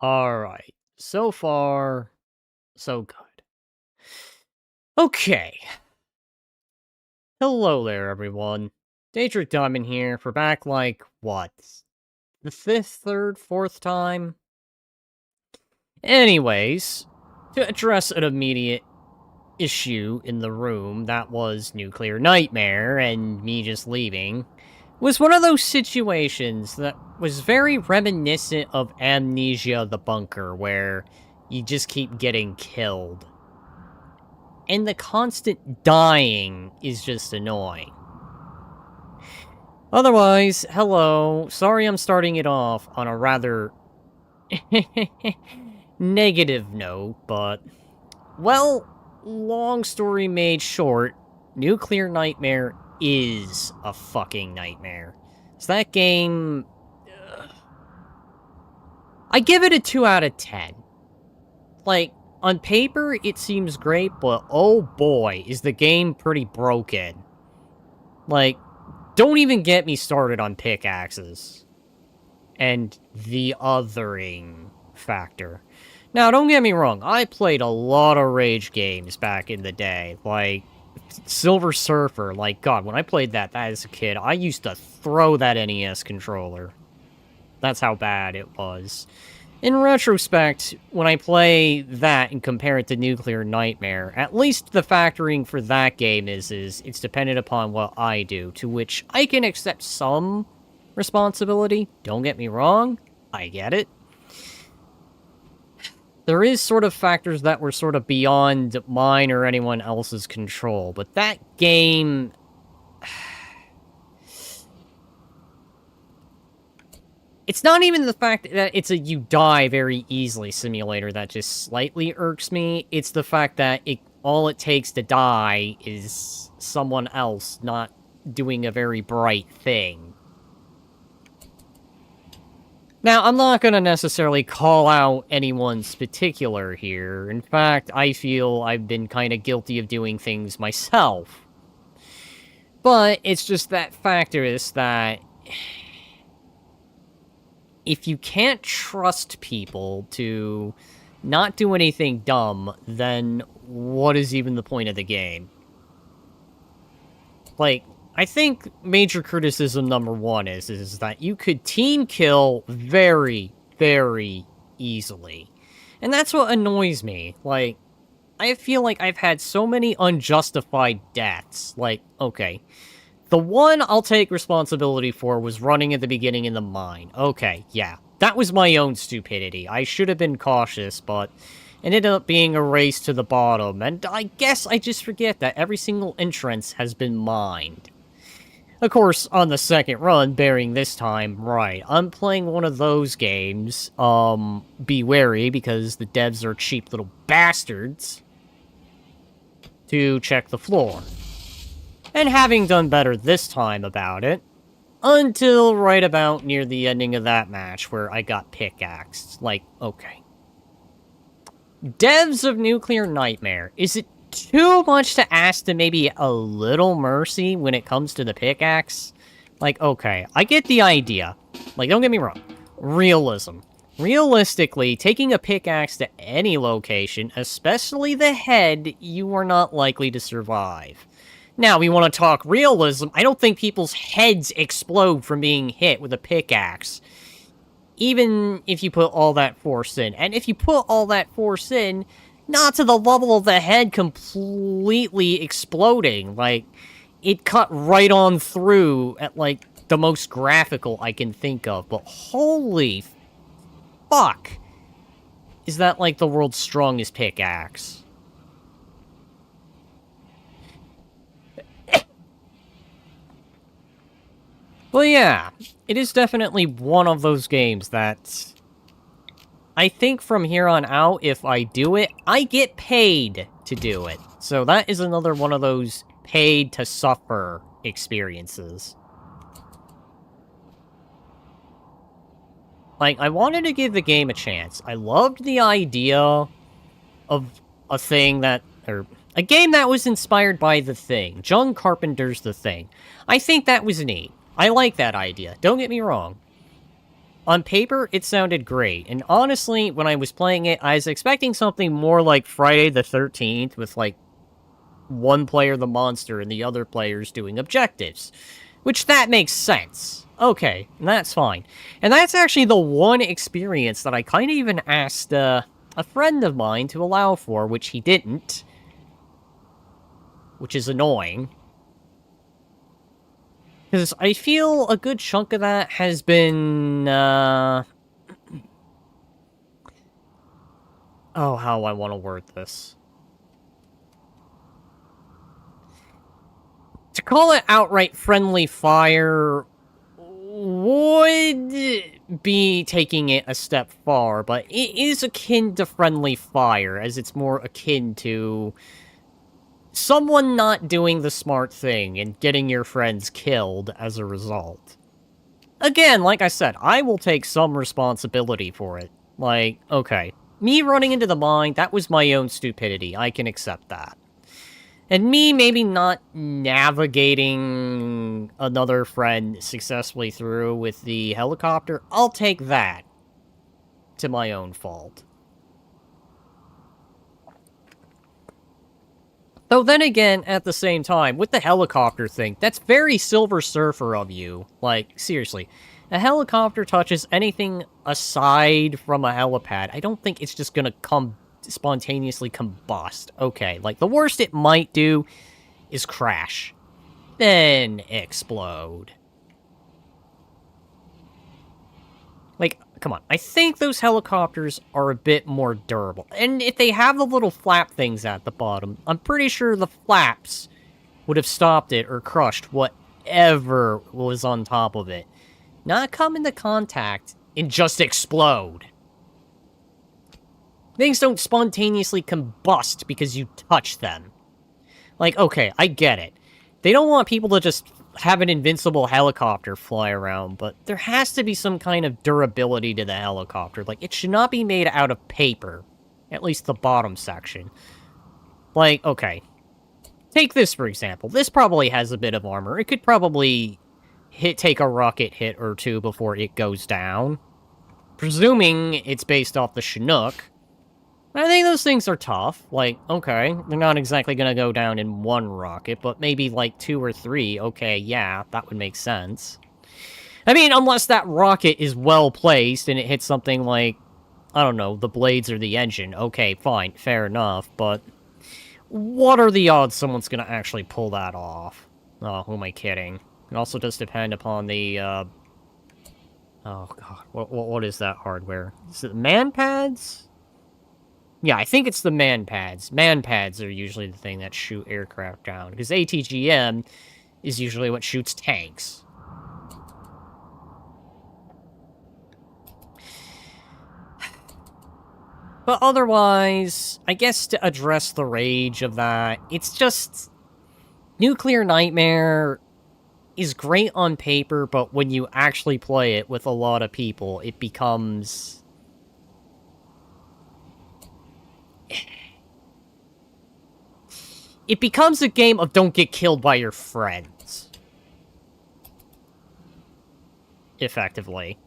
Alright. So far, so good. Okay. Hello there, everyone. Daedric Diamond here for back, like, what? The fifth, third, fourth time? Anyways, to address an immediate issue in the room that was Nuclear Nightmare and me just leaving, was one of those situations that was very reminiscent of Amnesia the Bunker, where you just keep getting killed. And the constant dying is just annoying. Otherwise, hello. Sorry I'm starting it off on a rather negative note, but... Well, long story made short, Nuclear Nightmare is a fucking nightmare. So that game... I give it a 2 out of 10. Like, on paper, it seems great, but oh boy, is the game pretty broken. Like, don't even get me started on pickaxes. And the othering factor. Now, don't get me wrong, I played a lot of Rage games back in the day, like Silver Surfer. Like, God, when I played that as a kid, I used to throw that NES controller. That's how bad it was. In retrospect, when I play that and compare it to Nuclear Nightmare, at least the factoring for that game is it's dependent upon what I do, to which I can accept some responsibility. Don't get me wrong, I get it. There is sort of factors that were sort of beyond mine or anyone else's control, but that game... It's not even the fact that it's a you die very easily simulator that just slightly irks me. It's the fact that all it takes to die is someone else not doing a very bright thing. Now, I'm not going to necessarily call out anyone's particular here. In fact, I feel I've been kind of guilty of doing things myself. But it's just that factor is that... if you can't trust people to not do anything dumb, then what is even the point of the game? Like, I think major criticism number one is that you could team kill very, very easily. And that's what annoys me. Like, I feel like I've had so many unjustified deaths. Like, okay, the one I'll take responsibility for was running at the beginning in the mine. Okay, yeah. That was my own stupidity. I should have been cautious, but it ended up being a race to the bottom. And I guess I just forget that every single entrance has been mined. Of course, on the second run, bearing this time, right, I'm playing one of those games. Be wary, because the devs are cheap little bastards. To check the floor. And having done better this time about it, until right about near the ending of that match where I got pickaxed. Like, okay. Devs of Nuclear Nightmare, is it too much to ask to maybe a little mercy when it comes to the pickaxe? Like, okay, I get the idea. Like, don't get me wrong. Realism. Realistically, taking a pickaxe to any location, especially the head, you are not likely to survive. Now, we want to talk realism. I don't think people's heads explode from being hit with a pickaxe. Even if you put all that force in. And if you put all that force in, not to the level of the head completely exploding. Like, it cut right on through at, like, the most graphical I can think of. But holy fuck. Is that, like, the world's strongest pickaxe? Well, yeah, it is definitely one of those games that I think from here on out, if I do it, I get paid to do it. So that is another one of those paid to suffer experiences. Like, I wanted to give the game a chance. I loved the idea of a thing that, or a game that was inspired by The Thing. John Carpenter's The Thing. I think that was neat. I like that idea. Don't get me wrong. on paper, it sounded great. And honestly, when I was playing it, I was expecting something more like Friday the 13th with, like, one player the monster and the other players doing objectives. Which, that makes sense. Okay, that's fine. And that's actually the one experience that I kind of even asked a friend of mine to allow for, which he didn't. Which is annoying. Because I feel a good chunk of that has been, oh, how I want to word this. To call it outright friendly fire would be taking it a step far, but it is akin to friendly fire, as it's more akin to someone not doing the smart thing and getting your friends killed as a result. Again, like I said, I will take some responsibility for it. Like, okay, me running into the mine, that was my own stupidity. I can accept that. And me maybe not navigating another friend successfully through with the helicopter, I'll take that to my own fault. Though then again, at the same time, with the helicopter thing, that's very Silver Surfer of you. Like, seriously. A helicopter touches anything aside from a helipad, I don't think it's just gonna spontaneously combust. Okay, like, the worst it might do is crash. Then explode. Like, come on. I think those helicopters are a bit more durable. And if they have the little flap things at the bottom, I'm pretty sure the flaps would have stopped it or crushed whatever was on top of it. Not come into contact and just explode. Things don't spontaneously combust because you touch them. Like, okay, I get it. They don't want people to just have an invincible helicopter fly around, but there has to be some kind of durability to the helicopter. Like, it should not be made out of paper. At least the bottom section. Like, okay. Take this, for example. This probably has a bit of armor. It could probably take a rocket hit or two before it goes down. Presuming it's based off the Chinook. I think those things are tough. Like, okay, they're not exactly gonna go down in one rocket, but maybe like 2 or 3. Okay, yeah, that would make sense. I mean, unless that rocket is well placed and it hits something like, I don't know, the blades or the engine. Okay, fine, fair enough, but what are the odds someone's gonna actually pull that off? Oh, who am I kidding? It also does depend upon the, oh god, what is that hardware? Is it man pads? Yeah, I think it's the man pads. Man pads are usually the thing that shoot aircraft down, because ATGM is usually what shoots tanks. But otherwise, I guess to address the rage of that, it's just... Nuclear Nightmare is great on paper, but when you actually play it with a lot of people, it becomes... It becomes a game of don't get killed by your friends. Effectively.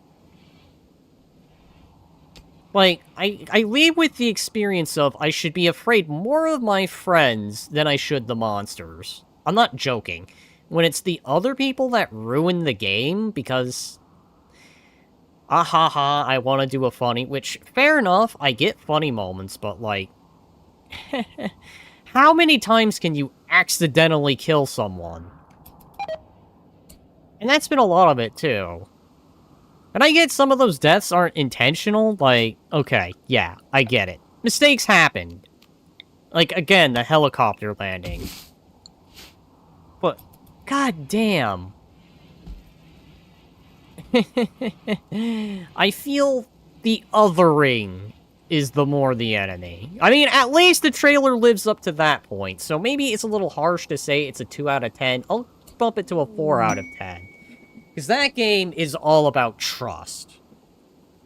Like, I leave with the experience of I should be afraid more of my friends than I should the monsters. I'm not joking. When it's the other people that ruin the game because... Ah ha ha, I want to do a funny, which, fair enough, I get funny moments, but like... How many times can you accidentally kill someone? And that's been a lot of it, too. And I get some of those deaths aren't intentional, like, okay, yeah, I get it. Mistakes happen. Like, again, the helicopter landing. But, god damn. I feel the othering is the more the enemy. I mean, at least the trailer lives up to that point, so maybe it's a little harsh to say it's a 2 out of 10. I'll bump it to a 4 out of 10. Because that game is all about trust.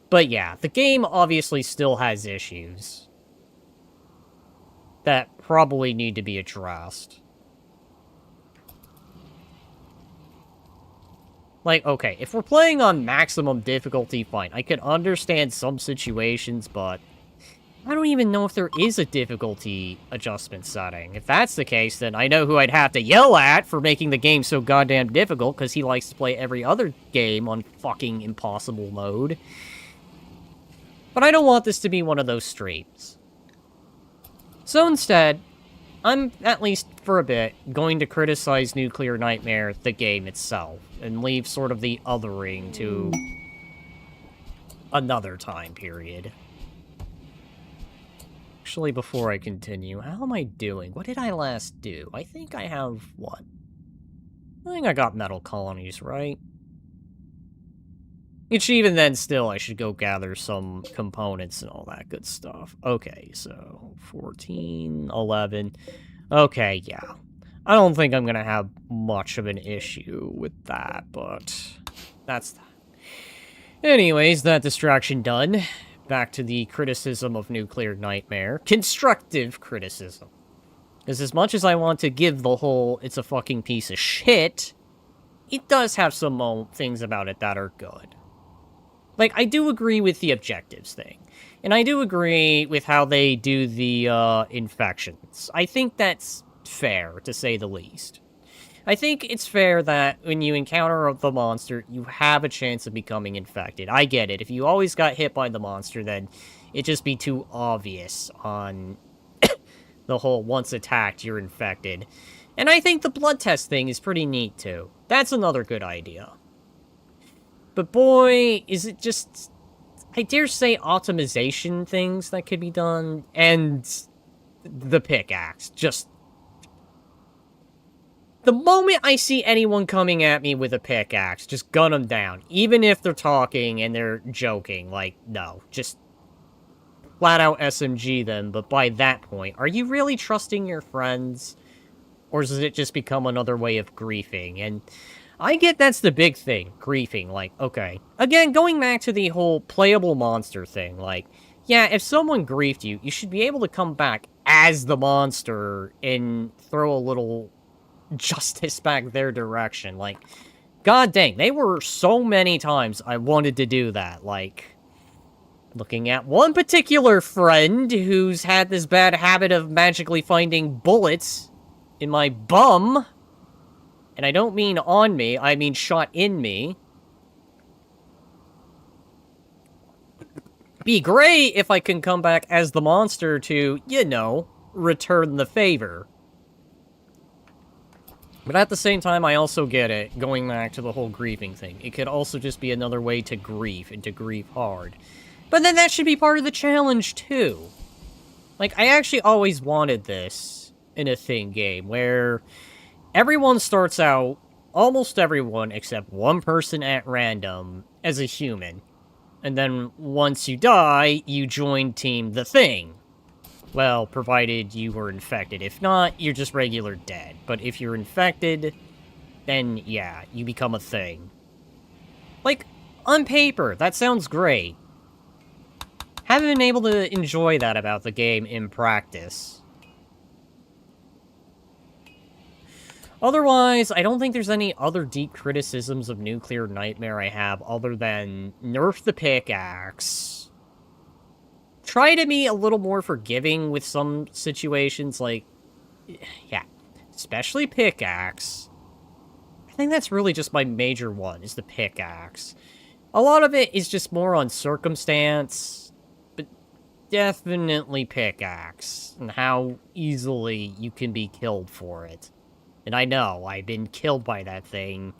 But yeah, the game obviously still has issues that probably need to be addressed. Like, okay, if we're playing on maximum difficulty, fine. I can understand some situations, but I don't even know if there is a difficulty adjustment setting. If that's the case, then I know who I'd have to yell at for making the game so goddamn difficult, because he likes to play every other game on fucking impossible mode. But I don't want this to be one of those streams. So instead, I'm, at least for a bit, going to criticize Nuclear Nightmare, the game itself, and leave sort of the othering to another time period. Actually, before I continue, how am I doing? What did I last do? I think I have, what? I think I got metal colonies, right? Which even then, still, I should go gather some components and all that good stuff. Okay, so 14, 11. Okay, yeah. I don't think I'm gonna have much of an issue with that, but that's that. Anyways, that distraction done. Back to the criticism of Nuclear Nightmare. Constructive criticism. Because as much as I want to give the whole it's a fucking piece of shit, it does have some things about it that are good. Like, I do agree with the objectives thing. And I do agree with how they do the, infections. I think that's fair, to say the least. I think it's fair that when you encounter the monster, you have a chance of becoming infected. I get it. If you always got hit by the monster, then it'd just be too obvious on the whole once attacked, you're infected. And I think the blood test thing is pretty neat, too. That's another good idea. But boy, is it just, I dare say, optimization things that could be done, and the pickaxe. Just, the moment I see anyone coming at me with a pickaxe, just gun them down. Even if they're talking and they're joking, like, no, just flat out SMG them. But by that point, are you really trusting your friends? Or does it just become another way of griefing? And I get that's the big thing, griefing, like, okay. Again, going back to the whole playable monster thing, like, yeah, if someone griefed you, you should be able to come back as the monster and throw a little justice back their direction. Like, god dang, they were so many times I wanted to do that, like, looking at one particular friend who's had this bad habit of magically finding bullets in my bum. And I don't mean on me, I mean shot in me. Be great if I can come back as the monster to, you know, return the favor. But at the same time, I also get it, going back to the whole grieving thing. It could also just be another way to grieve, and to grieve hard. But then that should be part of the challenge, too. Like, I actually always wanted this in a thing game, where everyone starts out, almost everyone except one person at random, as a human. And then once you die, you join Team The Thing. Well, provided you were infected. If not, you're just regular dead. But if you're infected, then yeah, you become a thing. Like, on paper, that sounds great. Haven't been able to enjoy that about the game in practice. Otherwise, I don't think there's any other deep criticisms of Nuclear Nightmare I have other than nerf the pickaxe. Try to be a little more forgiving with some situations, like, yeah, especially pickaxe. I think that's really just my major one, is the pickaxe. A lot of it is just more on circumstance, but definitely pickaxe, and how easily you can be killed for it. And I know, I've been killed by that thing,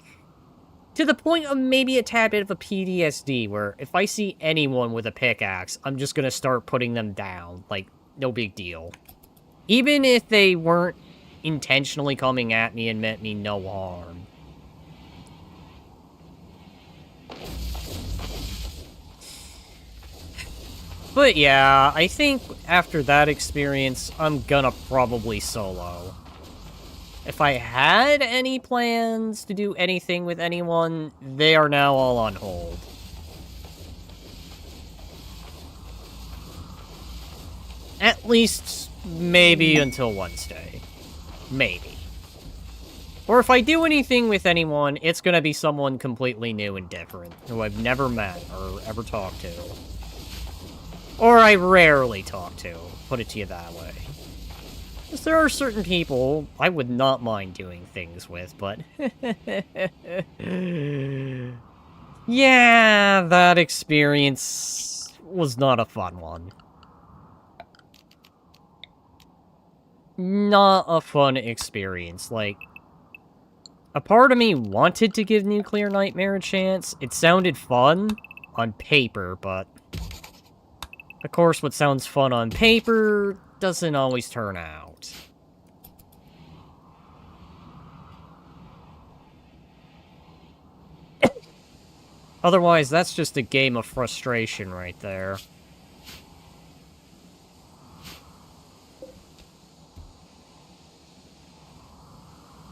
to the point of maybe a tad bit of a PTSD, where if I see anyone with a pickaxe, I'm just gonna start putting them down. Like, no big deal. Even if they weren't intentionally coming at me and meant me no harm. But yeah, I think after that experience, I'm gonna probably solo. If I had any plans to do anything with anyone, they are now all on hold. At least, maybe until Wednesday. Maybe. Or if I do anything with anyone, it's gonna be someone completely new and different, who I've never met or ever talked to. Or I rarely talk to, put it to you that way. Because there are certain people I would not mind doing things with, but... yeah, that experience was not a fun one. Not a fun experience. Like, a part of me wanted to give Nuclear Nightmare a chance. It sounded fun on paper, but... of course, what sounds fun on paper doesn't always turn out. Otherwise, that's just a game of frustration right there.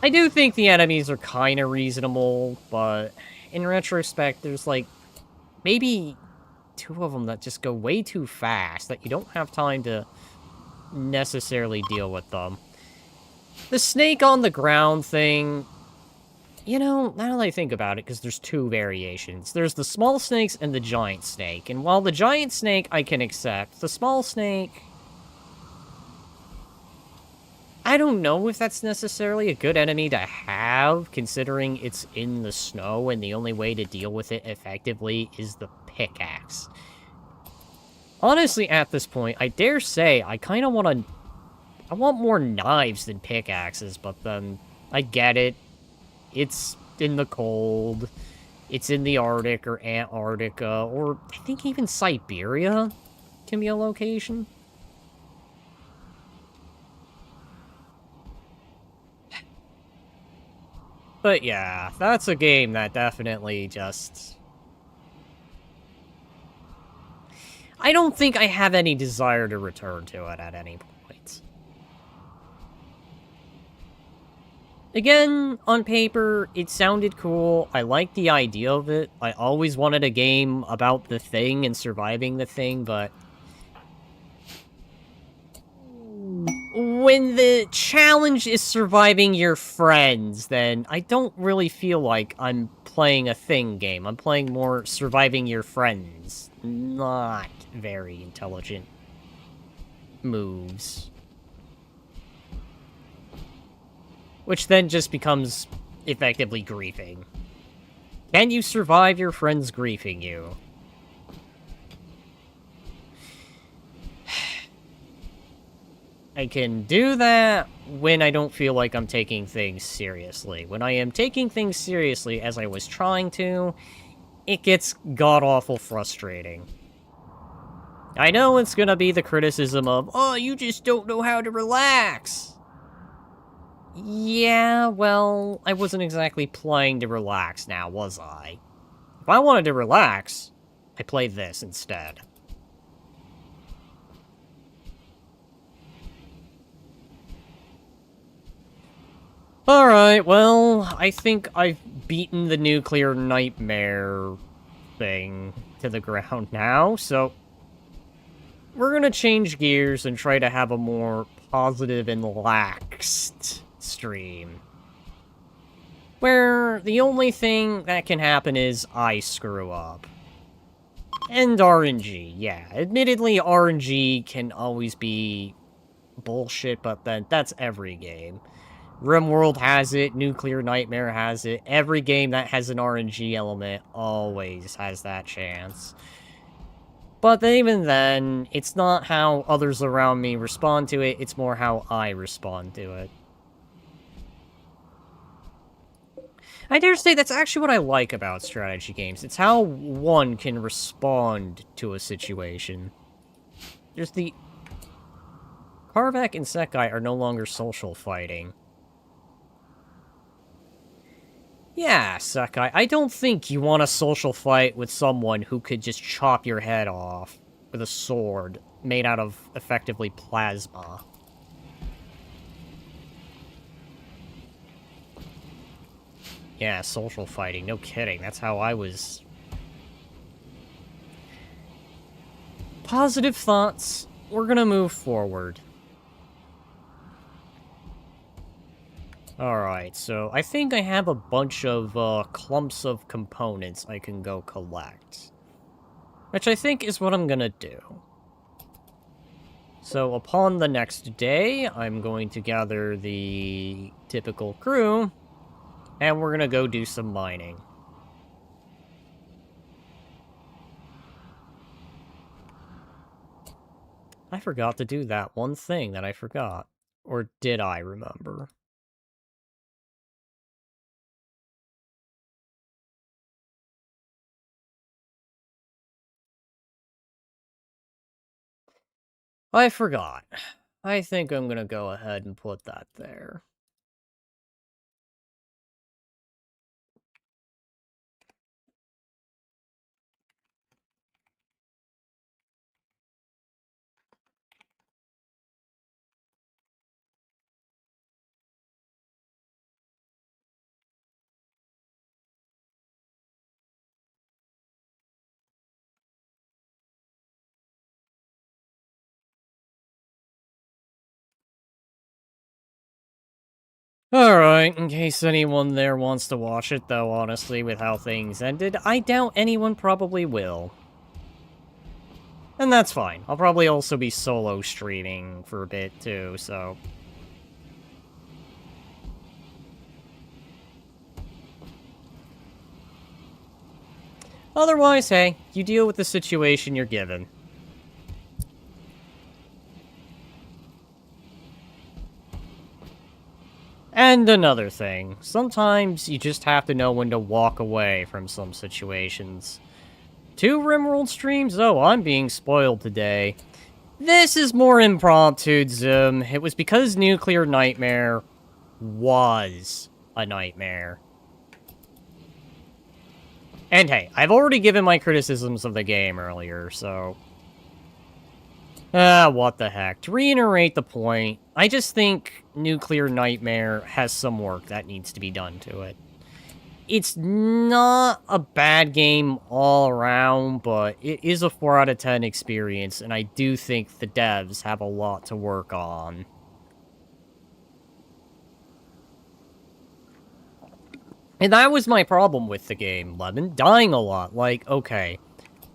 I do think the enemies are kind of reasonable, but in retrospect, there's like maybe 2 of them that just go way too fast that you don't have time to necessarily deal with them. The snake on the ground thing, you know, now that I think about it, because there's 2 variations. There's the small snakes and the giant snake, and while the giant snake I can accept, the small snake... I don't know if that's necessarily a good enemy to have, considering it's in the snow and the only way to deal with it effectively is the pickaxe. Honestly, at this point, I dare say I kind of want to... I want more knives than pickaxes, but then I get it. It's in the cold. It's in the Arctic or Antarctica, or I think even Siberia can be a location. But yeah, that's a game that definitely just... I don't think I have any desire to return to it at any point. Again, on paper, it sounded cool. I liked the idea of it. I always wanted a game about the thing and surviving the thing, but... when the challenge is surviving your friends, then I don't really feel like I'm playing a thing game. I'm playing more surviving your friends. Not very intelligent moves. Which then just becomes effectively griefing. Can you survive your friends griefing you? I can do that when I don't feel like I'm taking things seriously. When I am taking things seriously, as I was trying to, it gets god-awful frustrating. I know it's gonna be the criticism of, oh, you just don't know how to relax. Yeah, well, I wasn't exactly playing to relax now, was I? If I wanted to relax, I played this instead. Alright, well, I think I've beaten the Nuclear Nightmare thing to the ground now, so... we're gonna change gears and try to have a more positive and laxed stream. Where the only thing that can happen is I screw up. And RNG, yeah. Admittedly, RNG can always be bullshit, but then that's every game. Rimworld has it, Nuclear Nightmare has it. Every game that has an RNG element always has that chance. But even then, it's not how others around me respond to it, it's more how I respond to it. I dare say that's actually what I like about strategy games. It's how one can respond to a situation. There's the... Karvak and Sekai are no longer social fighting. Yeah, Sekai, I don't think you want a social fight with someone who could just chop your head off with a sword made out of, effectively, plasma. Yeah, social fighting, no kidding, that's how I was... Positive thoughts, we're gonna move forward. Alright, so I think I have a bunch of clumps of components I can go collect. Which I think is what I'm gonna do. So upon the next day, I'm going to gather the typical crew, and we're gonna go do some mining. I forgot to do that one thing that I forgot. Or did I remember? I forgot. I think I'm gonna go ahead and put that there. Alright, in case anyone there wants to watch it, though, honestly, with how things ended, I doubt anyone probably will. And that's fine. I'll probably also be solo streaming for a bit, too, so... Otherwise, hey, you deal with the situation you're given. And another thing, sometimes you just have to know when to walk away from some situations. 2 Rimworld streams? Oh, I'm being spoiled today. This is more impromptu, Zoom. It was because Nuclear Nightmare was a nightmare. And hey, I've already given my criticisms of the game earlier, so... what the heck. To reiterate the point, I just think Nuclear Nightmare has some work that needs to be done to it. It's not a bad game all around, but it is a 4 out of 10 experience, and I do think the devs have a lot to work on. And that was my problem with the game, Lemon. Dying a lot. Like, okay,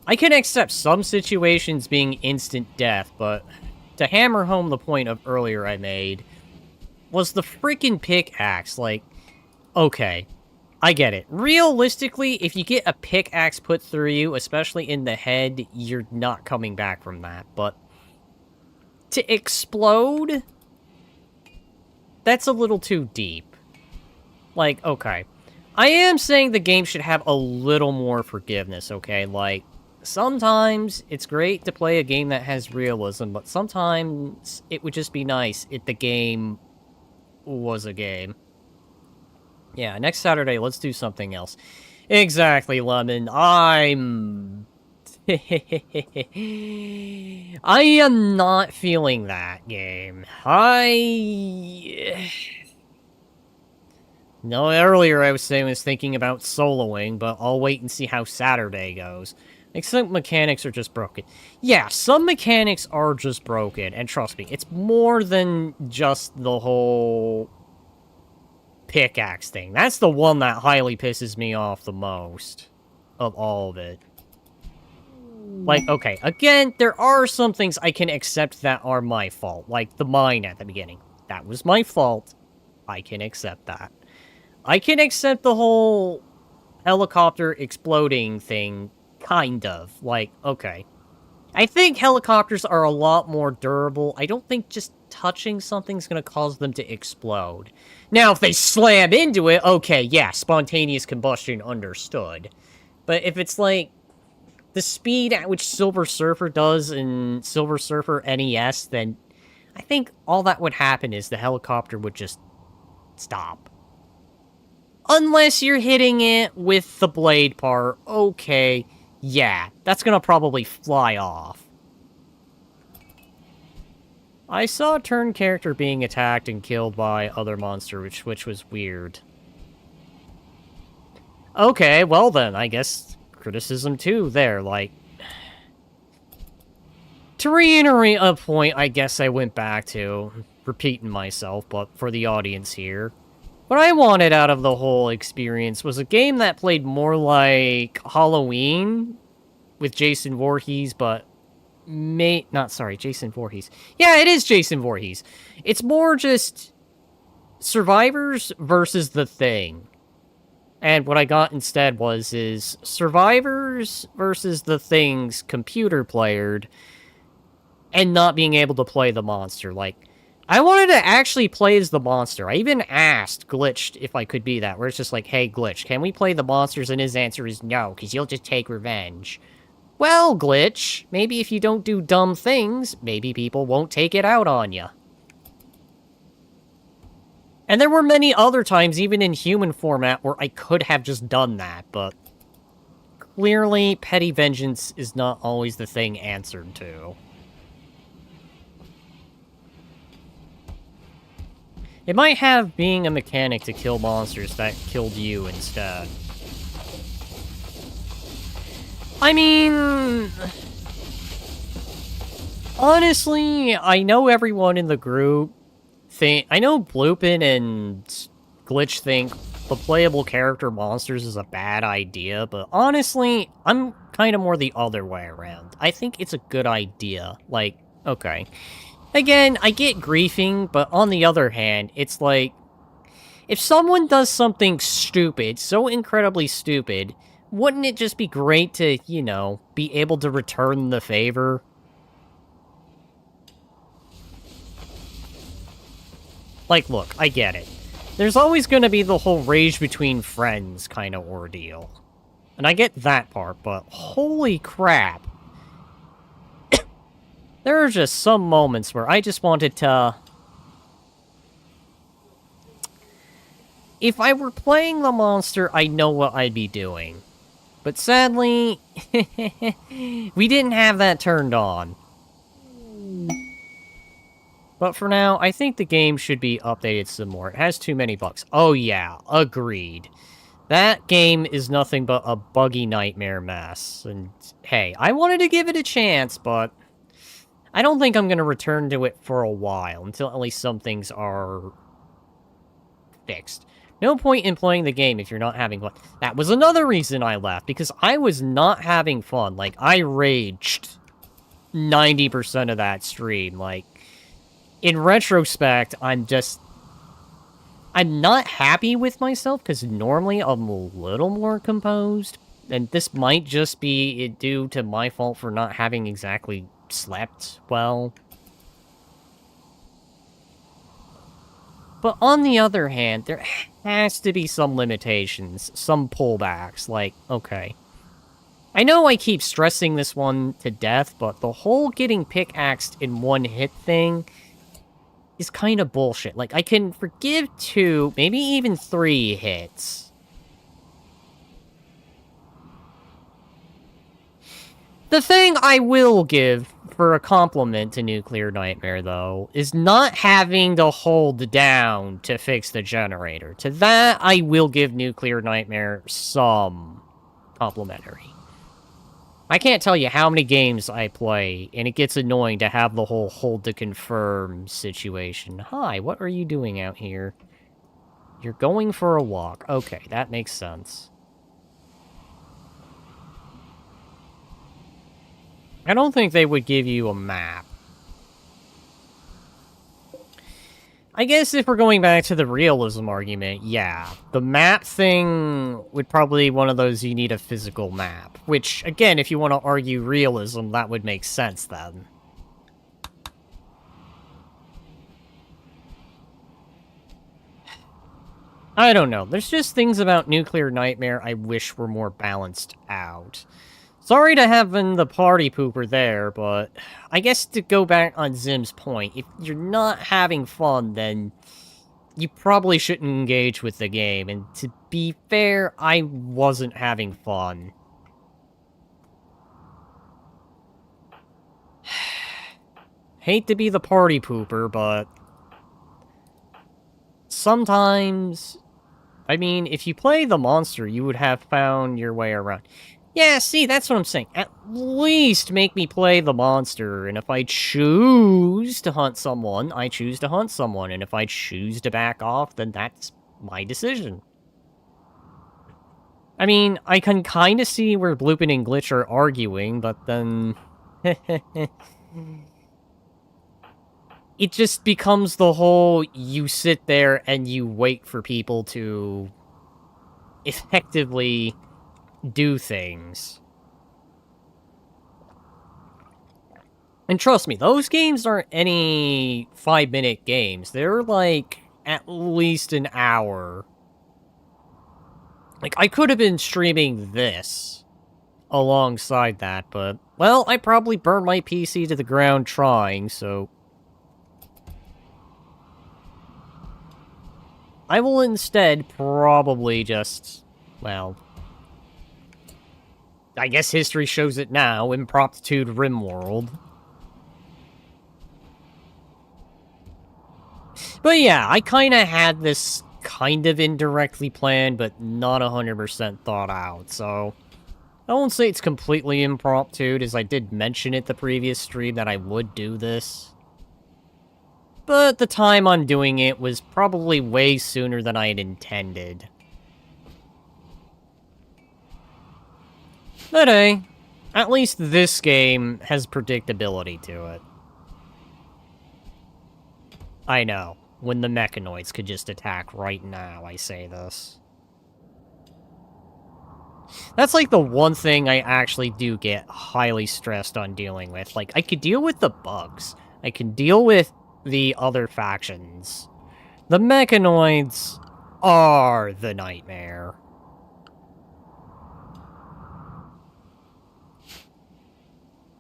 I can accept some situations being instant death, but to hammer home the point of earlier I made, was the freaking pickaxe. Like, okay, I get it. Realistically, if you get a pickaxe put through you, especially in the head, you're not coming back from that. But to explode, that's a little too deep. Like, okay. I am saying the game should have a little more forgiveness, okay? Like, sometimes it's great to play a game that has realism, but sometimes it would just be nice if the game was a game. Yeah, next Saturday, let's do something else. Exactly, Lemon. I'm... I am not feeling that game. No, earlier I was saying I was thinking about soloing, but I'll wait and see how Saturday goes. Like, some mechanics are just broken. Yeah, some mechanics are just broken, and trust me, it's more than just the whole pickaxe thing. That's the one that highly pisses me off the most of all of it. Like, okay, again, there are some things I can accept that are my fault, like the mine at the beginning. That was my fault. I can accept that. I can accept the whole helicopter exploding thing, kind of. Like, okay. I think helicopters are a lot more durable. I don't think just touching something's gonna cause them to explode. Now, if they slam into it, okay, yeah, spontaneous combustion, understood. But if it's like the speed at which Silver Surfer does in Silver Surfer NES, then I think all that would happen is the helicopter would just stop. Unless you're hitting it with the blade part, okay, yeah, that's gonna probably fly off. I saw a turn character being attacked and killed by other monsters, which was weird. Okay, well then, I guess criticism too there, like... To reiterate a point I guess I went back to, repeating myself, but for the audience here, What I wanted out of the whole experience was a game that played more like Halloween with Jason Voorhees, but Jason Voorhees. Yeah, it is Jason Voorhees. It's more just survivors versus the thing. And what I got instead is survivors versus the thing's computer playered and not being able to play the monster. Like, I wanted to actually play as the monster. I even asked Glitched if I could be that, where it's just like, hey, Glitch, can we play the monsters? And his answer is no, because you'll just take revenge. Well, Glitch, maybe if you don't do dumb things, maybe people won't take it out on you. And there were many other times, even in human format, where I could have just done that, but clearly petty vengeance is not always the thing answered to. It might have being a mechanic to kill monsters that killed you instead. I mean... honestly, I know everyone in the group I know Bloopin and Glitch think the playable character monsters is a bad idea, but honestly, I'm kind of more the other way around. I think it's a good idea. Like, okay. Again, I get griefing, but on the other hand, it's like, if someone does something stupid, so incredibly stupid, wouldn't it just be great to, you know, be able to return the favor? Like, look, I get it. There's always going to be the whole rage between friends kind of ordeal. And I get that part, but holy crap. There are just some moments where I just wanted to... if I were playing the monster, I know what I'd be doing. But sadly, we didn't have that turned on. But for now, I think the game should be updated some more. It has too many bugs. Oh yeah, agreed. That game is nothing but a buggy nightmare mess. And hey, I wanted to give it a chance, but I don't think I'm going to return to it for a while, until at least some things are fixed. No point in playing the game if you're not having fun. That was another reason I left, because I was not having fun. Like, I raged 90% of that stream. Like, in retrospect, I'm not happy with myself, because normally I'm a little more composed. And this might just be due to my fault for not having exactly slept well. But on the other hand, there has to be some limitations, some pullbacks, like, okay. I know I keep stressing this one to death, but the whole getting pickaxed in one hit thing is kind of bullshit. Like, I can forgive 2, maybe even 3 hits. The thing I will give for a compliment to Nuclear Nightmare, though, is not having to hold down to fix the generator. To that, I will give Nuclear Nightmare some complimentary. I can't tell you how many games I play, and it gets annoying to have the whole hold to confirm situation. Hi, what are you doing out here? You're going for a walk. Okay, that makes sense. I don't think they would give you a map. I guess if we're going back to the realism argument, yeah. The map thing would probably be one of those you need a physical map. Which, again, if you want to argue realism, that would make sense then. I don't know. There's just things about Nuclear Nightmare I wish were more balanced out. Sorry to having the party pooper there, but I guess to go back on Zim's point, if you're not having fun, then you probably shouldn't engage with the game. And to be fair, I wasn't having fun. Hate to be the party pooper, but sometimes, I mean, if you play the monster, you would have found your way around. Yeah, see, that's what I'm saying. At least make me play the monster, and if I choose to hunt someone, I choose to hunt someone, and if I choose to back off, then that's my decision. I mean, I can kind of see where Bloopin and Glitch are arguing, but then... it just becomes the whole, you sit there and you wait for people to effectively do things. And trust me, those games aren't any 5-minute games. They're like at least an hour. Like, I could have been streaming this alongside that, but, well, I probably burned my PC to the ground trying, so... I will instead probably just, well... I guess history shows it now, impromptu Rimworld. But yeah, I kind of had this kind of indirectly planned, but not 100% thought out, so... I won't say it's completely impromptu, as I did mention it the previous stream that I would do this. But the time I'm doing it was probably way sooner than I had intended. But hey, at least this game has predictability to it. I know, when the mechanoids could just attack right now, I say this. That's like the one thing I actually do get highly stressed on dealing with. Like, I could deal with the bugs. I can deal with the other factions. The mechanoids are the nightmare.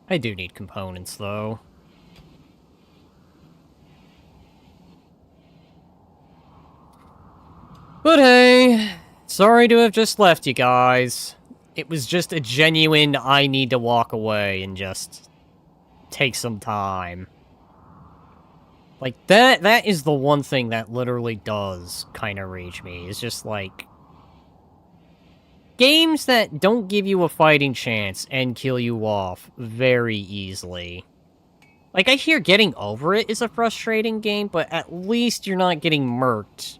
I do need components, though. But hey, sorry to have just left you guys. It was just a genuine I need to walk away and just take some time. Like, that is the one thing that literally does kind of rage me. It's just like... games that don't give you a fighting chance and kill you off very easily. Like, I hear getting over it is a frustrating game, but at least you're not getting murked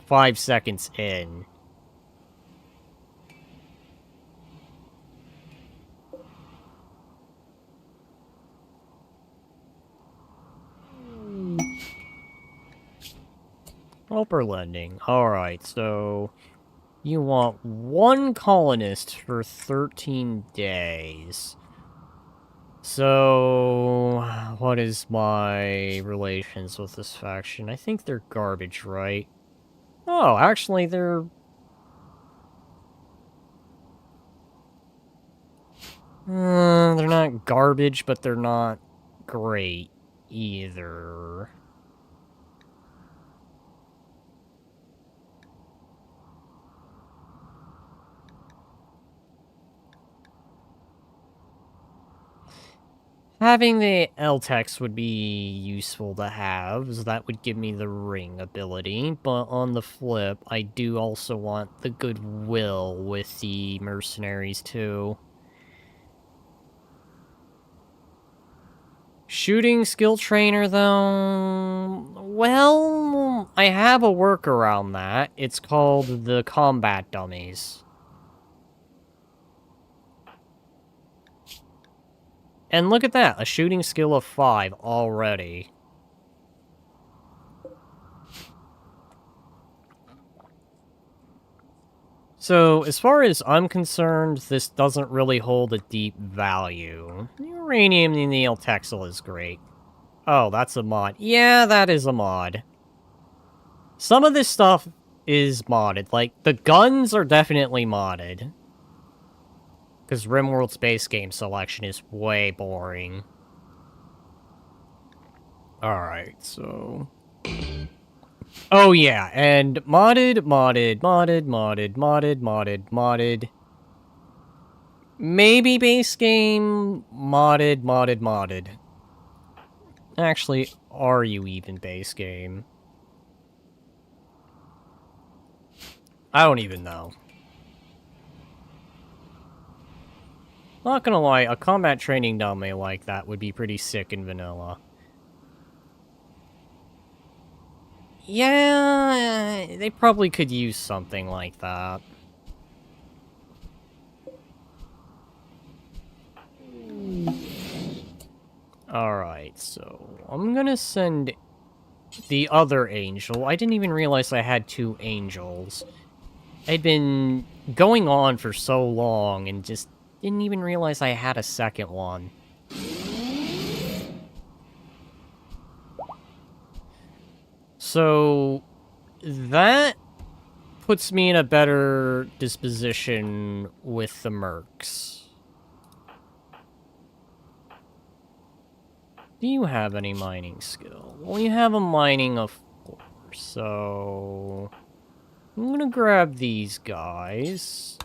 5 seconds in. Helper lending. Alright, so... you want 1 colonist for 13 days. So... what is my relations with this faction? I think they're garbage, right? Oh, actually, they're... they're not garbage, but they're not great either. Having the L-Tex would be useful to have, as that would give me the ring ability, but on the flip, I do also want the goodwill with the mercenaries, too. Shooting skill trainer, though... well, I have a workaround that. It's called the combat dummies. And look at that, a shooting skill of 5 already. So, as far as I'm concerned, this doesn't really hold a deep value. Uranium in the Texel is great. Oh, that's a mod. Yeah, that is a mod. Some of this stuff is modded. Like, the guns are definitely modded. Because Rimworld's base game selection is way boring. Alright, so... oh yeah, and modded. Maybe base game, modded. Actually, are you even base game? I don't even know. Not gonna lie, a combat training dummy like that would be pretty sick in vanilla. Yeah, they probably could use something like that. Alright, so I'm gonna send the other angel. I didn't even realize I had two angels. I'd been going on for so long and just didn't even realize I had a second one. So that puts me in a better disposition with the mercs. Do you have any mining skill? Well, you have a mining of 4, so I'm gonna grab these guys.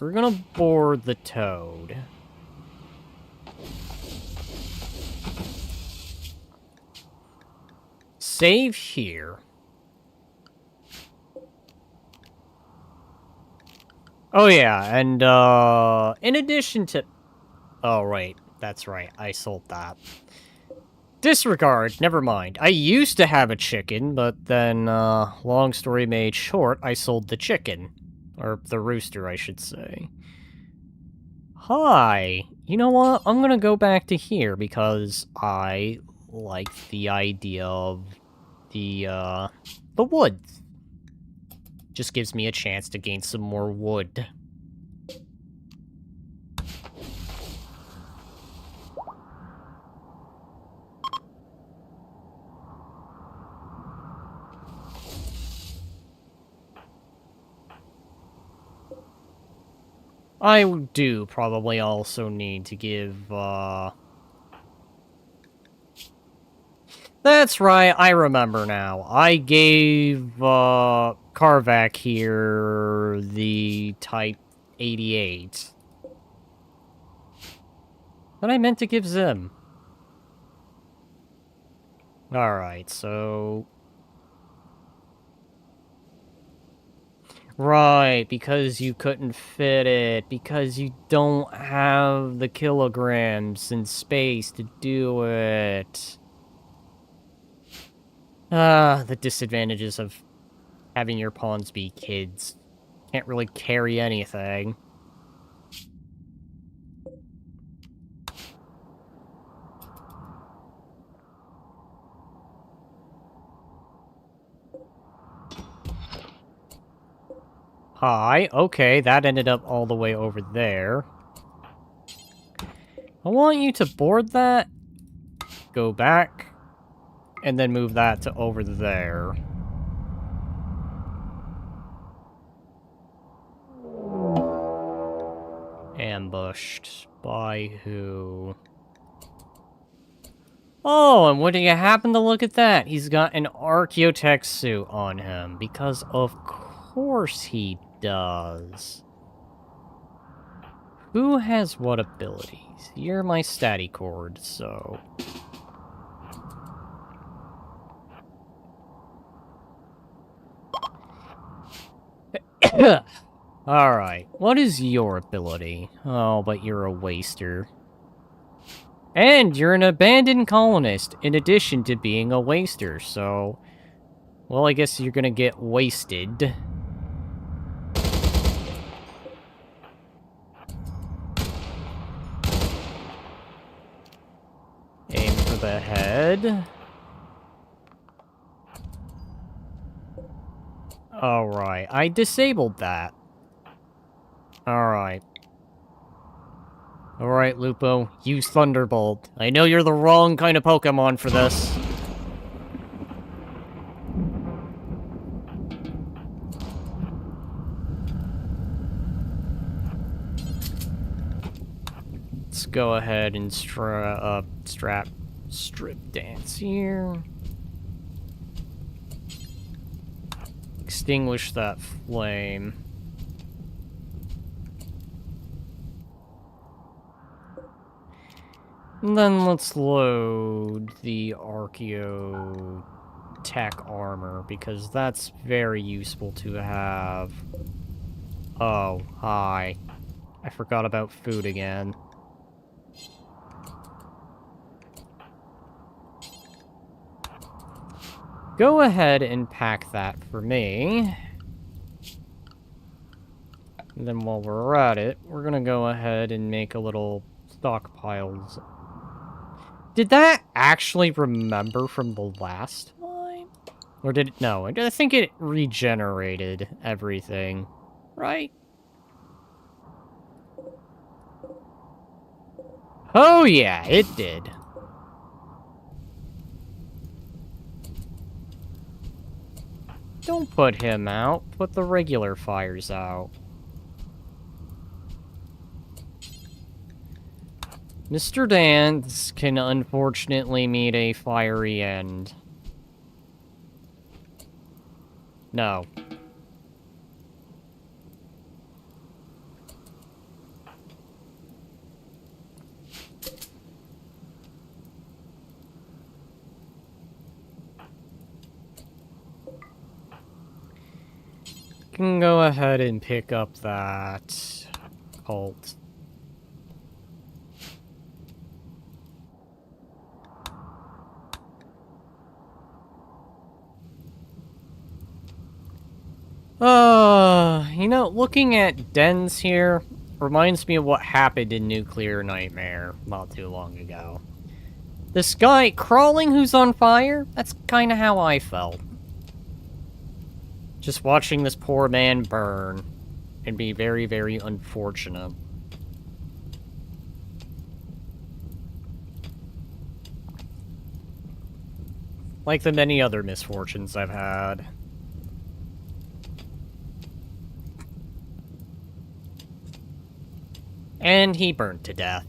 We're gonna board the toad. Save here. Oh yeah, and in addition to... Oh right, that's right, I sold that. Disregard, never mind. I used to have a chicken, but then, long story made short, I sold the chicken. Or the rooster, I should say. Hi. You know what? I'm gonna go back to here because I like the idea of the woods. Just gives me a chance to gain some more wood. I do probably also need to give, That's right, I remember now. I gave, Karvak here the Type 88. But I meant to give Zim. Alright, so... Right, because you couldn't fit it, because you don't have the kilograms and space to do it. The disadvantages of having your pawns be kids. Can't really carry anything. Hi, okay, that ended up all the way over there. I want you to board that, go back, and then move that to over there. Ambushed by who? Oh, and what do you happen to look at that? He's got an Archaeotech suit on him, because of course he does. Who has what abilities? You're my statty cord, so... Alright, what is your ability? Oh, but you're a waster. And you're an abandoned colonist, in addition to being a waster, so... Well, I guess you're gonna get wasted. Aim for the head. Alright, I disabled that. Alright. Alright, Lupo, use Thunderbolt. I know you're the wrong kind of Pokemon for this. Let's go ahead and strip dance here. Extinguish that flame. And then let's load the Archaeotech armor, because that's very useful to have. Oh, hi. I forgot about food again. go ahead and pack that for me. And then while we're at it, we're gonna go ahead and make a little stockpiles. Did that actually remember from the last time? Or did it? No, I think it regenerated everything, right? Oh yeah, it did. Don't put him out. Put the regular fires out. Mr. Dance can unfortunately meet a fiery end. No. Can go ahead and pick up that cult. You know, looking at dens here reminds me of what happened in Nuclear Nightmare not too long ago. This guy crawling who's on fire, that's kind of how I felt. Just watching this poor man burn and be very, very unfortunate. Like the many other misfortunes I've had. And he burned to death.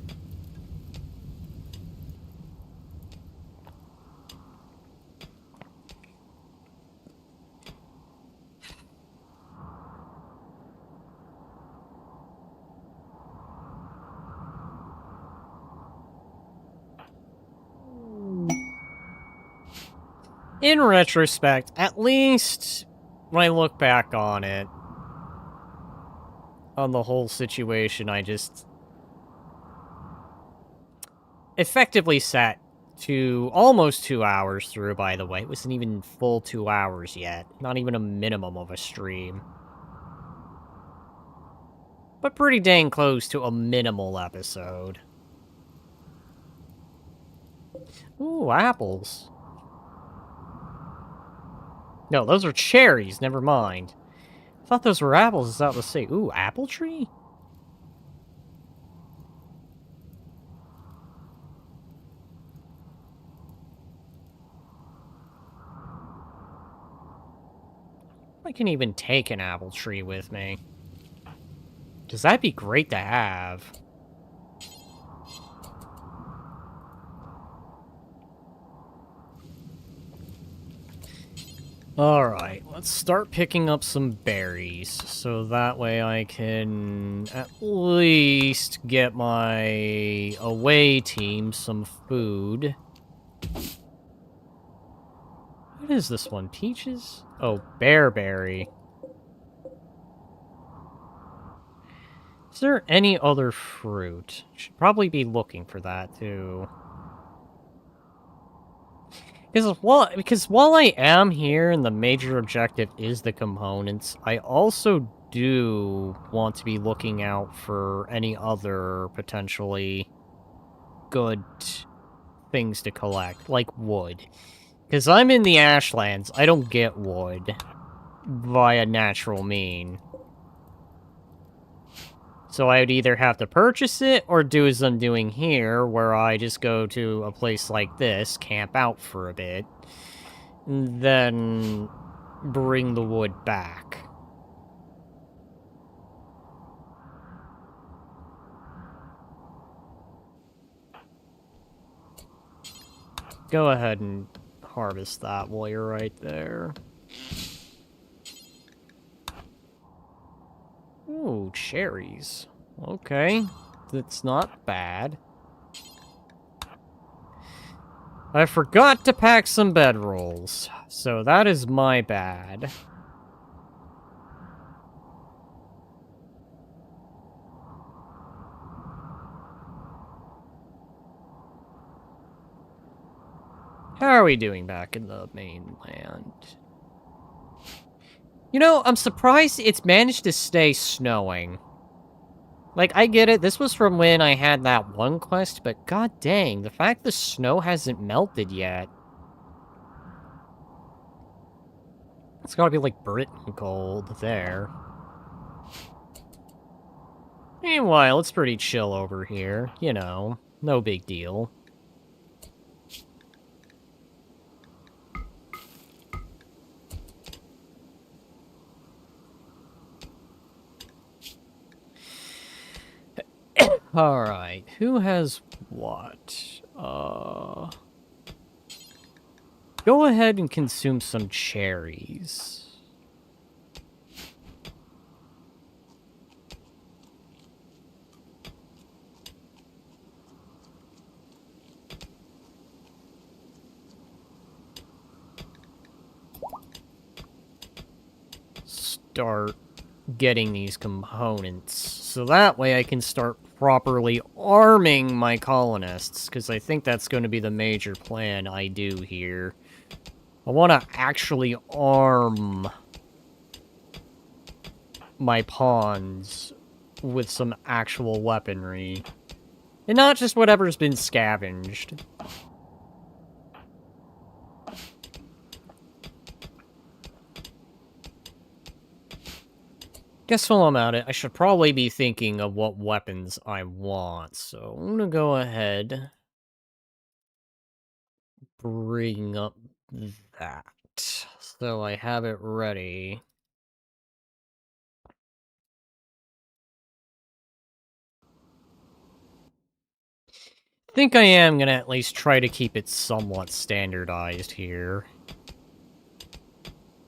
In retrospect, at least when I look back on it, on the whole situation, I just effectively sat to almost 2 hours through, by the way. It wasn't even full 2 hours yet. Not even a minimum of a stream. But pretty dang close to a minimal episode. Ooh, apples. No, those are cherries, never mind. I thought those were apples, is that what to say? Ooh, apple tree? I can even take an apple tree with me. Because that'd be great to have. Alright, let's start picking up some berries, so that way I can at least get my away team some food. What is this one? Peaches? Oh, bearberry. Is there any other fruit? Should probably be looking for that, too. Because while I am here and the major objective is the components, I also do want to be looking out for any other potentially good things to collect, like wood. Because I'm in the Ashlands, I don't get wood via natural mean. So I would either have to purchase it, or do as I'm doing here, where I just go to a place like this, camp out for a bit, and then bring the wood back. Go ahead and harvest that while you're right there. Ooh, cherries. Okay, that's not bad. I forgot to pack some bedrolls, so that is my bad. How are we doing back in the mainland? You know, I'm surprised it's managed to stay snowing. Like, I get it, this was from when I had that one quest, but god dang, the fact the snow hasn't melted yet. It's gotta be like Britain cold there. Meanwhile, it's pretty chill over here, you know, no big deal. Alright, who has what? Go ahead and consume some cherries. Start getting these components, so that way I can start properly arming my colonists, because I think that's going to be the major plan I do here. I want to actually arm my pawns with some actual weaponry, and not just whatever's been scavenged. Guess while I'm at it, I should probably be thinking of what weapons I want. So I'm gonna go ahead, bring up that. So I have it ready. Think I am gonna at least try to keep it somewhat standardized here.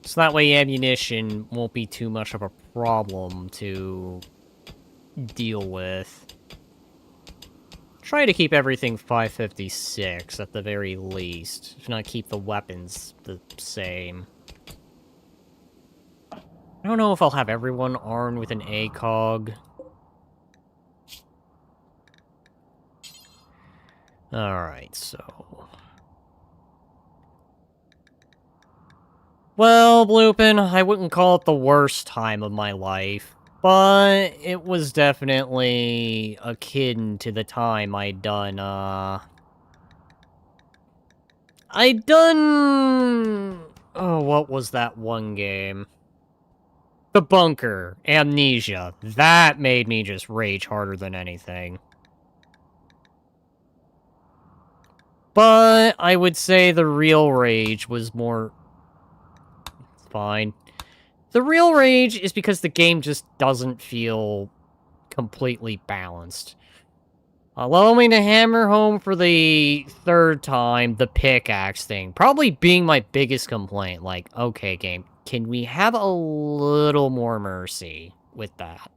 So that way ammunition won't be too much of a problem to deal with. Try to keep everything 556 at the very least, if not keep the weapons the same. I don't know if I'll have everyone armed with an ACOG. Alright, so... Well, Bloopin, I wouldn't call it the worst time of my life, but it was definitely akin to the time I'd done, I'd done... Oh, what was that one game? The Bunker. Amnesia. That made me just rage harder than anything. But I would say the real rage was more... Fine. The real rage is because the game just doesn't feel completely balanced. Allow me to hammer home for the third time the pickaxe thing. Probably being my biggest complaint. Like, okay, game, can we have a little more mercy with that?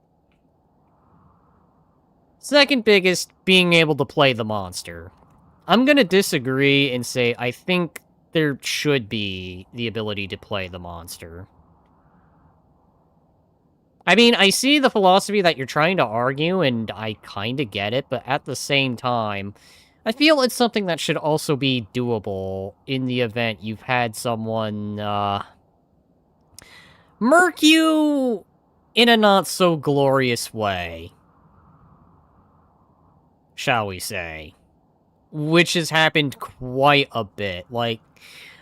Second biggest, being able to play the monster. I'm gonna disagree and say I think there should be the ability to play the monster. I mean, I see the philosophy that you're trying to argue, and I kinda get it, but at the same time, I feel it's something that should also be doable in the event you've had someone, murk you in a not-so-glorious way. Shall we say. Which has happened quite a bit. Like,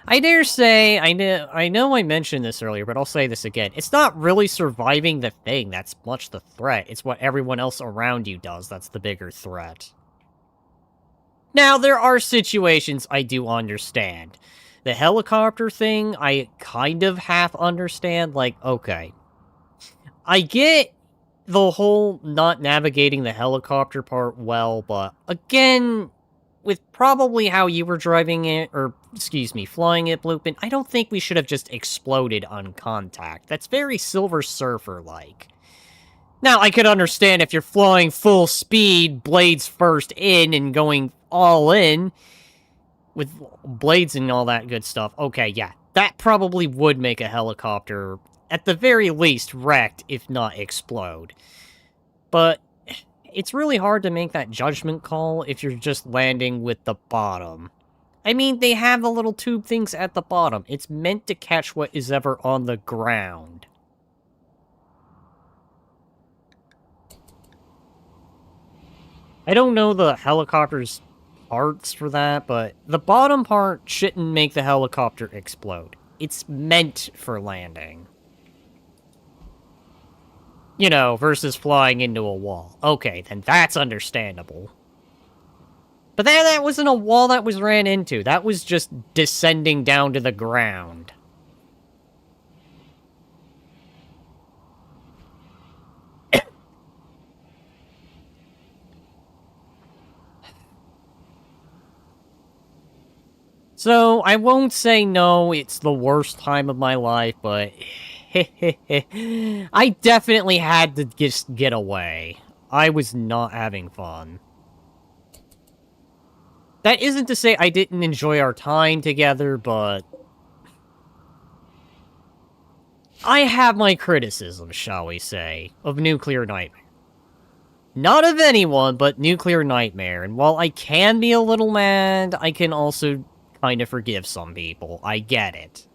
I dare say, I know I mentioned this earlier, but I'll say this again. It's not really surviving the thing that's much the threat. It's what everyone else around you does that's the bigger threat. Now, there are situations I do understand. The helicopter thing, I kind of half understand. Like, okay. I get the whole not navigating the helicopter part well, but again, with probably how you were driving it, or, excuse me, flying it, Bloopin, I don't think we should have just exploded on contact. That's very Silver Surfer-like. Now, I could understand if you're flying full speed, blades first in, and going all in, with blades and all that good stuff. Okay, yeah, that probably would make a helicopter, at the very least, wrecked, if not explode. But it's really hard to make that judgment call if you're just landing with the bottom. I mean, they have the little tube things at the bottom. It's meant to catch what is ever on the ground. I don't know the helicopter's parts for that, but the bottom part shouldn't make the helicopter explode. It's meant for landing. You know, versus flying into a wall. Okay, then that's understandable. But that wasn't a wall that was ran into. That was just descending down to the ground. So, I won't say no, it's the worst time of my life, but... I definitely had to just get away. I was not having fun. That isn't to say I didn't enjoy our time together, but... I have my criticisms, shall we say, of Nuclear Nightmare. Not of anyone, but Nuclear Nightmare, and while I can be a little mad, I can also kind of forgive some people. I get it.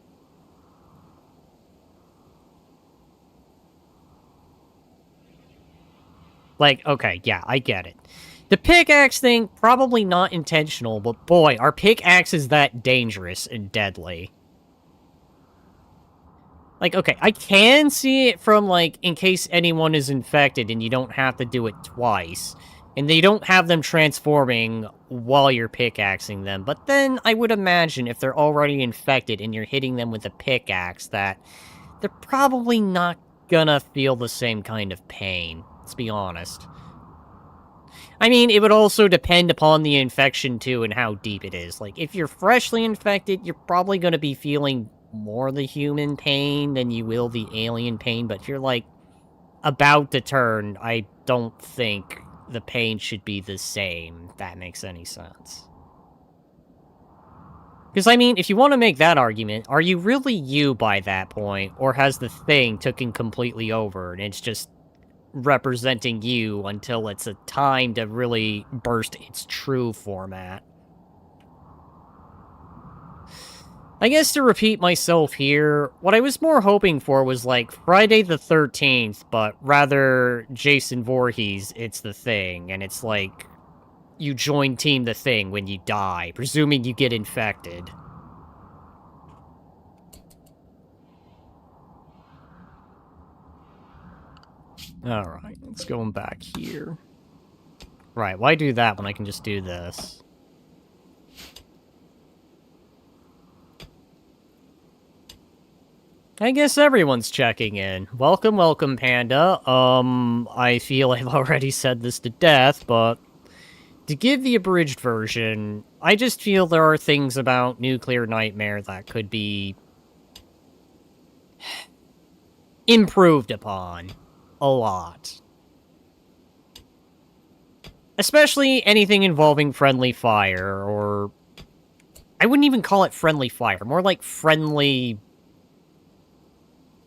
Like, okay, yeah, I get it. The pickaxe thing, probably not intentional, but boy, our pickaxe is that dangerous and deadly. Like, okay, I can see it from, like, in case anyone is infected and you don't have to do it twice. And they don't have them transforming while you're pickaxing them. But then I would imagine if they're already infected and you're hitting them with a pickaxe that they're probably not gonna feel the same kind of pain. Let's be honest. I mean, it would also depend upon the infection, too, and how deep it is. Like, if you're freshly infected, you're probably gonna be feeling more the human pain than you will the alien pain, but if you're, like, about to turn, I don't think the pain should be the same, if that makes any sense. Because, I mean, if you want to make that argument, are you really you by that point, or has the thing taken completely over, and it's just representing you until it's a time to really burst its true format? I guess to repeat myself here, what I was more hoping for was like Friday the 13th, but rather Jason Voorhees, it's the Thing, and it's like you join Team the Thing when you die, presuming you get infected. Alright, let's go back here. Right, why do that when I can just do this? I guess everyone's checking in. Welcome, welcome, Panda. I feel I've already said this to death, but to give the abridged version, I just feel there are things about Nuclear Nightmare that could be improved upon a lot. Especially anything involving friendly fire, or... I wouldn't even call it friendly fire, more like friendly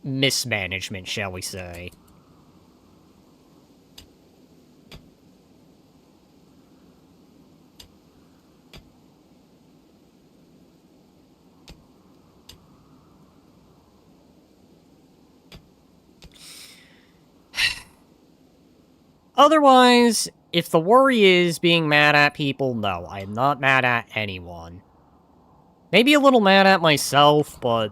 mismanagement, shall we say. Otherwise, if the worry is being mad at people, no, I am not mad at anyone. Maybe a little mad at myself, but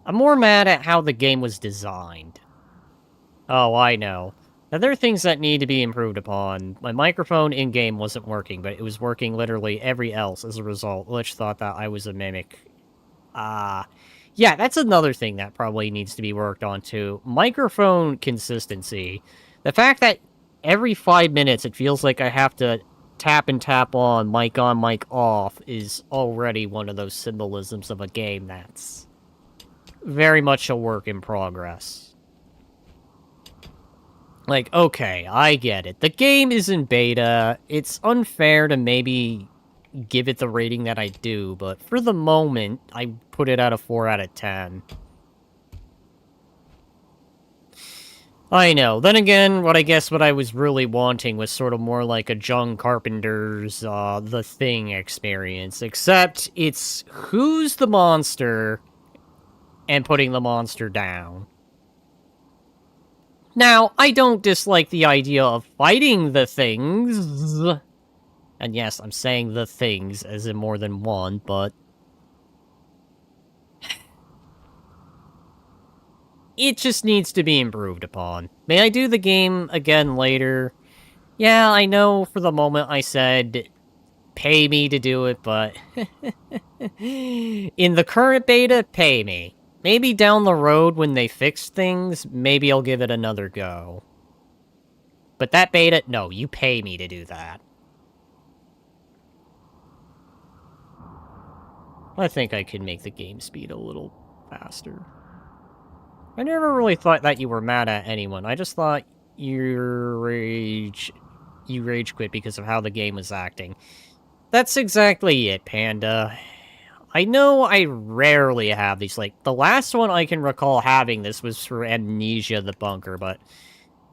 I'm more mad at how the game was designed. Oh, I know. Now, there are things that need to be improved upon. My microphone in-game wasn't working, but it was working literally every else as a result, which thought that I was a mimic. Yeah, that's another thing that probably needs to be worked on, too. Microphone consistency. The fact that every 5 minutes it feels like I have to tap and tap on, mic off, is already one of those symbolisms of a game that's very much a work in progress. Like, okay, I get it. The game is in beta. It's unfair to maybe give it the rating that I do, but for the moment, I put it at a 4 out of 10. I know. Then again, what I was really wanting was sort of more like a John Carpenter's, The Thing experience. Except it's who's the monster and putting the monster down. Now, I don't dislike the idea of fighting the things. And yes, I'm saying the things as in more than one, but it just needs to be improved upon. May I do the game again later? Yeah, I know for the moment I said pay me to do it, but in the current beta, pay me. Maybe down the road when they fix things, maybe I'll give it another go. But that beta, no, you pay me to do that. I think I can make the game speed a little faster. I never really thought that you were mad at anyone. I just thought you rage quit because of how the game was acting. That's exactly it, Panda. I know I rarely have these, like, the last one I can recall having this was for Amnesia the Bunker, but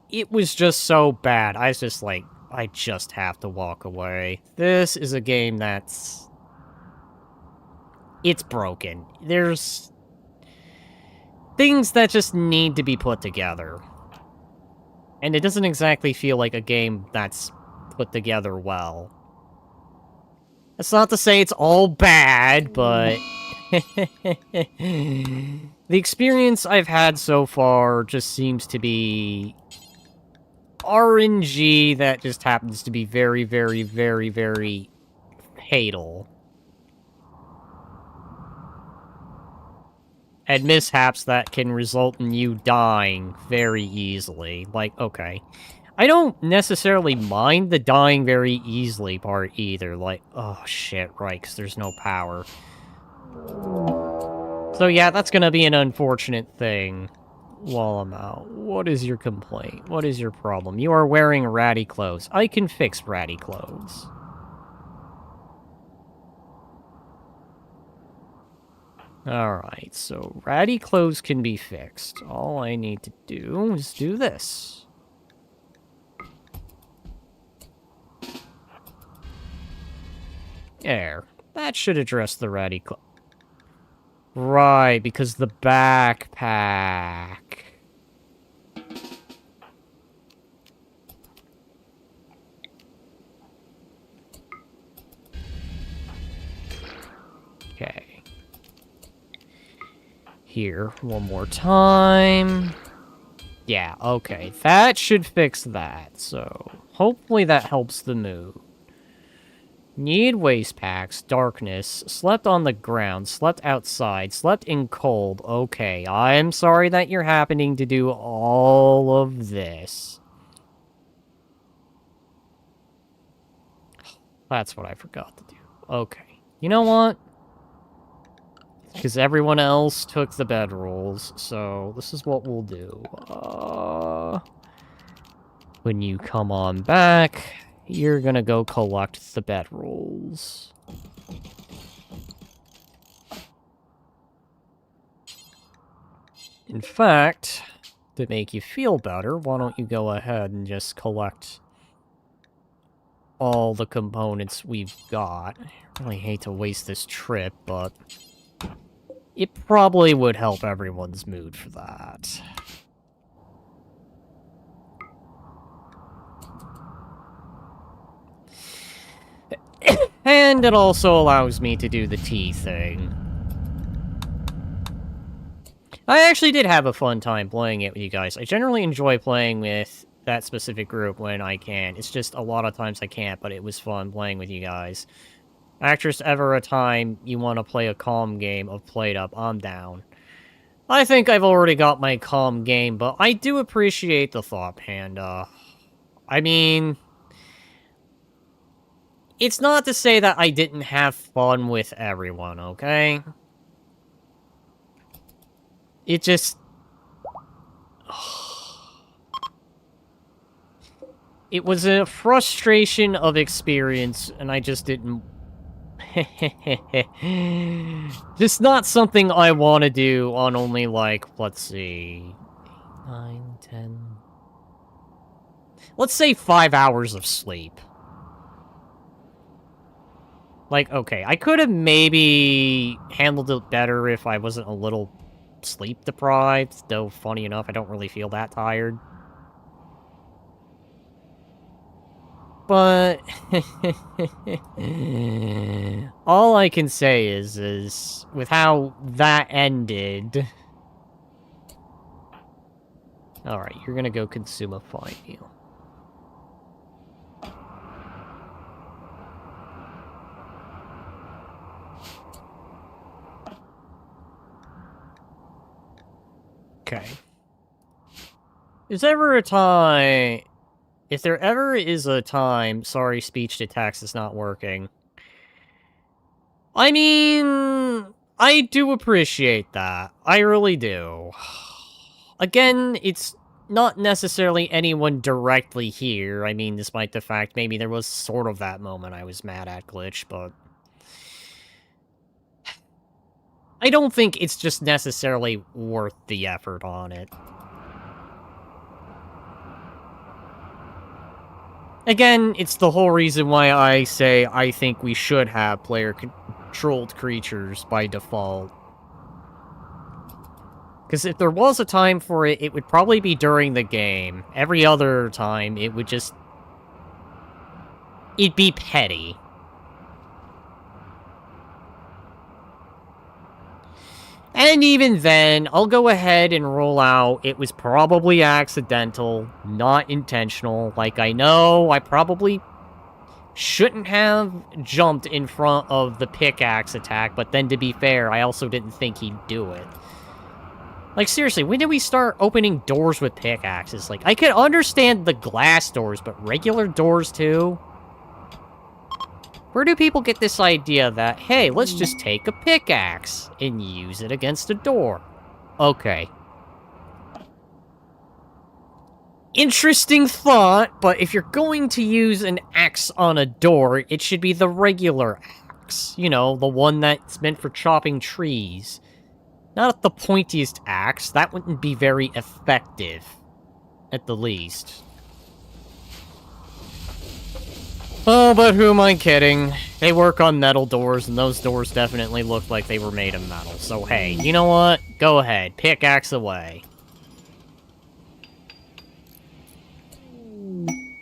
it was just so bad. I was just like, I just have to walk away. This is a game that's... it's broken. There's things that just need to be put together. And it doesn't exactly feel like a game that's put together well. That's not to say it's all bad, but... the experience I've had so far just seems to be... RNG that just happens to be very, very, very, very fatal. And mishaps that can result in you dying very easily. Like, okay. I don't necessarily mind the dying very easily part either. Like, oh shit, right, because there's no power. So yeah, that's gonna be an unfortunate thing while I'm out. What is your complaint? What is your problem? You are wearing ratty clothes. I can fix ratty clothes. Alright, so ratty clothes can be fixed. All I need to do is do this. There. That should address the ratty clothes. Right, because the backpack. Okay. Here, one more time. Yeah, okay. That should fix that, so hopefully that helps the mood. Need waste packs, darkness, slept on the ground, slept outside, slept in cold. Okay, I'm sorry that you're happening to do all of this. That's what I forgot to do. Okay. You know what? Because everyone else took the bedrolls, so this is what we'll do. When you come on back, you're gonna go collect the bedrolls. In fact, to make you feel better, why don't you go ahead and just collect all the components we've got. I really hate to waste this trip, but it probably would help everyone's mood for that. And it also allows me to do the tea thing. I actually did have a fun time playing it with you guys. I generally enjoy playing with that specific group when I can. It's just a lot of times I can't, but it was fun playing with you guys. Actress, ever a time you want to play a calm game of Played Up, I'm down. I think I've already got my calm game, but I do appreciate the thought, Panda. I mean... it's not to say that I didn't have fun with everyone, okay? It just... it was a frustration of experience, and I just didn't... just not something I want to do on only, like, let's see... 9, 10... Let's say 5 hours of sleep. Like, okay, I could have maybe handled it better if I wasn't a little sleep-deprived, though funny enough, I don't really feel that tired. But... all I can say is, with how that ended... Alright, you're gonna go consume a fine meal. Okay. Is there ever a time... If there ever is a time... Sorry, speech to text is not working. I mean... I do appreciate that. I really do. Again, it's not necessarily anyone directly here. I mean, despite the fact maybe there was sort of that moment I was mad at Glitch, but... I don't think it's just necessarily worth the effort on it. Again, it's the whole reason why I say I think we should have player-controlled creatures by default. Because if there was a time for it, it would probably be during the game. Every other time, it would just... it'd be petty. And even then, I'll go ahead and roll out, it was probably accidental, not intentional. Like, I know I probably shouldn't have jumped in front of the pickaxe attack, but then to be fair, I also didn't think he'd do it. Like, seriously, when did we start opening doors with pickaxes? Like, I could understand the glass doors, but regular doors too? Where do people get this idea that, hey, let's just take a pickaxe and use it against a door? Okay. Interesting thought, but if you're going to use an axe on a door, it should be the regular axe. You know, the one that's meant for chopping trees. Not the pointiest axe. That wouldn't be very effective, at the least. Oh, but who am I kidding? They work on metal doors, and those doors definitely look like they were made of metal. So, hey, you know what? Go ahead. Pickaxe away.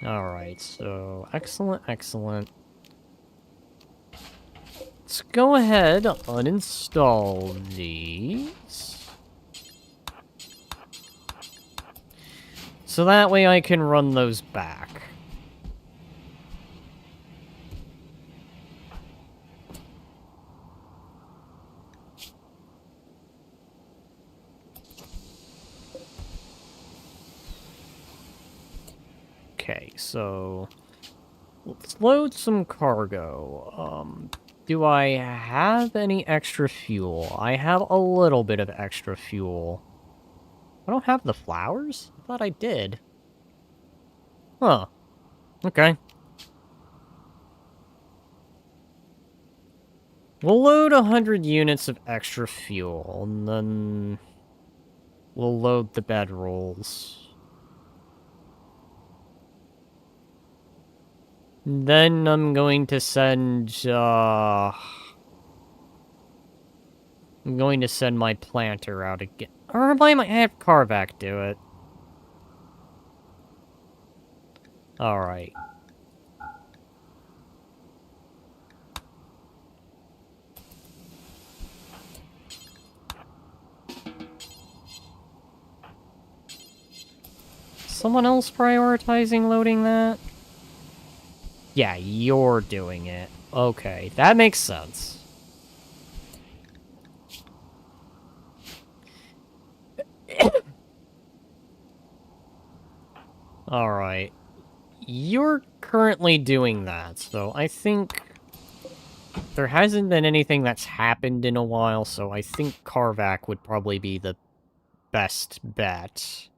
Alright, so... Excellent, excellent. Let's go ahead, uninstall these. So that way I can run those back. Okay, so let's load some cargo. Do I have any extra fuel? I have a little bit of extra fuel. I don't have the flowers? I thought I did. Huh. Okay. We'll load 100 units of extra fuel, and then we'll load the bedrolls. Then I'm going to send, I'm going to send my planter out again. Or I might have Carvac do it. Alright. Someone else prioritizing loading that? Yeah, you're doing it. Okay, that makes sense. Alright. You're currently doing that, so I think... there hasn't been anything that's happened in a while, so I think Carvac would probably be the best bet.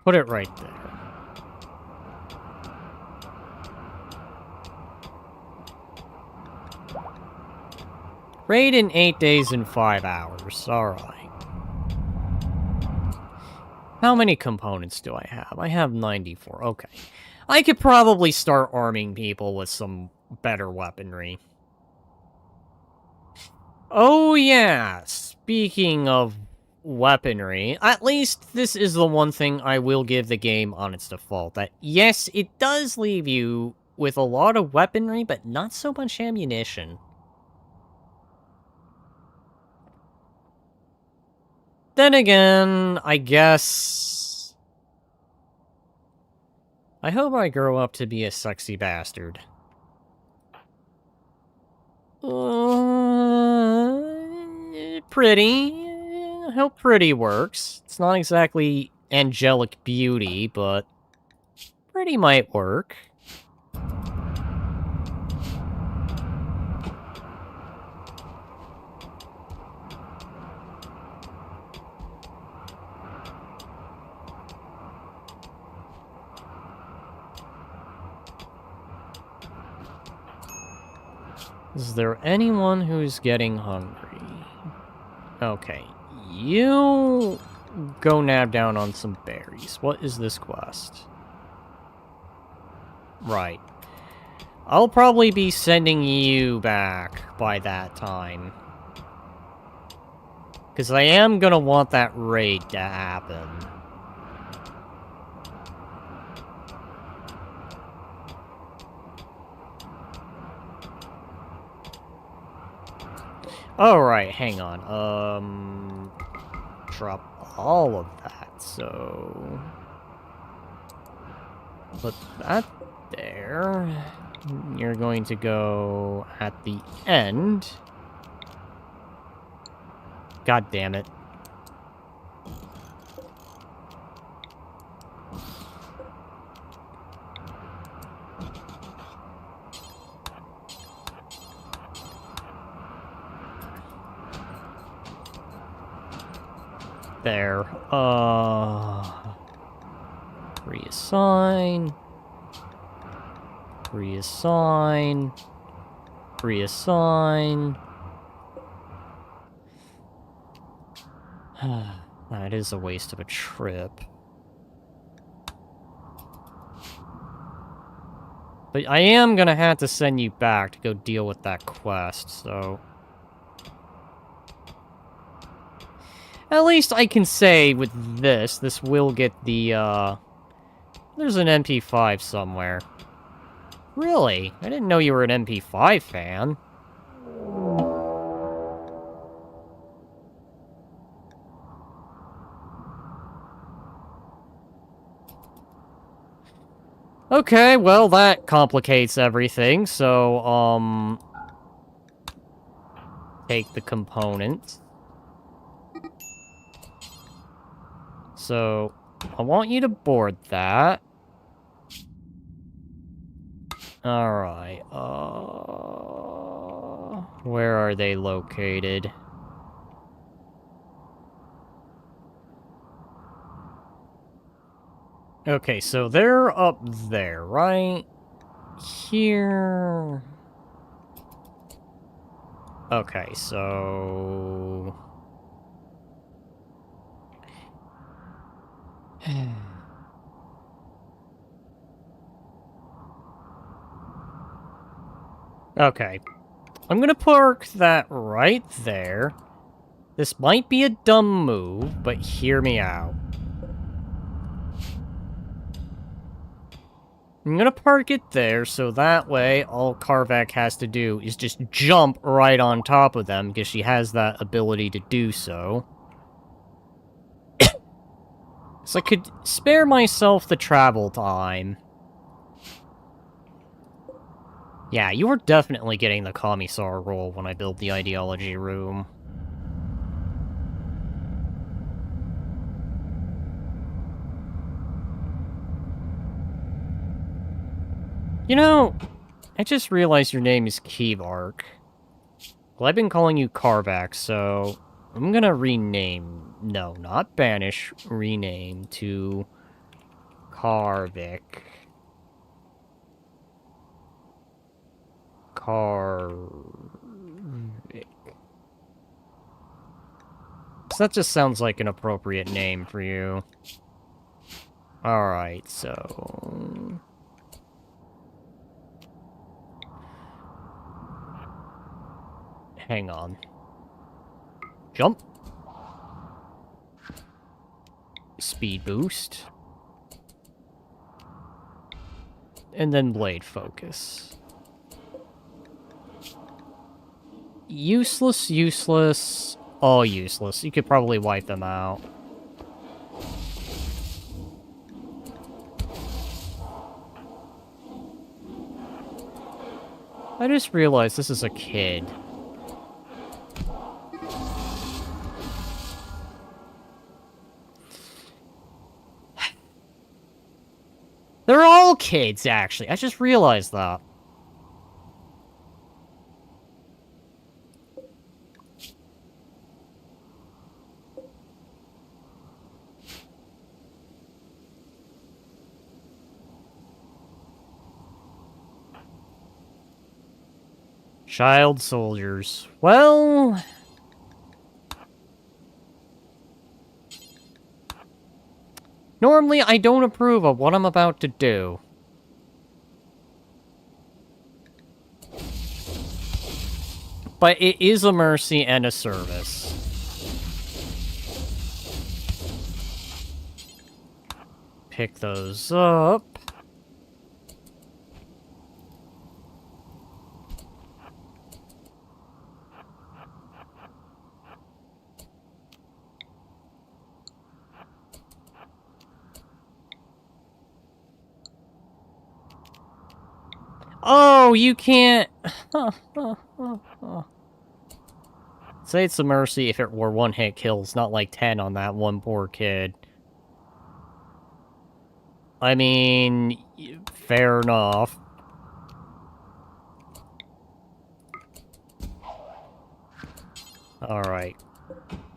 Put it right there. Raid in 8 days and 5 hours. Alright. How many components do I have? I have 94. Okay. I could probably start arming people with some better weaponry. Oh yeah, speaking of weaponry, at least this is the one thing I will give the game on its default. That, yes, it does leave you with a lot of weaponry, but not so much ammunition. Then again, I guess... I hope I grow up to be a sexy bastard. Pretty. I hope pretty works. It's not exactly angelic beauty, but pretty might work. Is there anyone who's getting hungry? Okay, you go nab down on some berries. What is this quest? Right. I'll probably be sending you back by that time. Because I am gonna want that raid to happen. Alright, hang on. Drop all of that, so... Put that there. You're going to go at the end. God damn it. There. Reassign. Reassign. Reassign. That is a waste of a trip. But I am gonna have to send you back to go deal with that quest, so... At least I can say with this will get the, There's an MP5 somewhere. Really? I didn't know you were an MP5 fan. Okay, well, that complicates everything, so, take the components. So, I want you to board that. Alright, where are they located? Okay, so they're up there, right? Here... Okay, so... Okay. I'm gonna park that right there. This might be a dumb move, but hear me out. I'm gonna park it there, so that way all Karvak has to do is just jump right on top of them, because she has that ability to do so. So I could spare myself the travel time. Yeah, you are definitely getting the Commissar role when I build the ideology room. You know, I just realized your name is Keevark. Well, I've been calling you Karvak, so I'm gonna rename... No, not banish. Rename to Karvik. Karvik. that just sounds like an appropriate name for you. Alright, so... Hang on. Jump. Speed boost. And then blade focus. Useless, useless, all useless. You could probably wipe them out. I just realized this is a kid. They're all kids, actually. I just realized that. Child soldiers. Well... Normally, I don't approve of what I'm about to do. But it is a mercy and a service. Pick those up. Oh, you can't... Say it's a mercy if it were one-hit kills, not like 10 on that one poor kid. I mean, fair enough. Alright.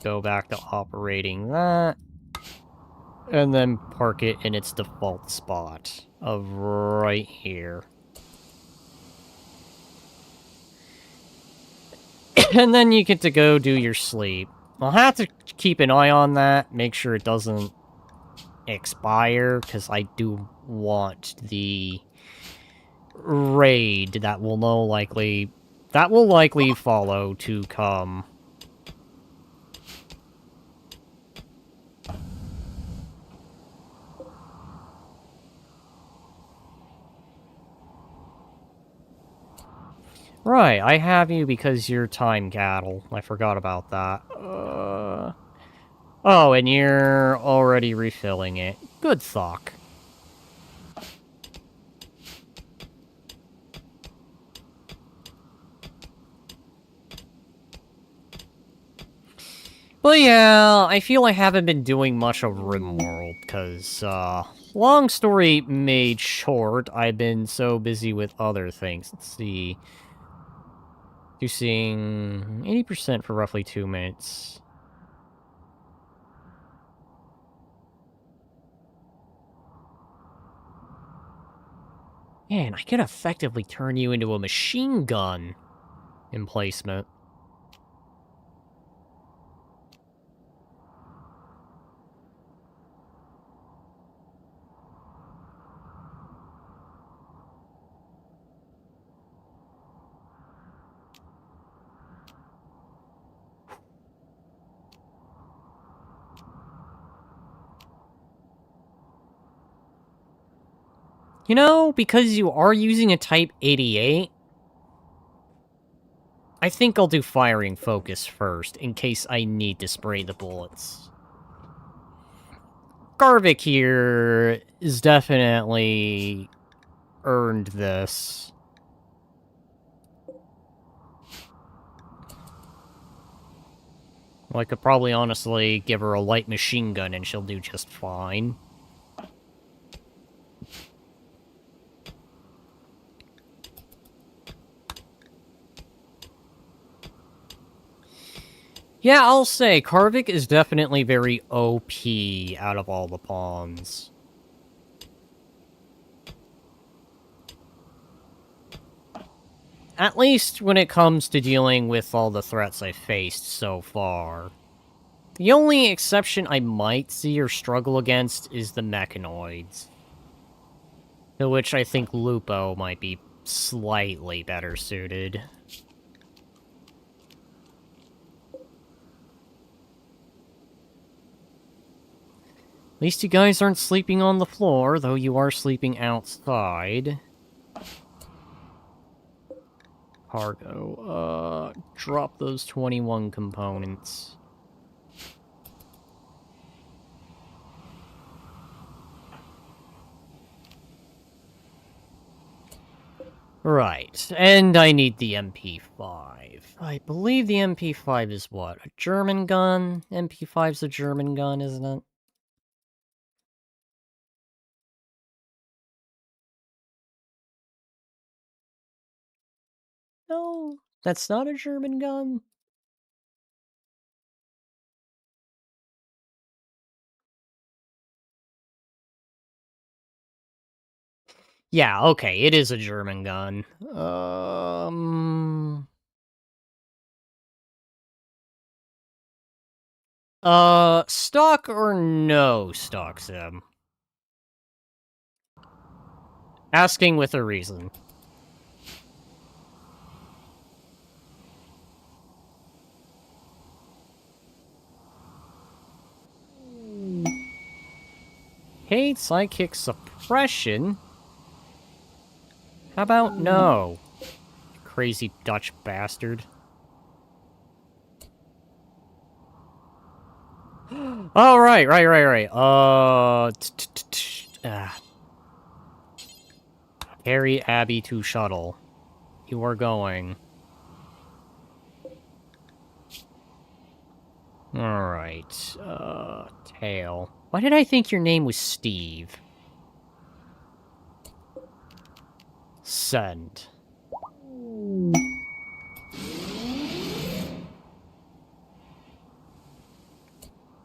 Go back to operating that. And then park it in its default spot of right here. And then you get to go do your sleep. I'll have to keep an eye on that, make sure it doesn't expire, because I do want the raid that will likely follow to come. Right, I have you because you're time cattle. I forgot about that. Oh, and you're already refilling it. Good thought. But yeah, I feel I haven't been doing much of Rimworld, because, long story made short, I've been so busy with other things. Let's see. Reducing 80% for roughly 2 minutes. Man, I could effectively turn you into a machine gun emplacement. You know, because you are using a Type 88, I think I'll do firing focus first, in case I need to spray the bullets. Garvik here is definitely earned this. Well, I could probably honestly give her a light machine gun and she'll do just fine. Yeah, I'll say, Karvik is definitely very OP out of all the pawns. At least when it comes to dealing with all the threats I've faced so far. The only exception I might see or struggle against is the mechanoids. To which I think Lupo might be slightly better suited. At least you guys aren't sleeping on the floor, though you are sleeping outside. Cargo. Drop those 21 components. Right, and I need the MP5. I believe the MP5 is what? A German gun? MP5's a German gun, isn't it? No, that's not a German gun. Yeah, okay, it is a German gun. Stock or no stock sim? Asking with a reason. Hey, psychic suppression? How about no? Crazy Dutch bastard. Oh, right. Carry Abby to shuttle. You are going. Alright, Tail. Why did I think your name was Steve? Send.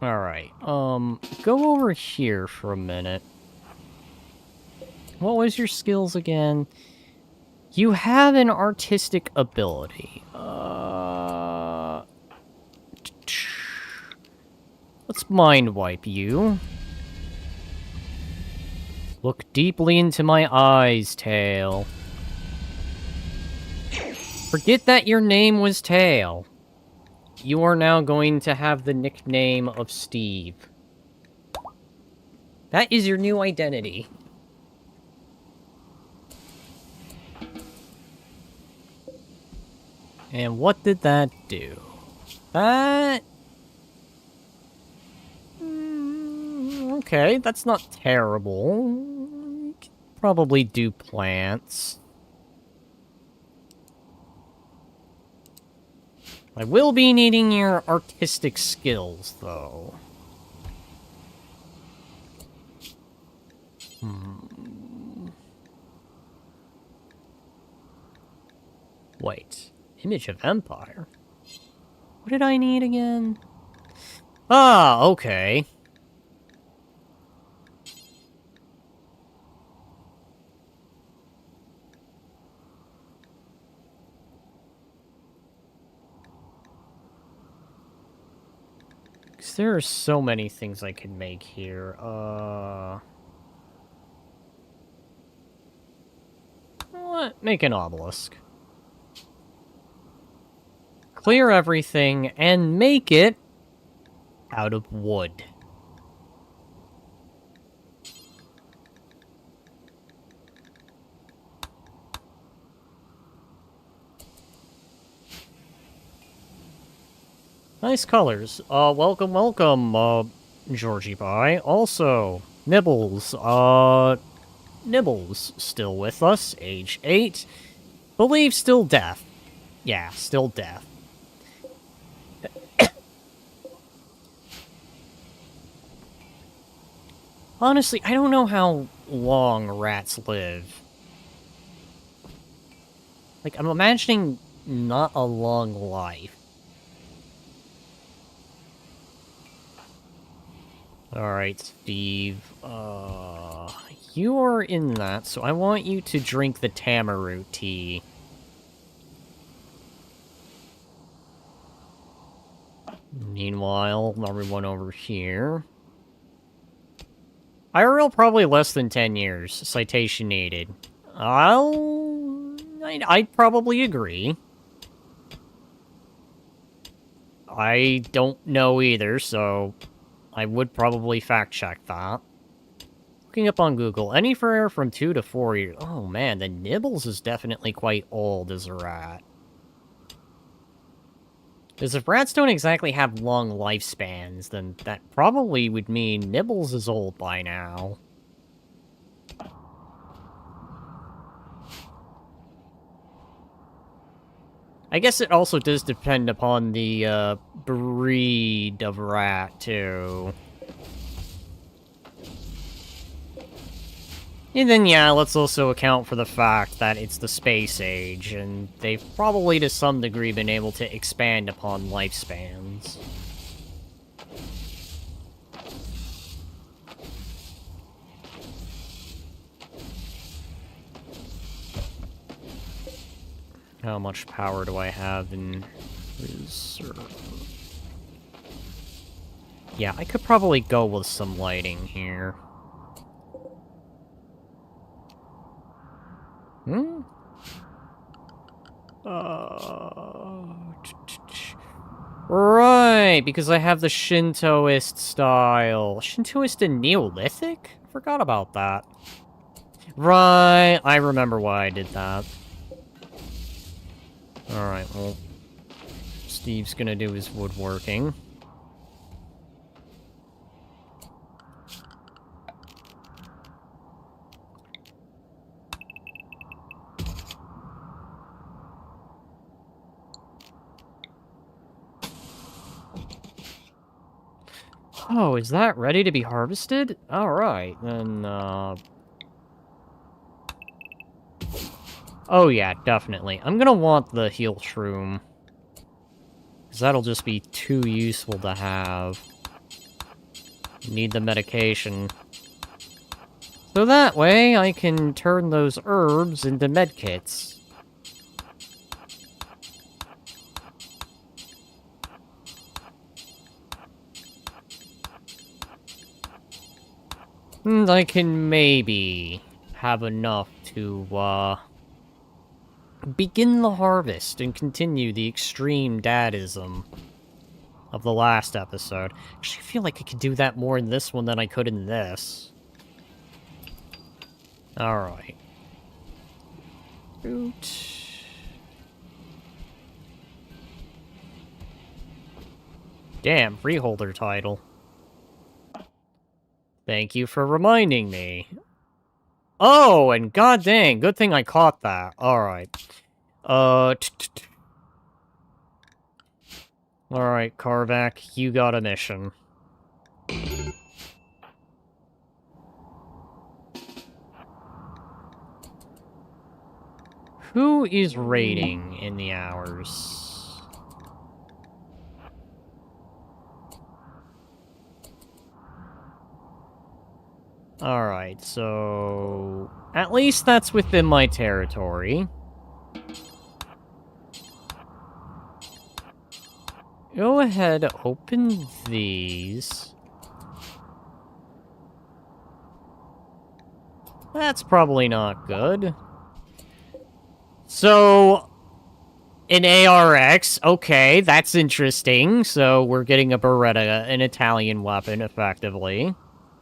Alright, go over here for a minute. What was your skills again? You have an artistic ability. Let's mind wipe you. Look deeply into my eyes, Tail. Forget that your name was Tail. You are now going to have the nickname of Steve. That is your new identity. And what did that do? That... okay, that's not terrible. Could probably do plants. I will be needing your artistic skills, though. Wait. Image of Empire? What did I need again? Ah, okay. Because there are so many things I could make here. What? Make an obelisk. Clear everything and make it out of wood. Nice colors. Welcome, Georgie Pie. Also, Nibbles, Nibbles still with us, age 8. Believe still deaf. Yeah, still deaf. Honestly, I don't know how long rats live. Like, I'm imagining not a long life. Alright, Steve. You are in that, so I want you to drink the tamarind tea. Meanwhile, everyone over here. IRL probably less than 10 years. Citation needed. I'd probably agree. I don't know either, so I would probably fact check that. Looking up on Google, anywhere from 2 to 4 years. Oh man, the Nibbles is definitely quite old as a rat. Because if rats don't exactly have long lifespans, then that probably would mean Nibbles is old by now. I guess it also does depend upon the breed of rat, too. And then, yeah, let's also account for the fact that it's the space age, and they've probably to some degree been able to expand upon lifespans. How much power do I have in reserve? Yeah, I could probably go with some lighting here. Hmm? Right, because I have the Shintoist style. Shintoist and Neolithic? Forgot about that. Right, I remember why I did that. Alright, well, Steve's gonna do his woodworking. Oh, is that ready to be harvested? Alright, then, oh yeah, definitely. I'm gonna want the heal shroom. Because that'll just be too useful to have. Need the medication. So that way, I can turn those herbs into medkits. And I can maybe have enough to, begin the harvest and continue the extreme dadism of the last episode. Actually, I feel like I could do that more in this one than I could in this. Alright. Root. Damn, freeholder title. Thank you for reminding me. Oh, and god dang, good thing I caught that. Alright. Alright, Karvak, you got a mission. Who is raiding in the hours? Alright, so... at least that's within my territory. Go ahead, open these. That's probably not good. So... an ARX, okay, that's interesting. So we're getting a Beretta, an Italian weapon, effectively.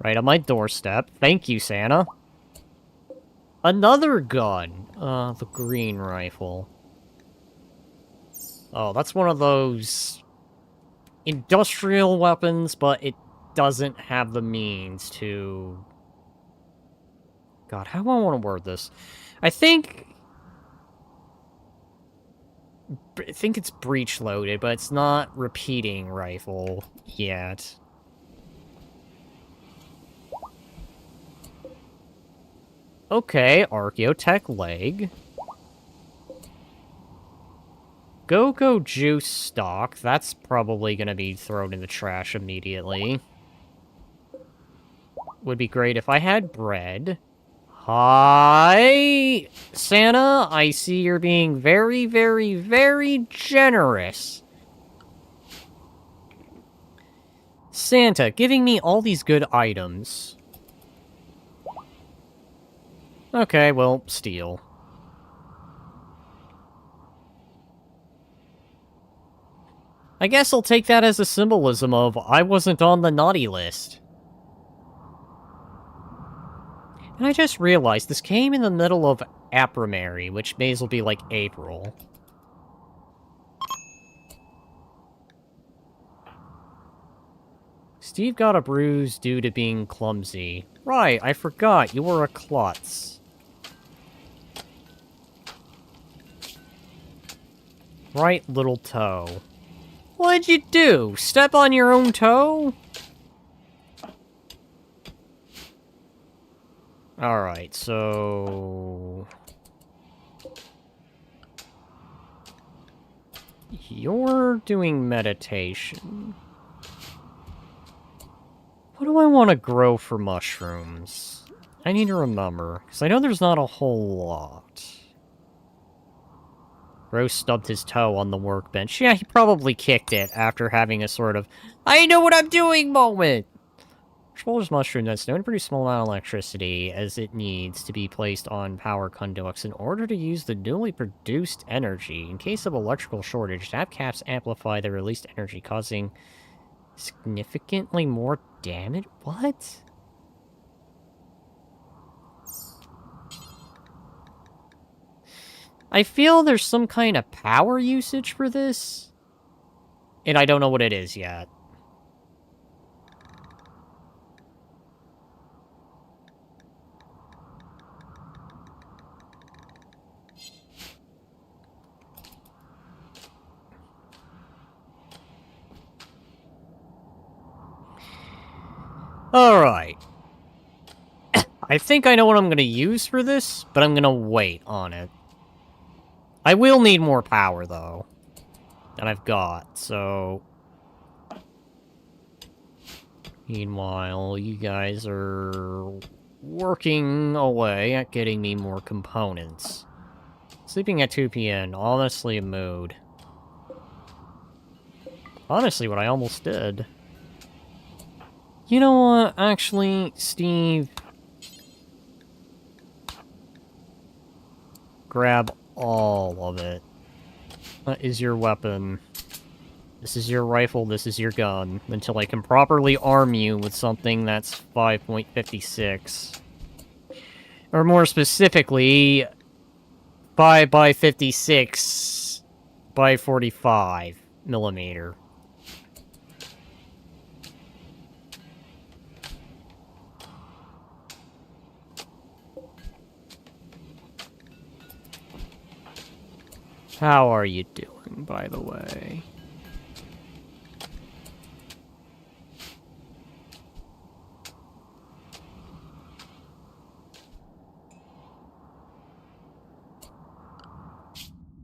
Right on my doorstep. Thank you, Santa. Another gun. The green rifle. Oh, that's one of those industrial weapons, but it doesn't have the means to... God, how do I want to word this? I think it's breech loaded, but it's not repeating rifle yet. Okay, Archaeotech leg. Go-Go Juice stock. That's probably gonna be thrown in the trash immediately. Would be great if I had bread. Hi, Santa. I see you're being very, very, very generous. Santa, giving me all these good items. Okay, well, steal. I guess I'll take that as a symbolism of I wasn't on the naughty list. And I just realized this came in the middle of April, which may as well be like April. Steve got a bruise due to being clumsy. Right, I forgot, you were a klutz. Right little toe. What'd you do? Step on your own toe? Alright, so... You're doing meditation. What do I want to grow for mushrooms? I need to remember, because I know there's not a whole lot. Rose stubbed his toe on the workbench. Yeah, he probably kicked it after having a sort of, I know what I'm doing moment! Schmolder's mushroom that's known to produce small amount of electricity as it needs to be placed on power conduits in order to use the newly produced energy. In case of electrical shortage, tap caps amplify the released energy, causing significantly more damage? What? I feel there's some kind of power usage for this, and I don't know what it is yet. Alright. I think I know what I'm going to use for this, but I'm going to wait on it. I will need more power, though, than I've got, so... Meanwhile, you guys are working away at getting me more components. Sleeping at 2 p.m., honestly a mood. Honestly, what I almost did. You know what, actually, Steve... Grab all of it. That is your weapon. This is your rifle, this is your gun. Until I can properly arm you with something that's 5.56. Or more specifically, 5 by 56 by 45 millimeter. How are you doing, by the way?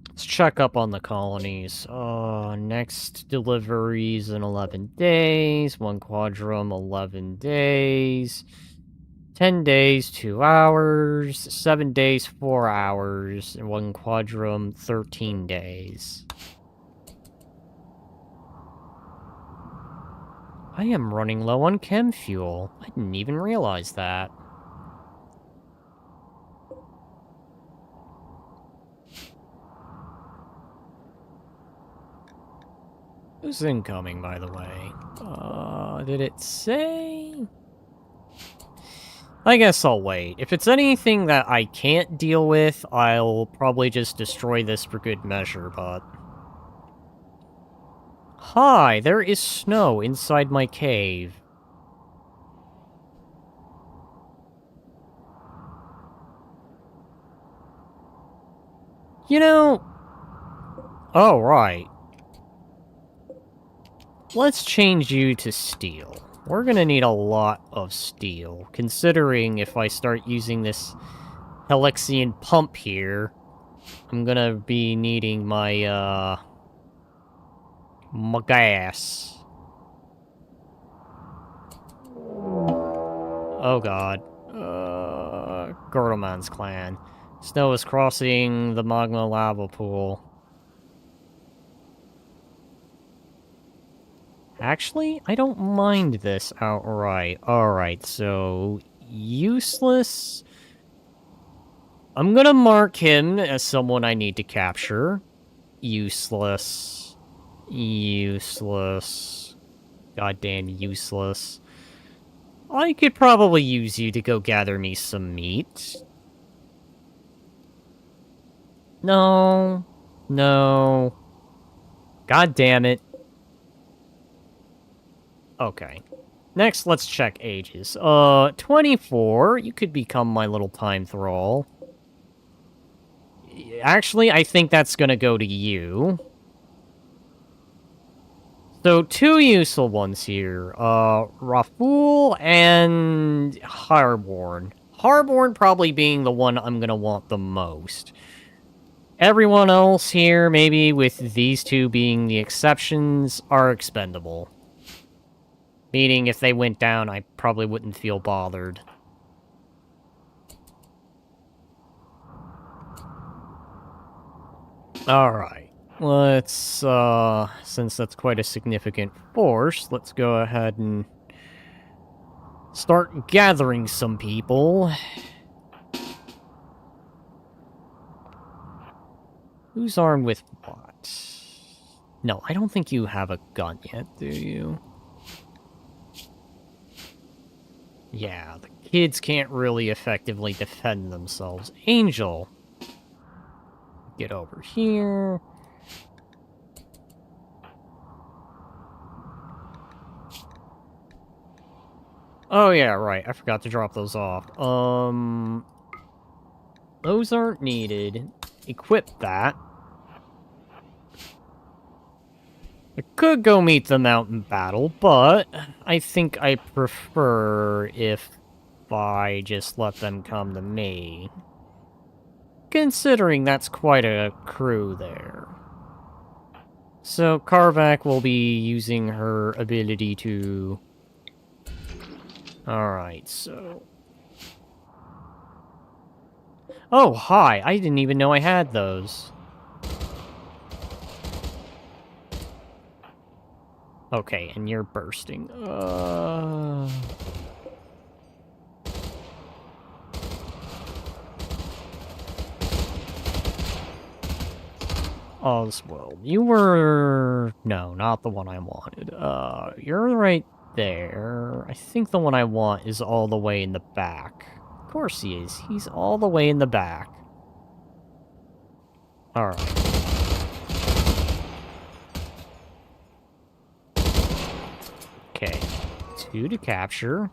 Let's check up on the colonies. Next deliveries in 11 days. 1 quadrum, 11 days. 10 days, 2 hours. 7 days, 4 hours. And 1 quadrum, 13 days. I am running low on chem fuel. I didn't even realize that. Who's incoming, by the way? Did it say? I guess I'll wait. If it's anything that I can't deal with, I'll probably just destroy this for good measure, but... Hi, there is snow inside my cave. You know... Oh, right. Let's change you to steel. We're gonna need a lot of steel, considering if I start using this Helixian pump here, I'm gonna be needing my, my gas. Oh god. Gordoman's clan. Snow is crossing the magma lava pool. Actually, I don't mind this outright. Alright, so... useless... I'm gonna mark him as someone I need to capture. Useless. Useless. Goddamn useless. I could probably use you to go gather me some meat. No. No. God damn it. Okay. Next, let's check ages. 24. You could become my little time thrall. Actually, I think that's gonna go to you. So, two useful ones here. Raful and Harborn. Harborn probably being the one I'm gonna want the most. Everyone else here, maybe with these two being the exceptions, are expendable. Meaning, if they went down, I probably wouldn't feel bothered. Alright. Let's, since that's quite a significant force, let's go ahead and start gathering some people. Who's armed with what? No, I don't think you have a gun yet, do you? Yeah, the kids can't really effectively defend themselves. Angel. Get over here. Oh yeah, right. I forgot to drop those off. Those aren't needed. Equip that. I could go meet them out in battle, but I think I prefer if I just let them come to me. Considering that's quite a crew there. So Karvak will be using her ability to... Alright, so... Oh, hi! I didn't even know I had those. Okay, and you're bursting. Oswald, you were... No, not the one I wanted. You're right there. I think the one I want is all the way in the back. Of course he is. He's all the way in the back. Alright. Okay. 2 to capture.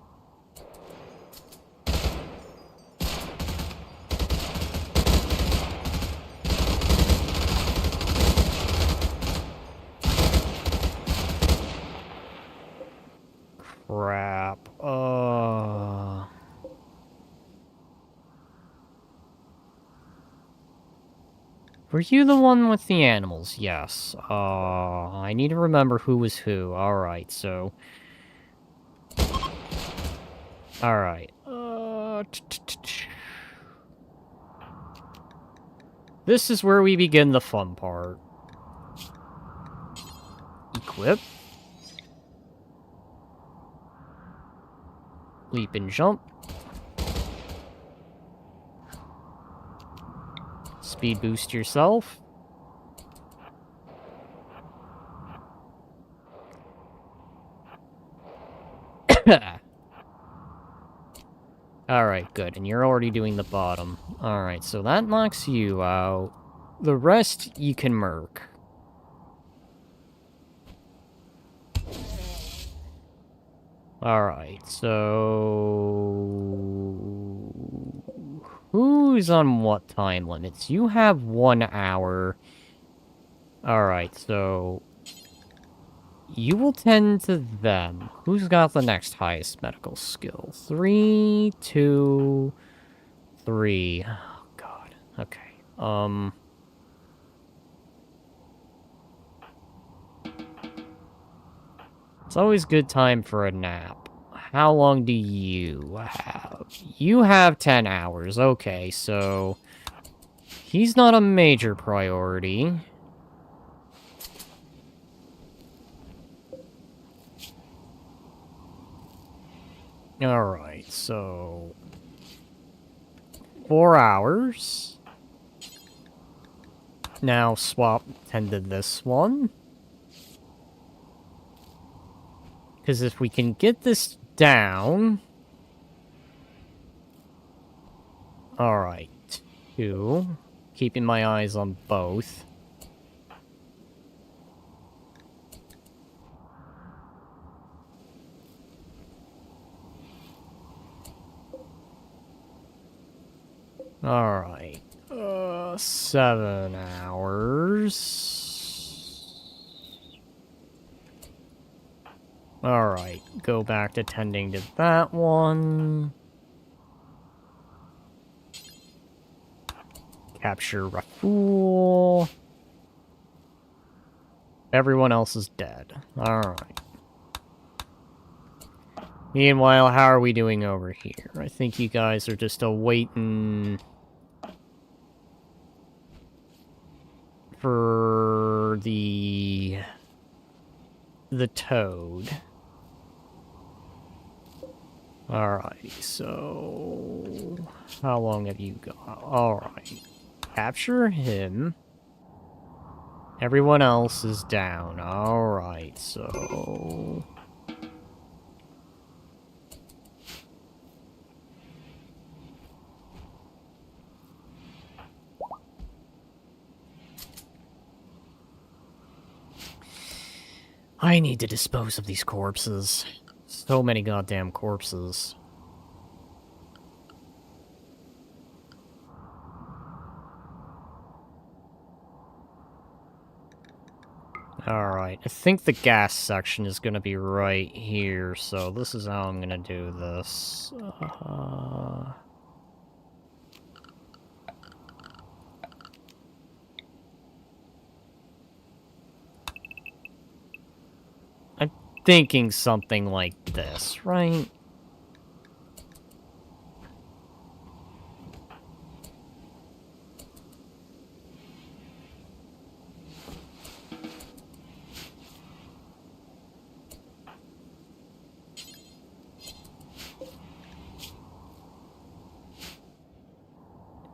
Crap. Were you the one with the animals? Yes. I need to remember who was who. Alright, so... Alright. This is where we begin the fun part. Equip. Leap and jump. Speed boost yourself. Alright, good. And you're already doing the bottom. Alright, so that knocks you out. The rest, you can merc. Alright, so... Who's on what time limits? You have 1 hour. Alright, so... You will tend to them. Who's got the next highest medical skill? 3, 2, 3. Oh, God. Okay. It's always good time for a nap. How long do you have? You have 10 hours. Okay, so... He's not a major priority. Alright, so... 4 hours. Now swap tend to this one. Because if we can get this down... Alright. 2. Keeping my eyes on both. Alright. 7 hours. Alright, go back to tending to that one. Capture Raful. Everyone else is dead. Alright. Meanwhile, how are we doing over here? I think you guys are just still waiting for the toad. Alright, so... How long have you got? Alright. Capture him. Everyone else is down. Alright, so... I need to dispose of these corpses. So many goddamn corpses. Alright, I think the gas section is gonna be right here, so this is how I'm gonna do this. I'm thinking something like this, right?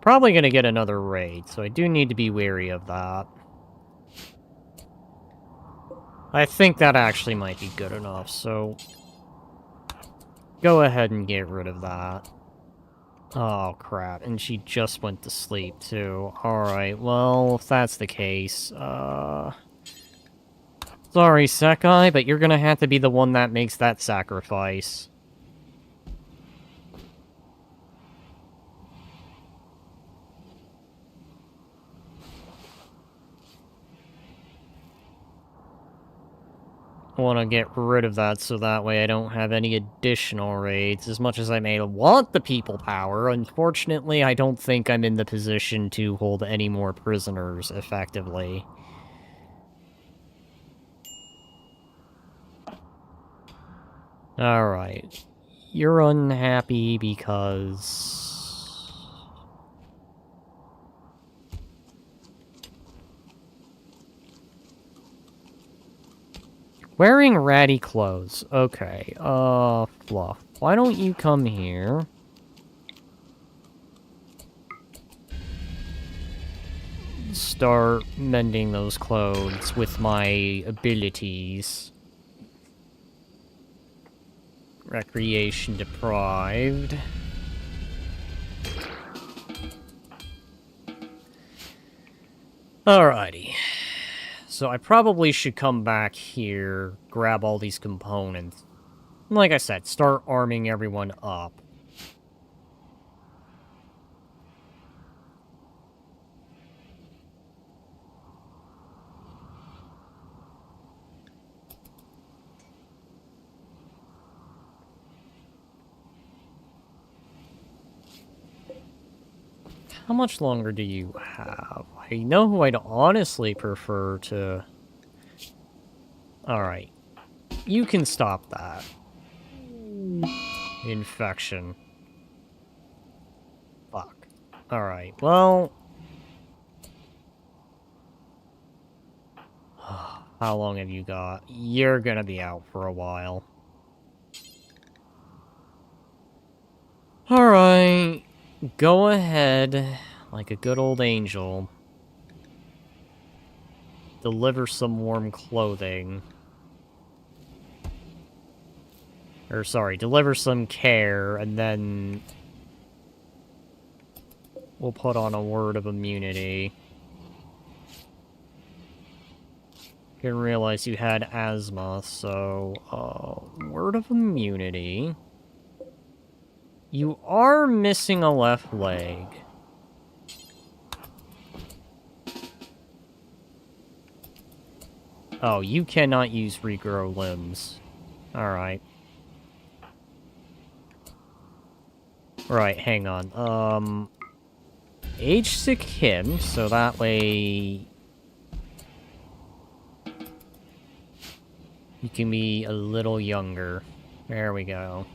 Probably gonna get another raid, so I do need to be wary of that. I think that actually might be good enough, so... Go ahead and get rid of that. Oh, crap. And she just went to sleep, too. Alright, well, if that's the case, Sorry, Sekai, but you're gonna have to be the one that makes that sacrifice. I want to get rid of that so that way I don't have any additional raids. As much as I may want the people power, unfortunately, I don't think I'm in the position to hold any more prisoners effectively. Alright. You're unhappy because... Wearing ratty clothes. Okay, Fluff. Why don't you come here? Start mending those clothes with my abilities. Recreation deprived. Alrighty. So I probably should come back here, grab all these components. Like I said, start arming everyone up. How much longer do you have? I know who I'd honestly prefer to... Alright. You can stop that. Infection. Fuck. Alright, well... How long have you got? You're gonna be out for a while. Alright. Go ahead, like a good old angel. Deliver some warm clothing. Or, sorry, deliver some care, and then we'll put on a word of immunity. Didn't realize you had asthma, so, word of immunity. You are missing a left leg. Oh, you cannot use regrow limbs. Alright. Right, hang on. Age sick him, so that way you can be a little younger. There we go.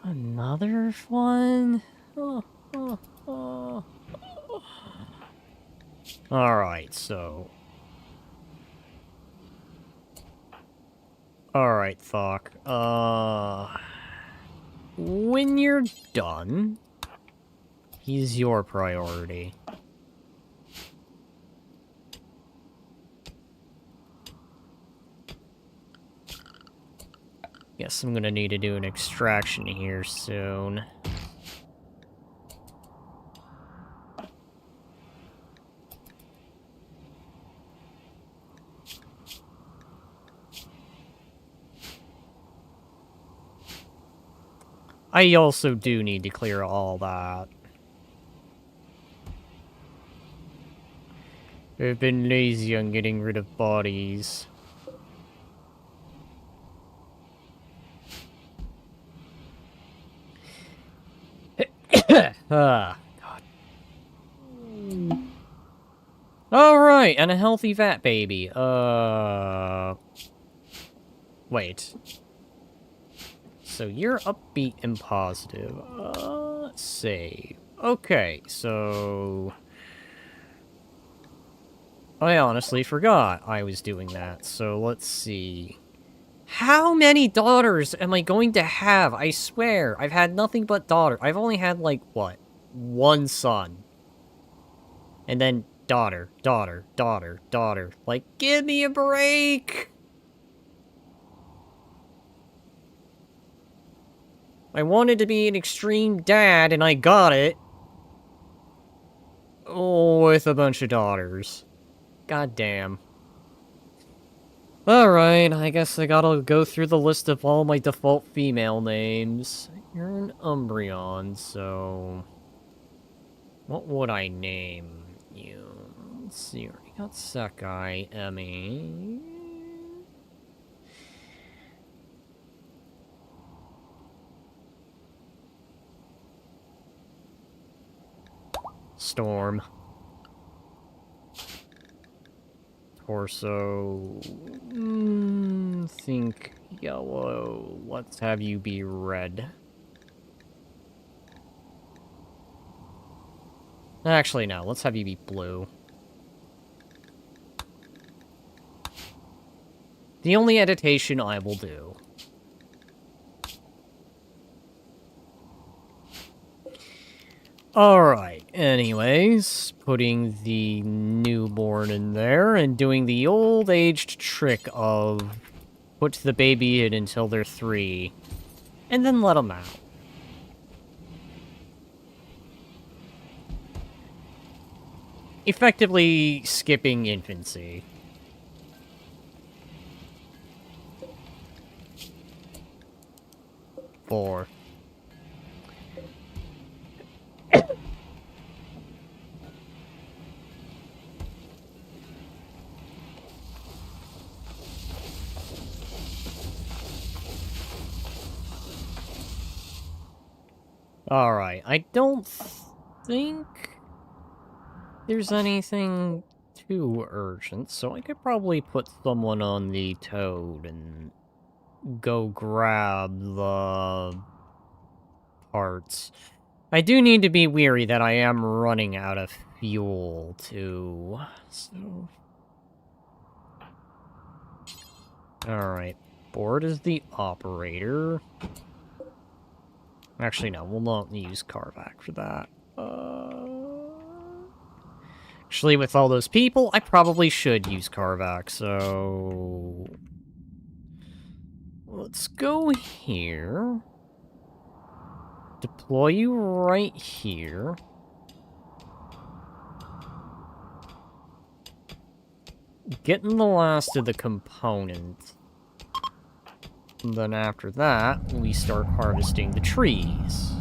Another one? Alright, so... Alright, Thok. When you're done, he's your priority. Guess I'm gonna need to do an extraction here soon. I also do need to clear all that. I've been lazy on getting rid of bodies. Ah, God. Alright, and a healthy vat baby. Wait. So you're upbeat and positive. Let's see. Okay, so... I honestly forgot I was doing that, so let's see. How many daughters am I going to have? I swear, I've had nothing but daughters. I've only had, like, what? One son. And then daughter, daughter, daughter, daughter. Like, give me a break! I wanted to be an extreme dad, and I got it. Oh, with a bunch of daughters. God damn. Alright, I guess I gotta go through the list of all my default female names. You're an Umbreon, so... What would I name you? Let's see, we got Sakai, Emmy... Storm. Torso... think yellow. Let's have you be red. Actually, no. Let's have you be blue. The only editation I will do. Alright, anyways, putting the newborn in there and doing the old-aged trick of put the baby in until they're 3, and then let them out. Effectively skipping infancy. Four. Alright, I don't think there's anything too urgent, so I could probably put someone on the Toad and go grab the parts. I do need to be wary that I am running out of fuel, too. So... Alright. Board is the operator. Actually, no, we'll not use Carvac for that. Actually, with all those people, I probably should use Carvac, so... Let's go here. Deploy you right here. Getting the last of the component. And then after that, we start harvesting the trees.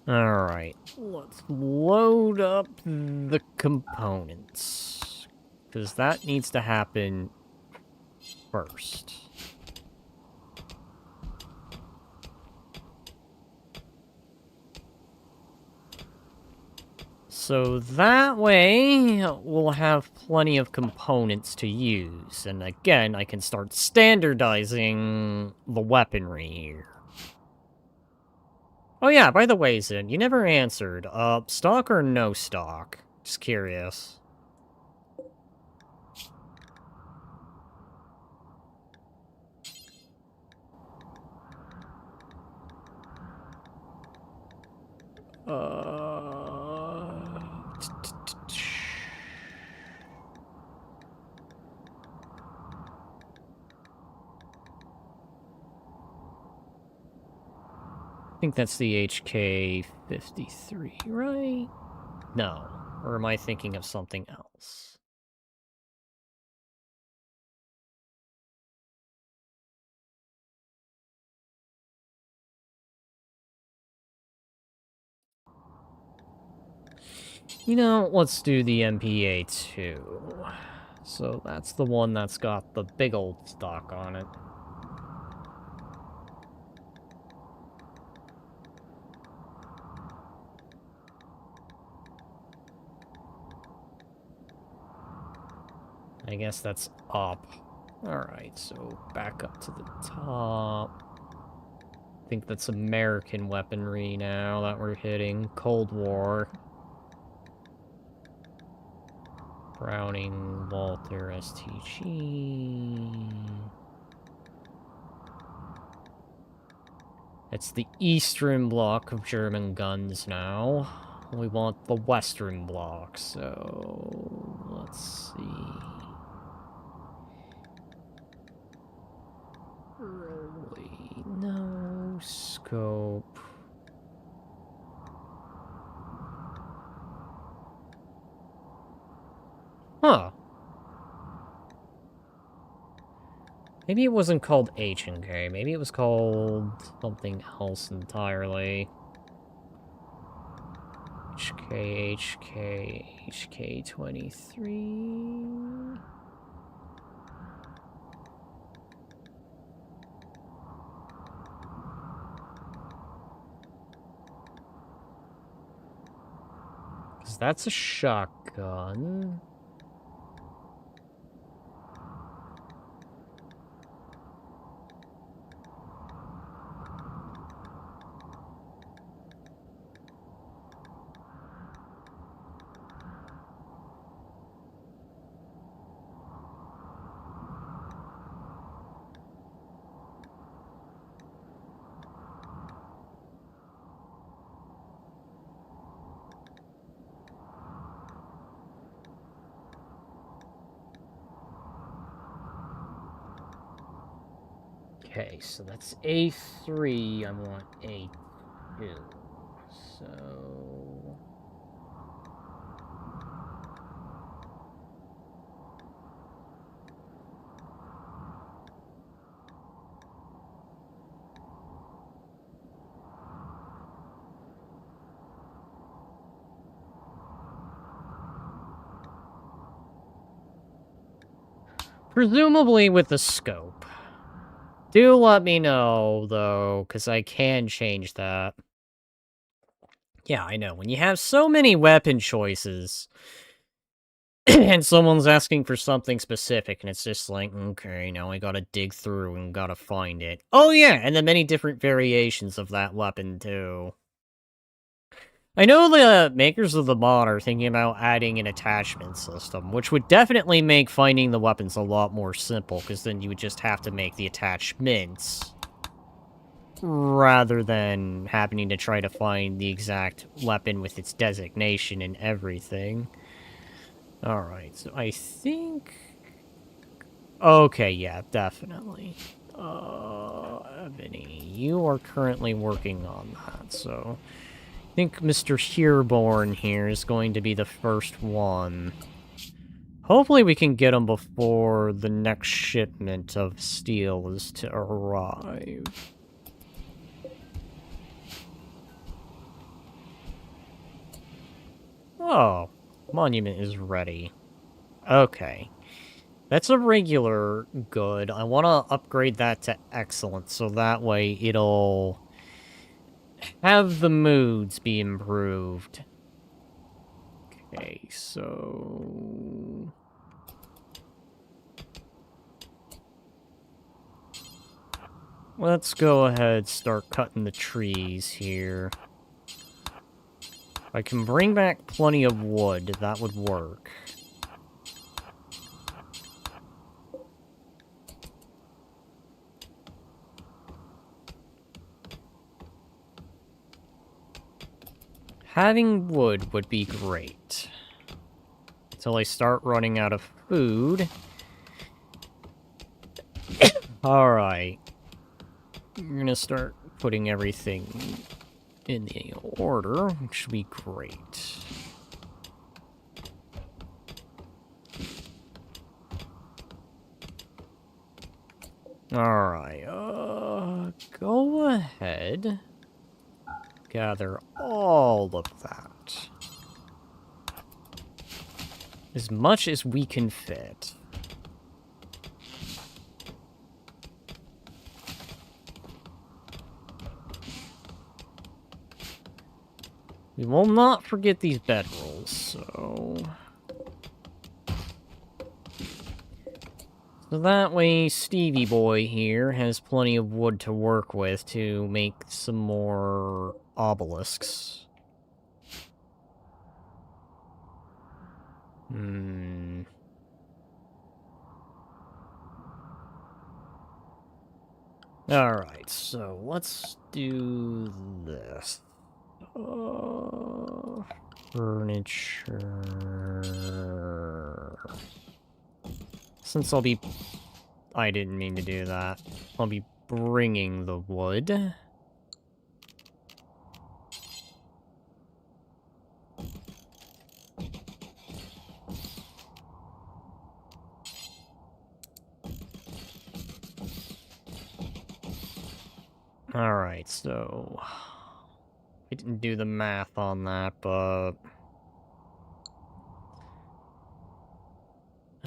Alright, let's load up the components. Because that needs to happen first. So that way, we'll have plenty of components to use. And again, I can start standardizing the weaponry here. Oh yeah, by the way, Zin, you never answered. Stock or no stock? Just curious. I think that's the HK-53, right? No. Or am I thinking of something else? You know, let's do the MPA-2. So that's the one that's got the big old stock on it. I guess that's up. Alright, so back up to the top. I think that's American weaponry now that we're hitting. Cold War. Browning, Walther, STG. It's the Eastern Bloc of German guns now. We want the Western Bloc, so... let's see... Really, no scope. Huh. Maybe it wasn't called H&K. Maybe it was called something else entirely. HK23... Because that's a shotgun. Okay, so that's A3, I want A2. So... presumably with the scope. Do let me know, though, because I can change that. Yeah, I know. When you have so many weapon choices, and someone's asking for something specific, and it's just like, okay, now I gotta dig through and gotta find it. Oh yeah, and the many different variations of that weapon, too. I know the makers of the mod are thinking about adding an attachment system, which would definitely make finding the weapons a lot more simple, because then you would just have to make the attachments, rather than happening to try to find the exact weapon with its designation and everything. Alright, so I think... Okay, yeah, definitely. Vinny, you are currently working on that, so... I think Mr. Hereborn here is going to be the first one. Hopefully we can get him before the next shipment of steel is to arrive. Oh, monument is ready. Okay. That's a regular good. I want to upgrade that to excellent, so that way it'll have the moods be improved. Okay, so... let's go ahead, start cutting the trees here. If I can bring back plenty of wood, that would work. Having wood would be great. Until I start running out of food. Alright. We're gonna start putting everything in the order, which should be great. Alright, go ahead. Gather all of that. As much as we can fit. We will not forget these bedrolls, so... So that way, Stevie Boy here has plenty of wood to work with to make some more obelisks. Alright, so let's do this. Furniture... Since I'll be... I didn't mean to do that. I'll be bringing the wood. Alright, so... I didn't do the math on that, but...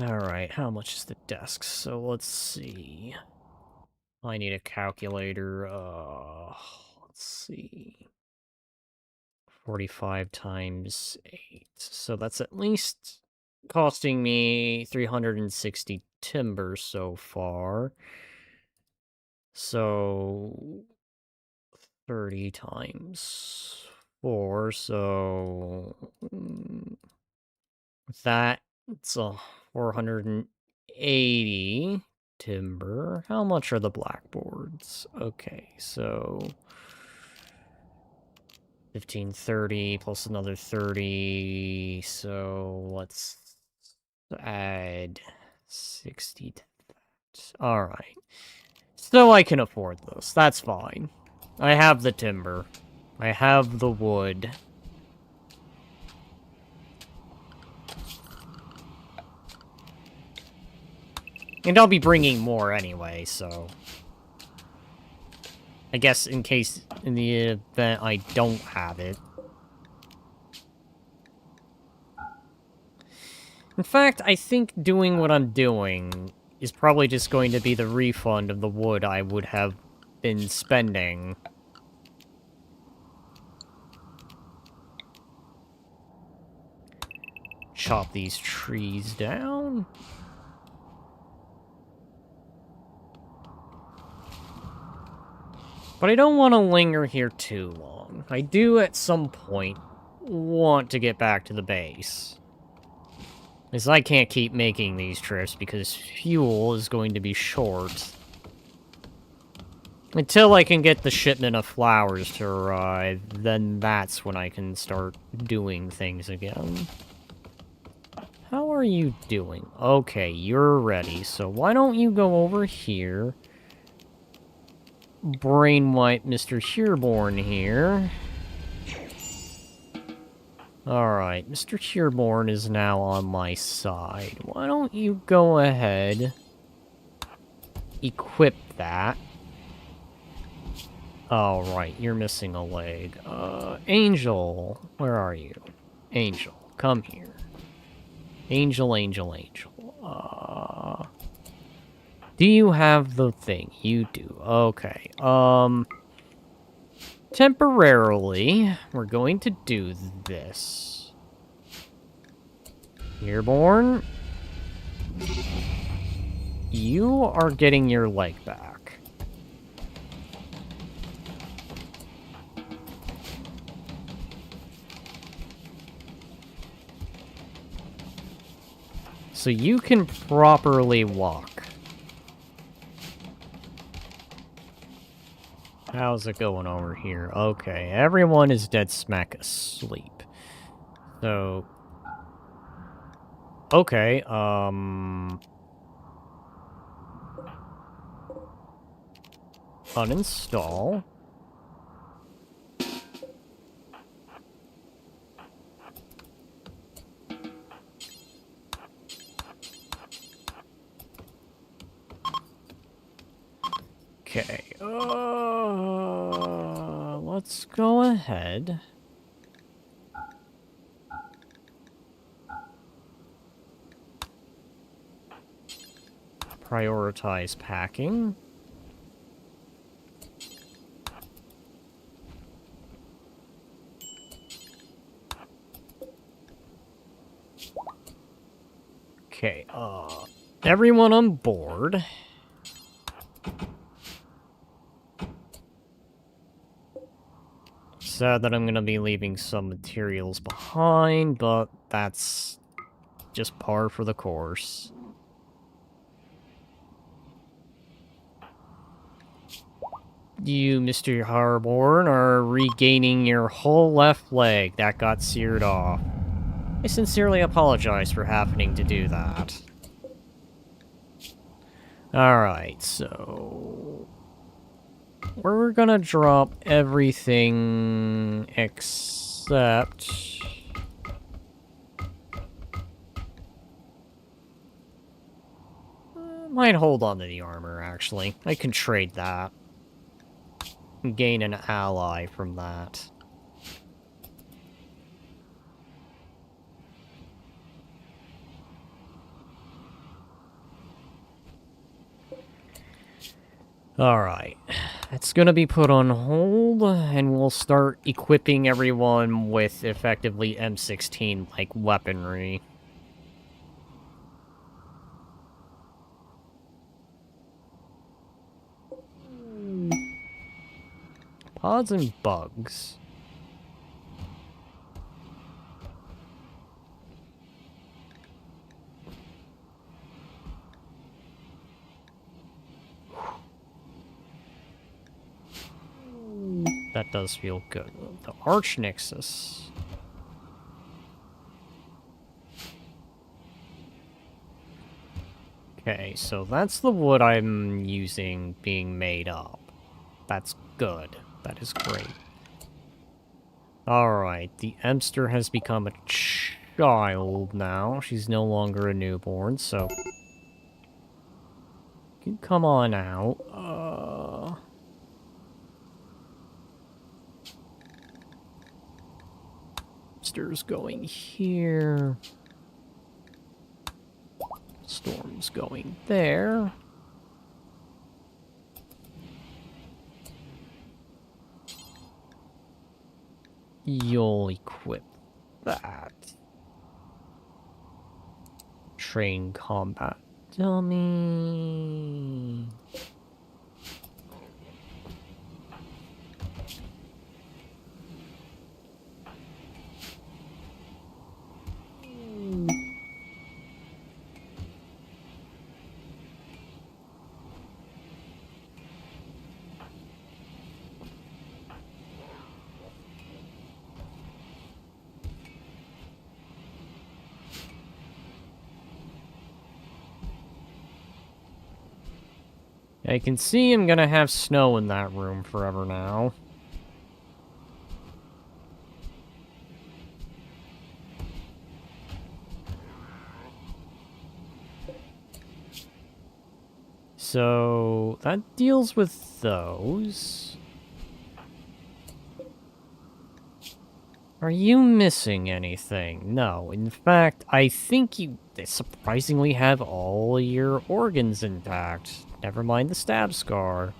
Alright, how much is the desk? So let's see... I need a calculator, let's see... 45 times 8. So that's at least costing me 360 timber so far. So 30 times 4, so with that, it's a 480 timber. How much are the blackboards? Okay, so 1530 plus another 30, so let's add 60 to that. Alright. So I can afford this. That's fine. I have the timber. I have the wood. And I'll be bringing more anyway, so... I guess in case, in the event I don't have it. In fact, I think doing what I'm doing is probably just going to be the refund of the wood I would have been spending. chop these trees down. But I don't want to linger here too long. I do, at some point, want to get back to the base. Because I can't keep making these trips because fuel is going to be short. Until I can get the shipment of flowers to arrive, then that's when I can start doing things again. How are you doing? Okay, you're ready, so why don't you go over here? Brainwipe Mr. Shearborn here. Alright, Mr. Shearborn is now on my side. Why don't you go ahead, equip that. Alright, you're missing a leg. Angel, where are you? Angel, come here. Angel, Angel, Angel. Do you have the thing? You do. Okay. Temporarily, we're going to do this. Hereborn, you are getting your leg back. So you can properly walk. How's it going over here? Okay, everyone is dead smack asleep. So... okay, uninstall. Okay, let's go ahead. Prioritize packing. Okay, everyone on board. Sad that I'm gonna be leaving some materials behind, but that's just par for the course. You, Mr. Harborn, are regaining your whole left leg that got seared off. I sincerely apologize for having to do that. Alright, so... we're gonna drop everything except... might hold on to the armor, actually. I can trade that. Gain an ally from that. Alright. It's gonna be put on hold, and we'll start equipping everyone with effectively M16-like weaponry. Pods and bugs. That does feel good. The Arch Nexus. Okay, so that's the wood I'm using being made up. That's good. That is great. Alright, the Emster has become a child now. She's no longer a newborn, so... you can come on out. Emster's going here. Storm's going there. You'll equip that. train combat dummy. I can see I'm gonna have snow in that room forever now. So, that deals with those. Are you missing anything? No. In fact, I think you surprisingly have all your organs intact. Never mind the stab scar.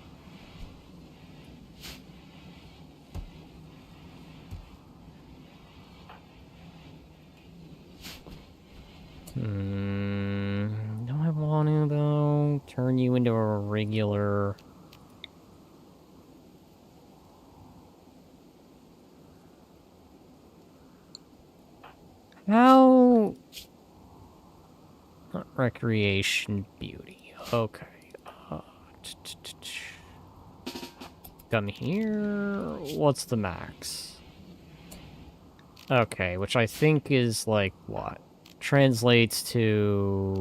Do I want to, though? Turn you into a regular... How... Not recreation beauty. Okay. Come here. What's the max? Okay, which I think is like what? Translates to...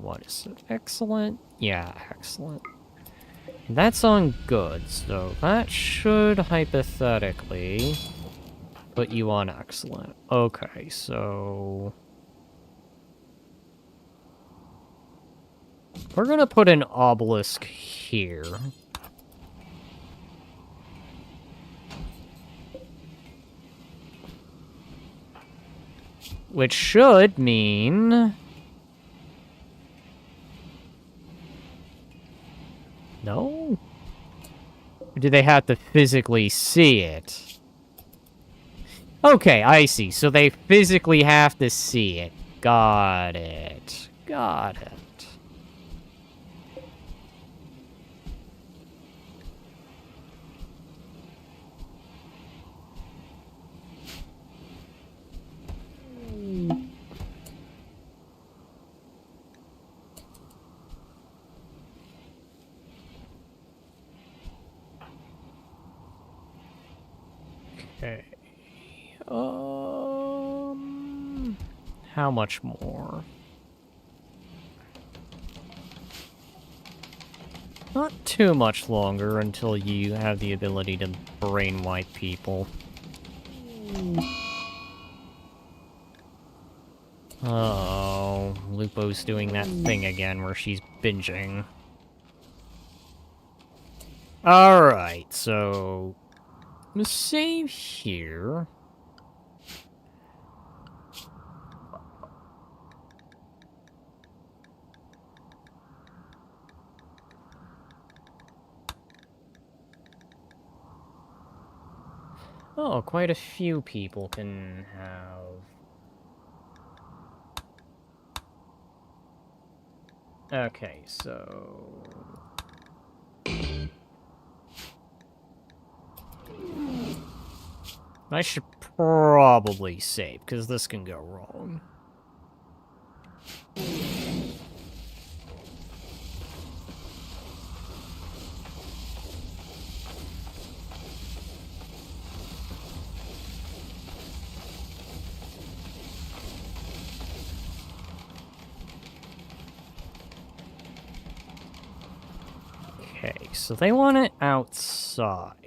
What is it? Excellent? Yeah, excellent. That's on good, so that should hypothetically put you on excellent. Okay, so... We're gonna put an obelisk here. Which should mean... No? Or do they have to physically see it? Okay, I see. So they physically have to see it. Got it. Got it. Okay. How much more? Not too much longer until you have the ability to brain wipe people. Oh, Lupo's doing that thing again where she's binging. Alright, so... Let's save here. Oh, quite a few people can have... Okay, so... I should probably save, because this can go wrong. Okay, so they want it outside.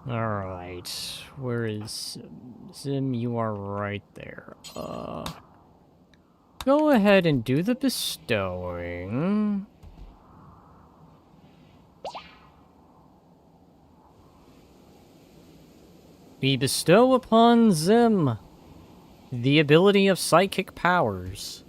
Alright, where is Zim? Zim, you are right there. Go ahead and do the bestowing. We bestow upon Zim the ability of psychic powers.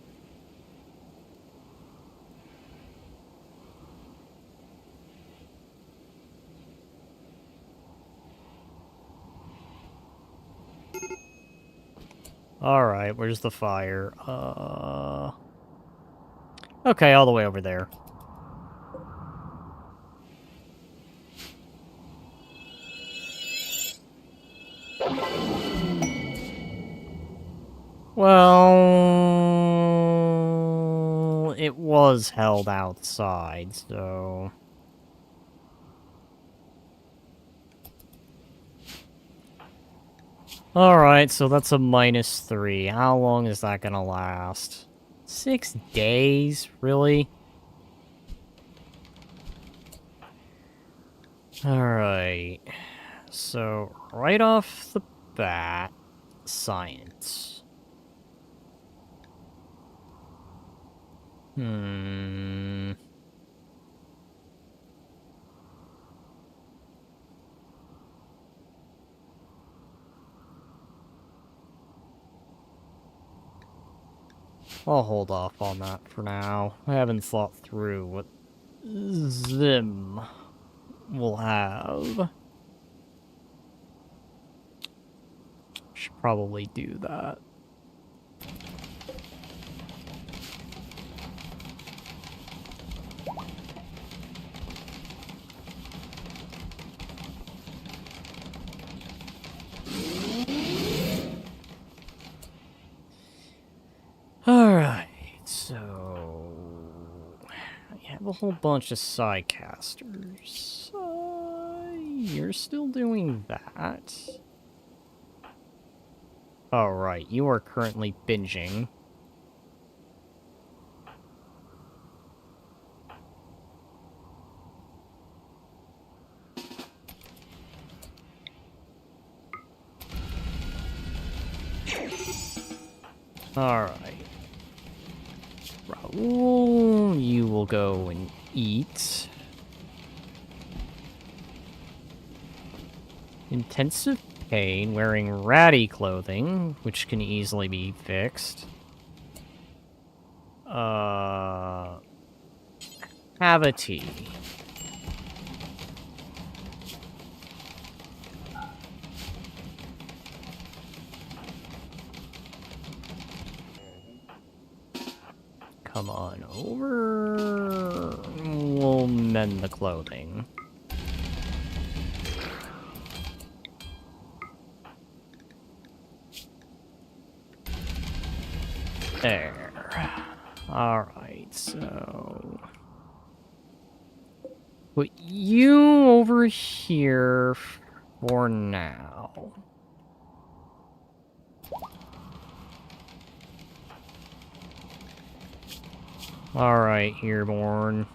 Alright, where's the fire? Okay, all the way over there. Well, it was held outside, so... Alright, so that's a -3. How long is that gonna last? 6 days? Really? Alright. So, right off the bat, science. I'll hold off on that for now. I haven't thought through what Zim will have. Should probably do that. Alright, so... I have a whole bunch of sidecasters. You're still doing that. Alright, you are currently binging. Alright. Raoul, you will go and eat. Intensive pain, wearing ratty clothing, which can easily be fixed. Have a tea. Come on over. We'll mend the clothing. There. Alright, so... put you over here for now. Alright, Hereborn.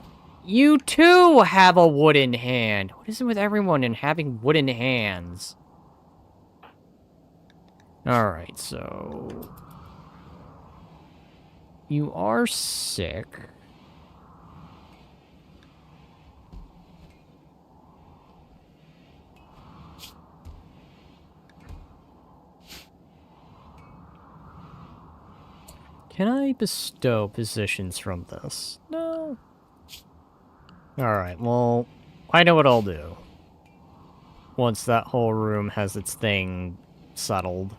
You too have a wooden hand! What is it with everyone and having wooden hands? Alright, so... you are sick. Can I bestow positions from this? No. Alright, well, I know what I'll do. Once that whole room has its thing settled.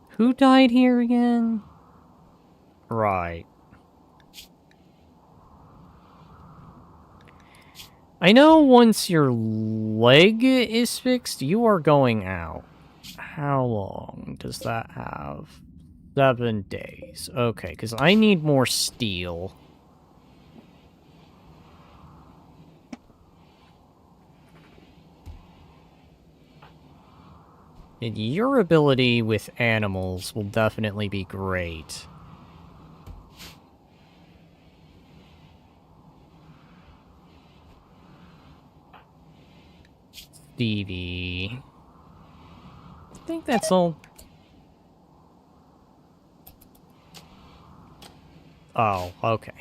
Who died here again? Right. I know once your leg is fixed, you are going out. How long does that have? 7 days. Okay, because I need more steel. And your ability with animals will definitely be great. Stevie. I think that's all. Oh, okay.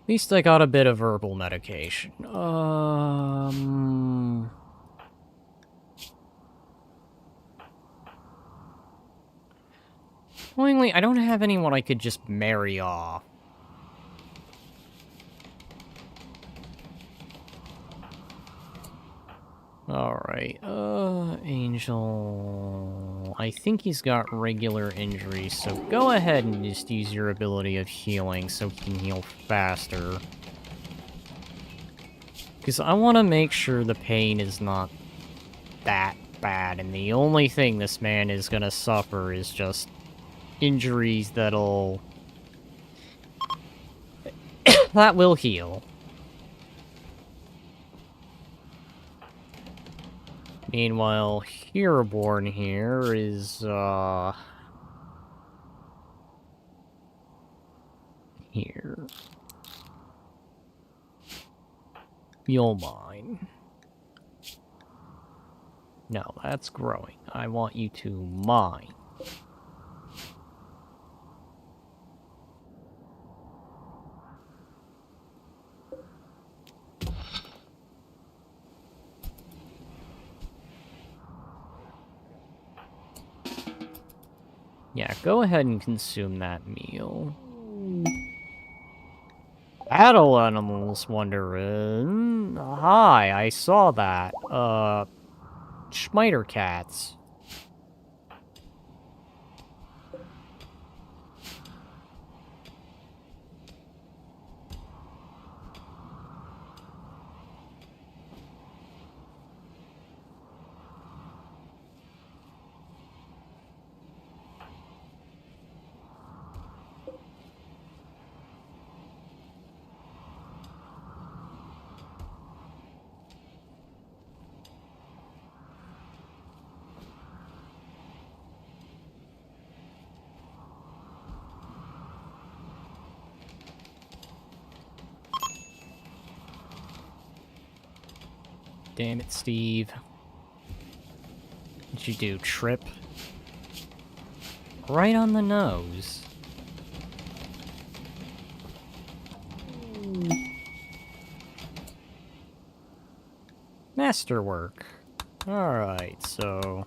At least I got a bit of herbal medication. Disappointingly, I don't have anyone I could just marry off. Alright, Angel... I think he's got regular injuries, so go ahead and just use your ability of healing so he can heal faster. Because I want to make sure the pain is not that bad, and the only thing this man is going to suffer is just injuries that'll... that will heal. Meanwhile, Hereborn here is, here. You'll mine. No, that's growing. I want you to mine. Yeah, go ahead and consume that meal. Battle animals wondering. Hi, I saw that. Schmiter cats. Damn it, Steve. What'd you do, trip? Right on the nose. Masterwork. Alright, so...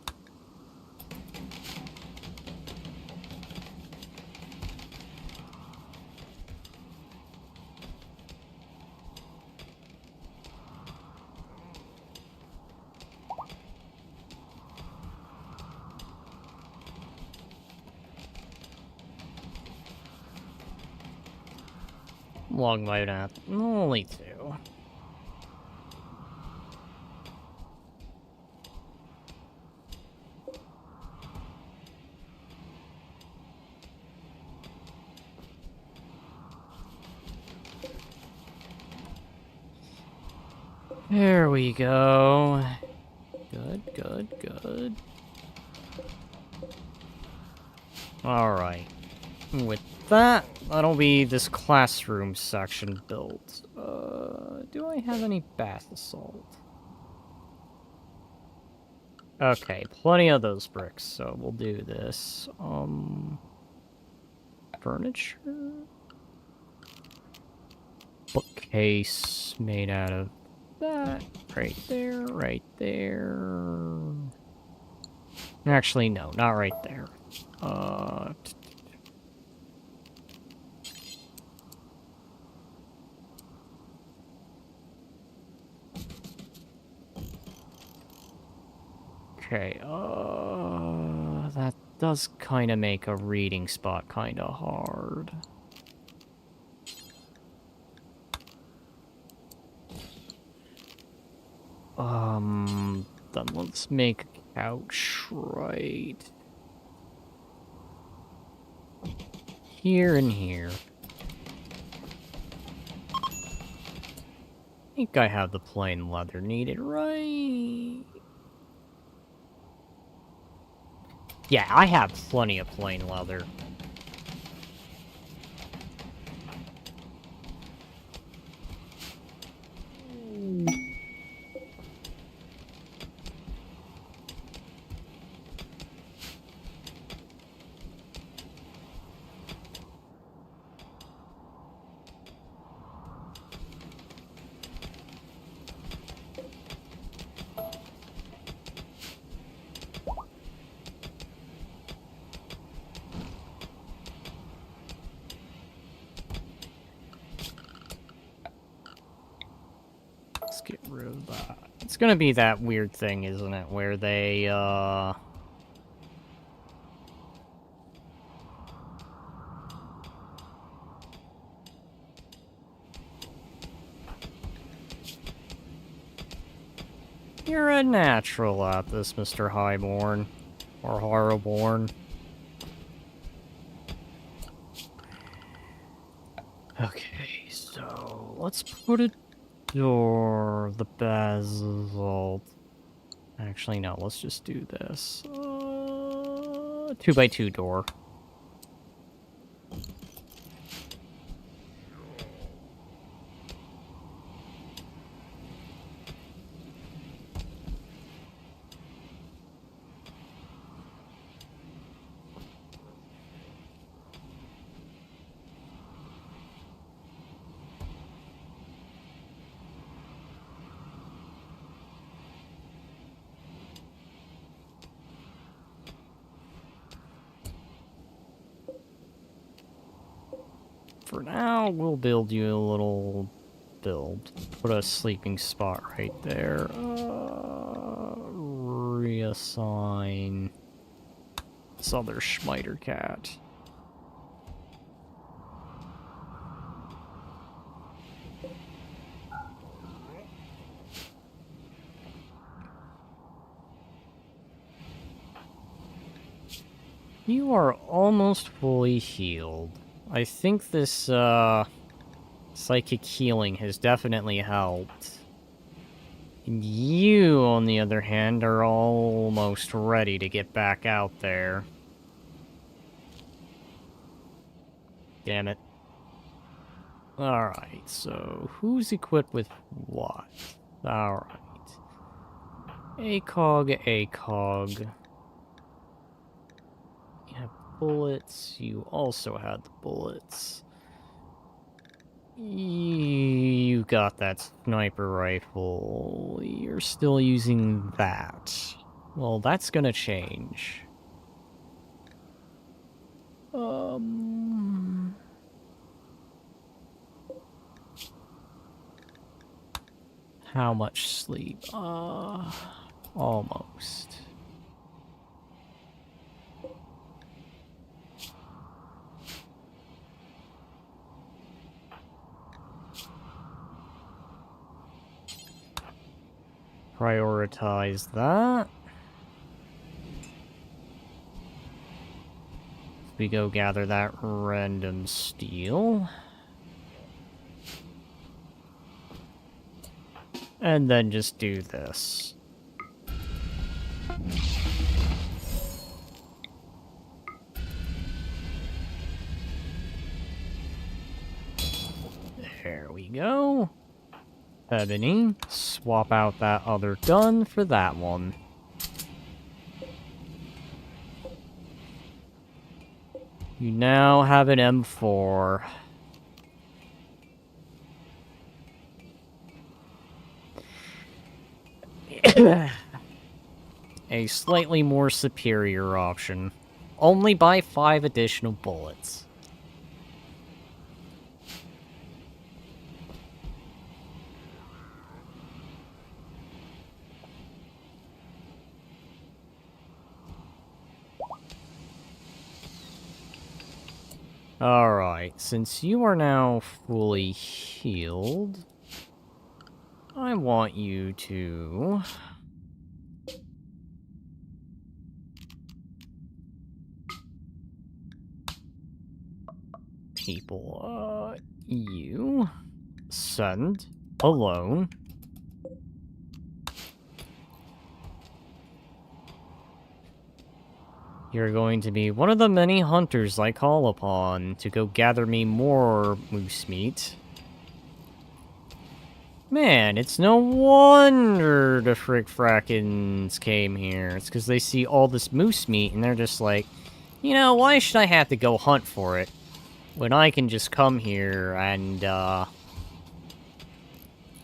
long might not. Only two. There we go. Good, good, good. Alright. With that, that'll be this classroom section built. Do I have any bath assault? Okay, plenty of those bricks, so we'll do this. Furniture? Bookcase made out of that. Right there, right there. Actually, no, not right there. Okay, that does kind of make a reading spot kind of hard. Then let's make a couch right here and here. I think I have the plain leather needed, right? Yeah, I have plenty of plain leather. Let's get rid of that. It's gonna be that weird thing, isn't it? Where they, You're a natural at this, Mr. Highborn. Or Horrorborn. Okay, so let's put a door, the basalt. Actually, no, let's just do this. 2x2 door. For now, we'll build you a little build. Put a sleeping spot right there. Reassign this other Schmiter cat. You are almost fully healed. I think this, psychic healing has definitely helped. And you, on the other hand, are almost ready to get back out there. Damn it. Alright, so who's equipped with what? Alright. ACOG, ACOG. You have bullets. You also had the bullets. You got that sniper rifle. You're still using that. Well, that's gonna change. How much sleep? Almost. Prioritize that. We go gather that random steel. And then just do this. There we go. Ebony, swap out that other gun for that one. You now have an M4. A slightly more superior option. Only buy 5 additional bullets. Alright, since you are now fully healed, I want you to... you... send... alone... You're going to be one of the many hunters I call upon to go gather me more moose meat. Man, it's no wonder the frick-frackins came here. It's because they see all this moose meat and they're just like, you know, why should I have to go hunt for it when I can just come here and,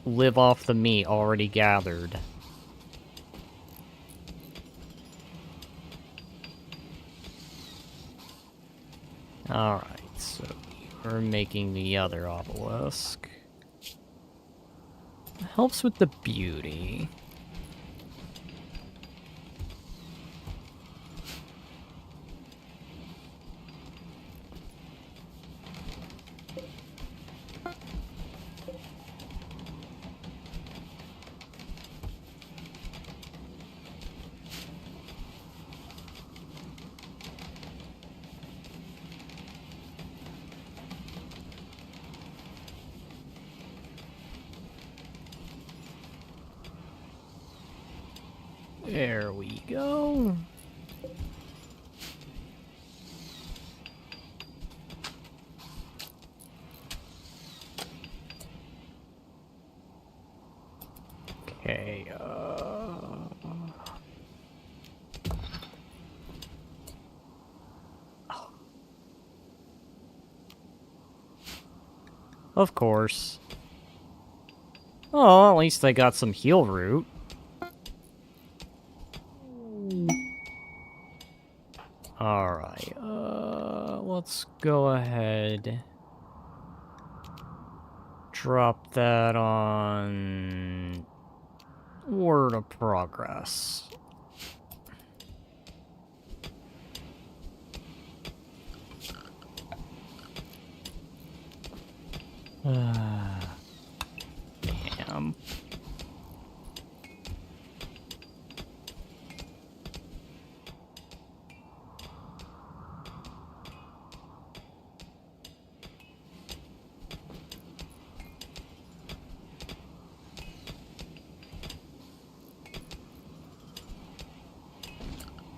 live off the meat already gathered? Alright, so we're making the other obelisk. Helps with the beauty. There we go. Okay, of course. Oh, at least I got some heal root. Alright, let's go ahead. Drop that on Word of Progress. Damn.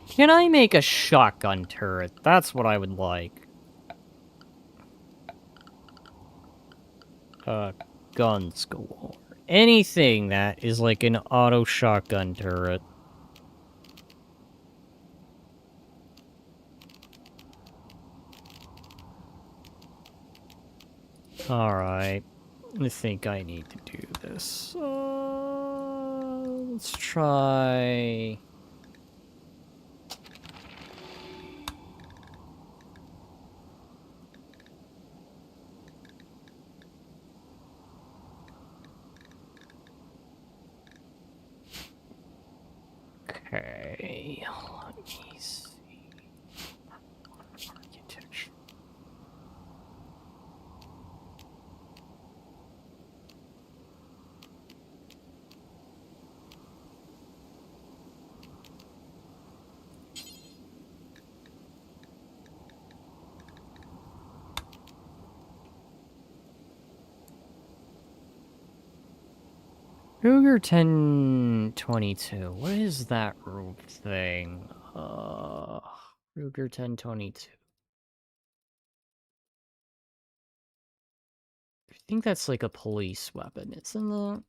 Can I make a shotgun turret? That's what I would like. Guns galore. Anything that is like an auto shotgun turret. Alright. I think I need to do this. Let's try... Okay, let me see. Architecture. Ruger 1022. What is that thing? Ruger 1022. I think that's like a police weapon, isn't it?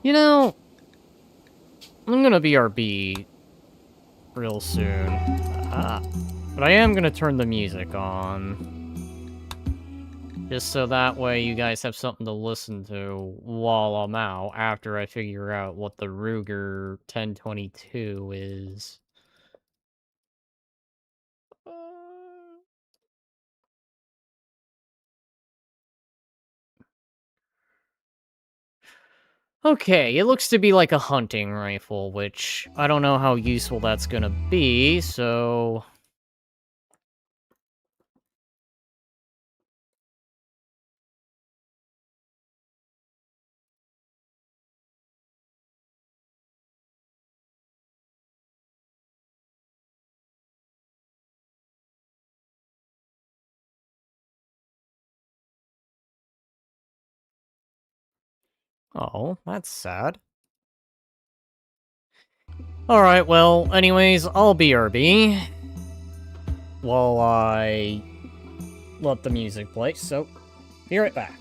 You know, I'm gonna BRB real soon. But I am gonna turn the music on. Just so that way you guys have something to listen to while I'm out, after I figure out what the Ruger 1022 is. Okay, it looks to be like a hunting rifle, which I don't know how useful that's gonna be, so... Oh, that's sad. Alright, well, anyways, I'll BRB while I let the music play, so be right back.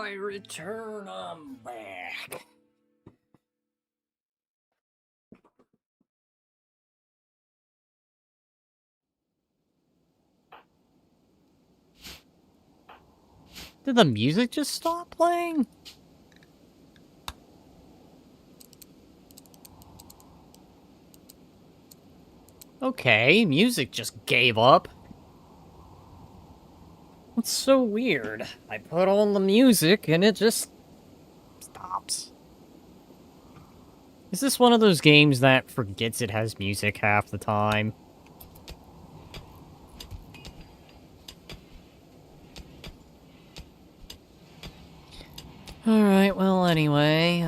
I return, I'm back. Did the music just stop playing? Okay, music just gave up. That's so weird. I put on the music and it just stops. Is this one of those games that forgets it has music half the time? Alright, well, anyway,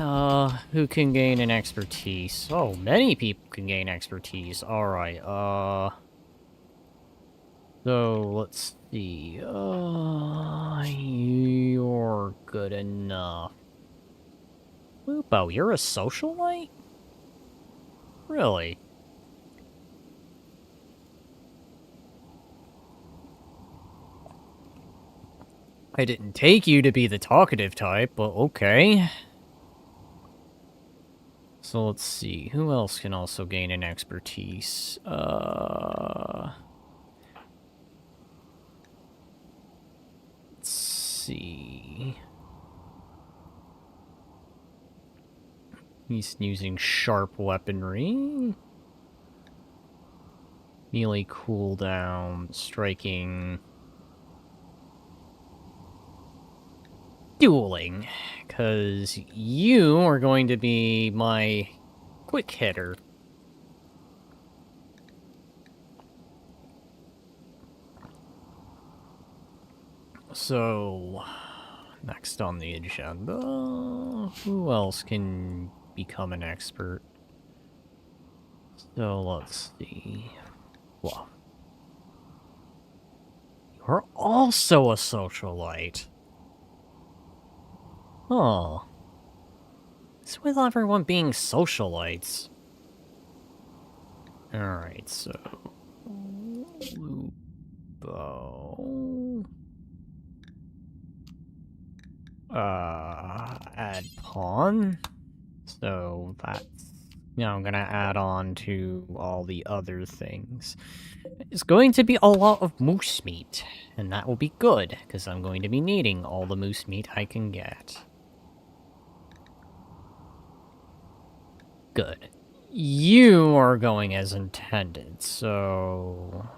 who can gain an expertise? Oh, many people can gain expertise. Alright, so, let's see, you're good enough. Lupo, you're a socialite? Really? I didn't take you to be the talkative type, but okay. So let's see, who else can also gain an expertise? Let's see. He's using sharp weaponry. Melee cooldown, striking. Dueling, because you are going to be my quick hitter. So, next on the agenda, who else can become an expert? So, let's see. Well, you're also a socialite. Oh. What's with everyone being socialites? Alright, so... Lupo... add pawn. So that's... Now I'm gonna add on to all the other things. It's going to be a lot of moose meat, and that will be good, because I'm going to be needing all the moose meat I can get. Good. You are going as intended, so...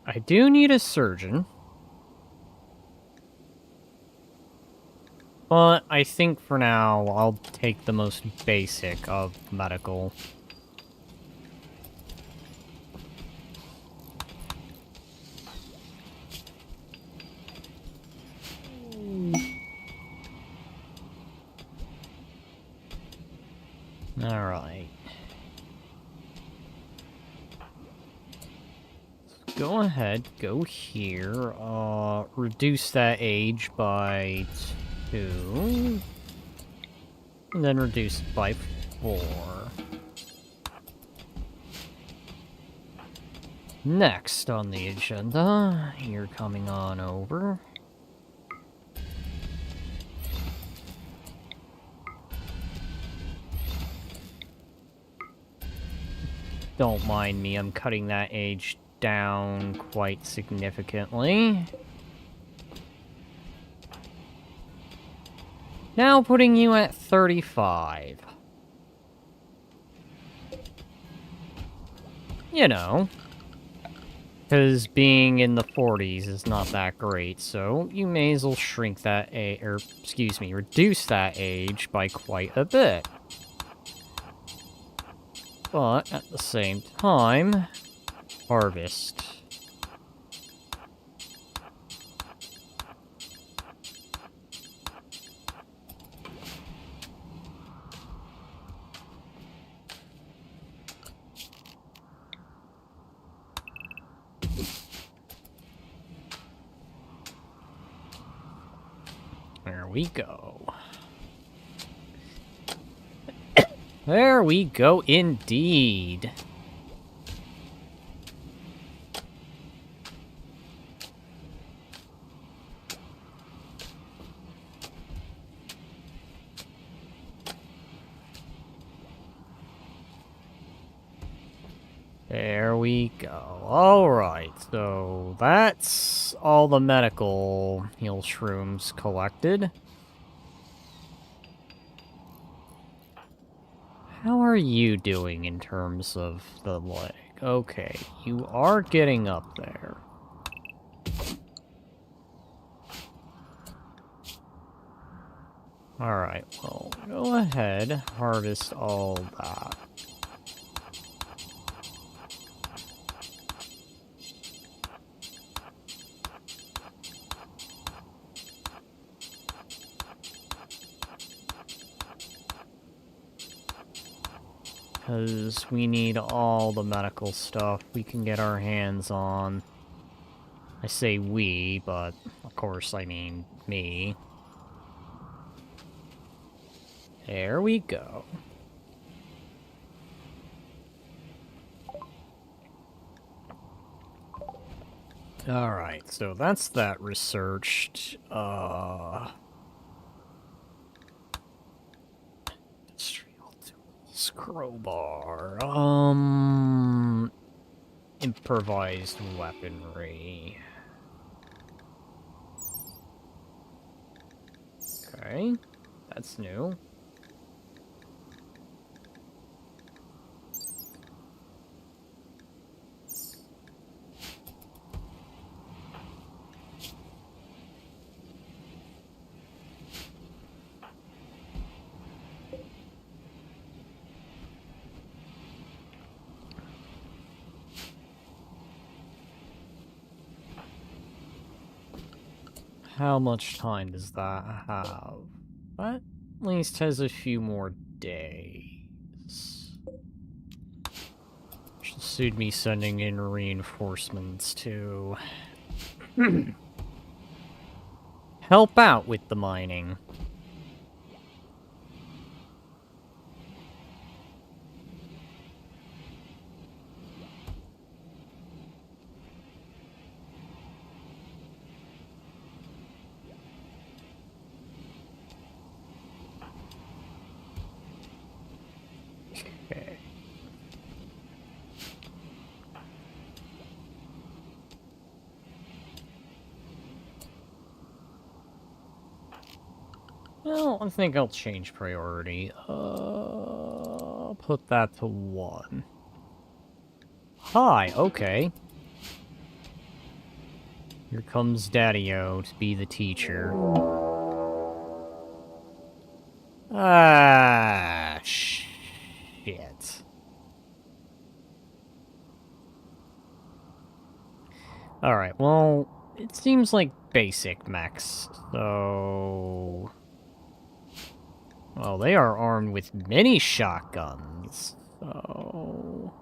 I do need a surgeon. But I think for now, I'll take the most basic of medical. Alright. Go ahead, go here, reduce that age by 2, and then reduce it by 4. Next on the agenda, you're coming on over. Don't mind me, I'm cutting that age down quite significantly. Now putting you at 35. You know, because being in the 40s is not that great, so you may as well shrink that reduce that age by quite a bit. But at the same time, harvest. we go. There we go, indeed. There we go. Alright, so that's all the medical heal shrooms collected. How are you doing in terms of the leg? Okay, you are getting up there. Alright, well, go ahead, harvest all that. Because we need all the medical stuff we can get our hands on. I say we, but of course I mean me. There we go. Alright, so that's that researched. Industrial tools, crowbar. Improvised weaponry. Okay, that's new. How much time does that have? That at least has a few more days. Should suit me sending in reinforcements to help out with the mining. Okay. Well, I think I'll change priority. Put that to 1. Hi, okay. Here comes Daddy-O to be the teacher. Ah, shit. Alright, well, it seems like basic mechs, so... Well, they are armed with mini shotguns, so...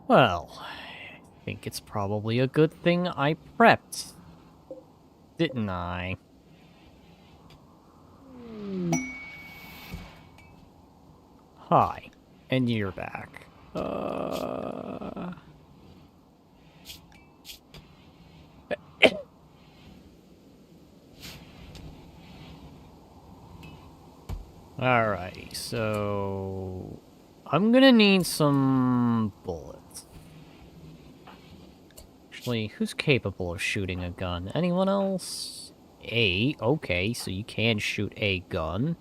Well, I think it's probably a good thing I prepped, didn't I? Hi, and you're back. Alrighty, so... I'm gonna need some bullets. Actually, who's capable of shooting a gun? Anyone else? Okay, so you can shoot a gun.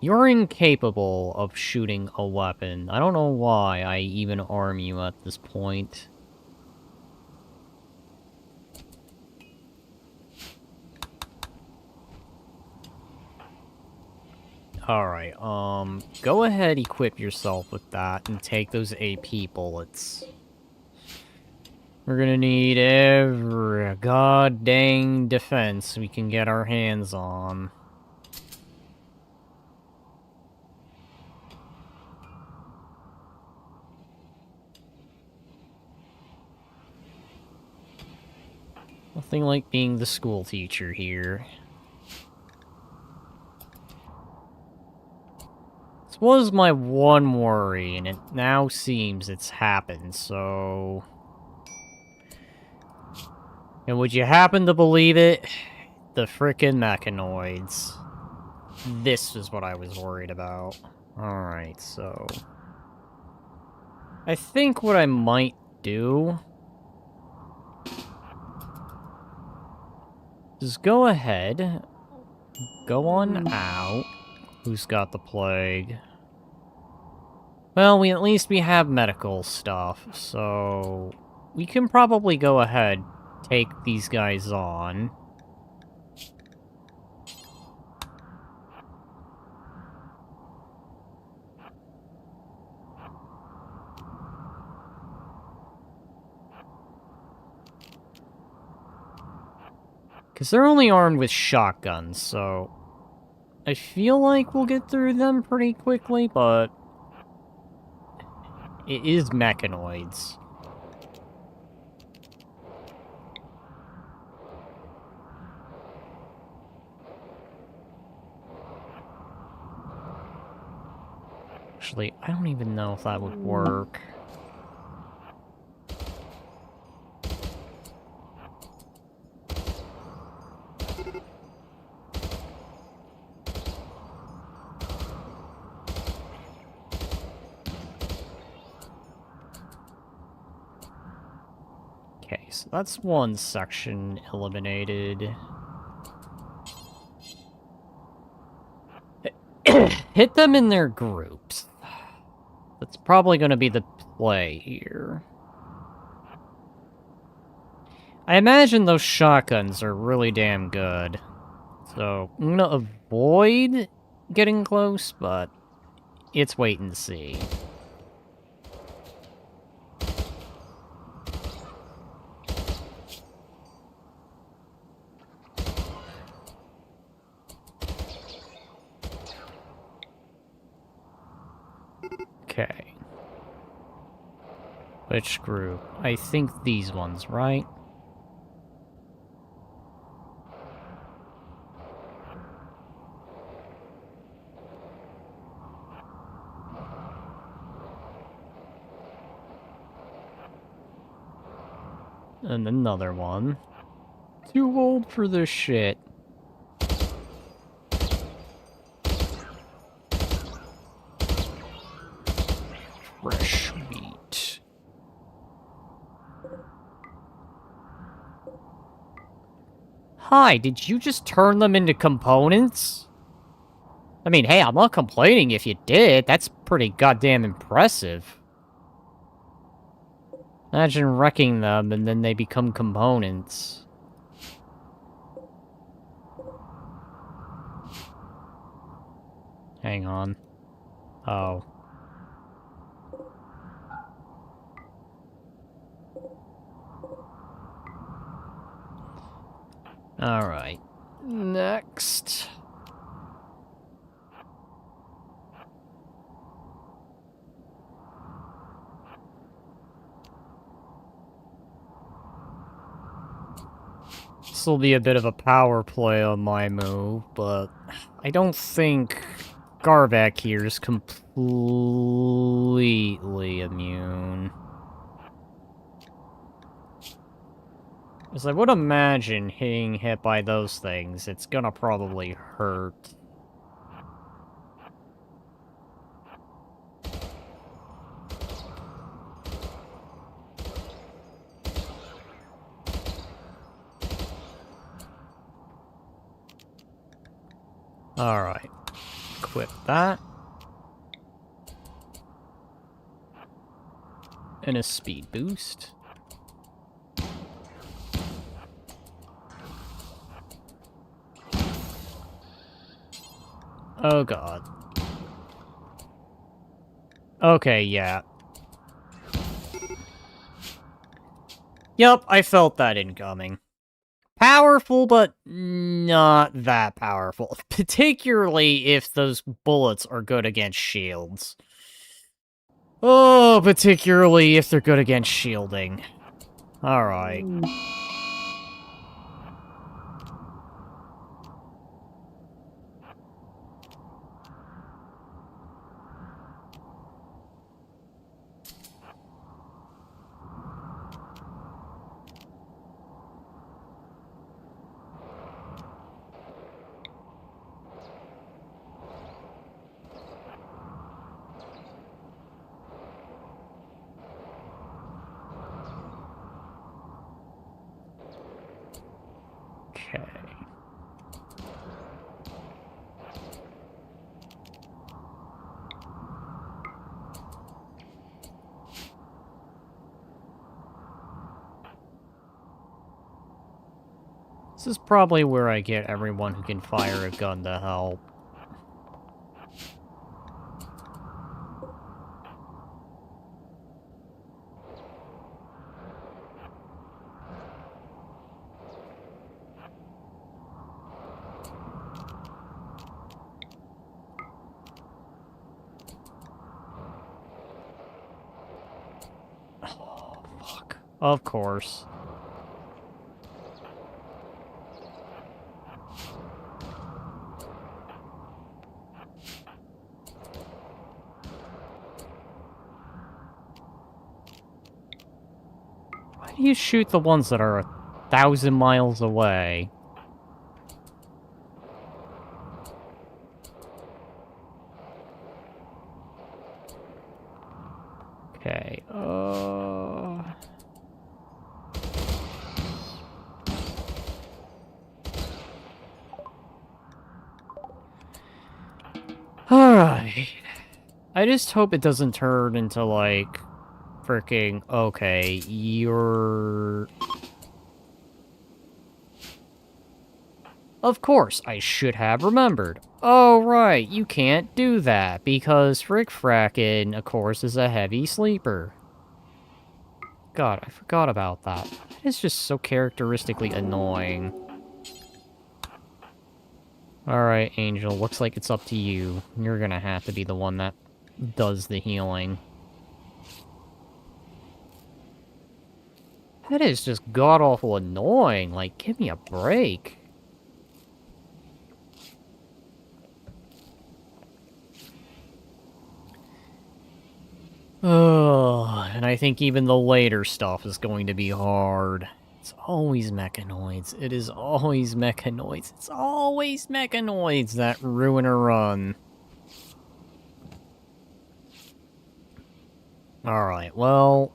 You're incapable of shooting a weapon. I don't know why I even arm you at this point. Alright, go ahead, equip yourself with that, and take those AP bullets. We're gonna need every god dang defense we can get our hands on. Nothing like being the school teacher here. This was my one worry, and it now seems it's happened, so... And would you happen to believe it? The frickin' mechanoids. This is what I was worried about. Alright, so... I think what I might do... is go ahead... Go on out. Who's got the plague? Well, at least we have medical stuff, so... We can probably go ahead, take these guys on. Because they're only armed with shotguns, so... I feel like we'll get through them pretty quickly, but... It is mechanoids. Actually, I don't even know if that would work. Okay, so that's one section eliminated. Hit them in their groups. That's probably going to be the play here. I imagine those shotguns are really damn good. So, I'm going to avoid getting close, but it's wait and see. Okay. Which group? I think these ones, right? And another one. Too old for this shit. Fresh meat. Hi, did you just turn them into components? I mean, hey, I'm not complaining if you did. That's pretty goddamn impressive. Imagine wrecking them and then they become components. Hang on. Oh. Alright. Next. This will be a bit of a power play on my move, but I don't think Garvac here is completely immune. Because I would imagine getting hit by those things, it's gonna probably hurt. Alright. Equip that. And a speed boost. Oh god. Okay, yeah. Yup, I felt that incoming. Powerful, but not that powerful. Particularly if those bullets are good against shields. Oh, particularly if they're good against shielding. Alright. Okay. This is probably where I get everyone who can fire a gun to help. Oh, fuck. Of course. Why do you shoot the ones that are 1,000 miles away? Okay, Alright. I just hope it doesn't turn into, like, freaking, okay, you're... Of course, I should have remembered. Oh, right, you can't do that, because Frick Frackin', of course, is a heavy sleeper. God, I forgot about that. It's just so characteristically annoying. Alright, Angel, looks like it's up to you. You're gonna have to be the one that does the healing. That is just god-awful annoying. Like, give me a break. Oh, and I think even the later stuff is going to be hard. It's always mechanoids. It is always mechanoids. It's always mechanoids that ruin a run. Alright, well...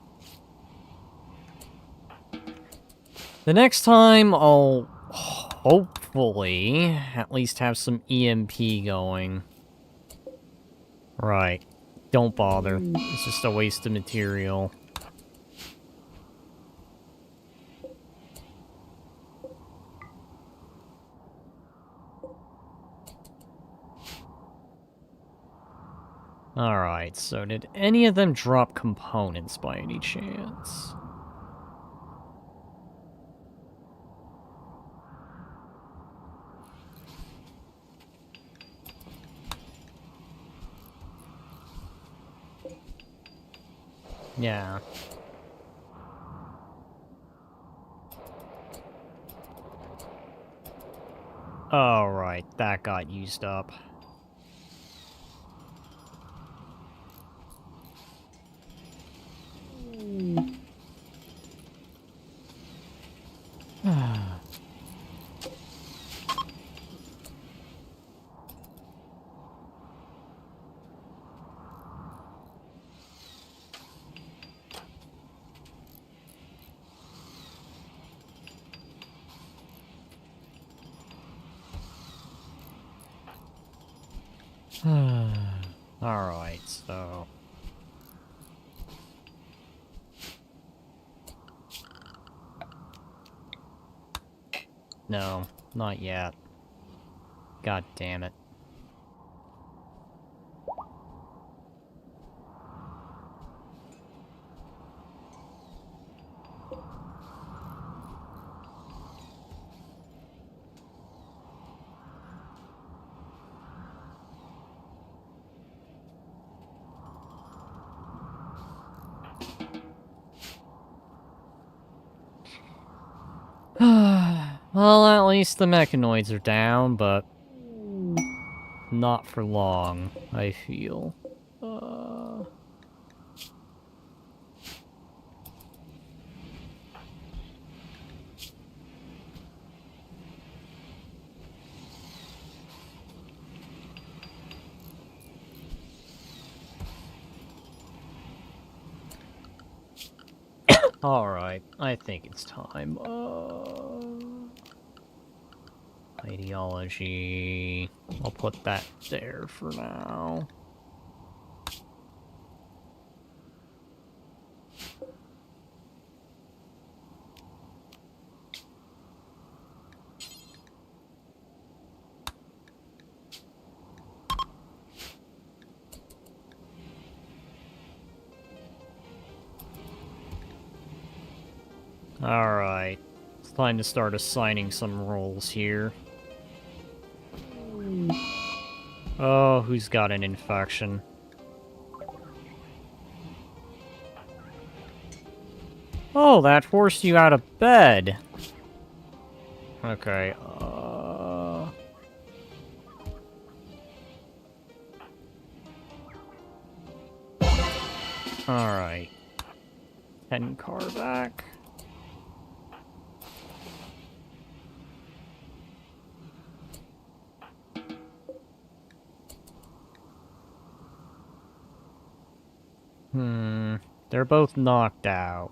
The next time, I'll hopefully at least have some EMP going. Right. Don't bother. It's just a waste of material. Alright, so did any of them drop components by any chance? Yeah. Alright, that got used up. Alright, so... No, not yet. God damn it. Well, at least the mechanoids are down, but... not for long, I feel. Alright, I think it's time. Ideology. I'll put that there for now. Alright. It's time to start assigning some roles here. Oh, who's got an infection? Oh, that forced you out of bed. Okay, Alright. 10 car back. They're both knocked out.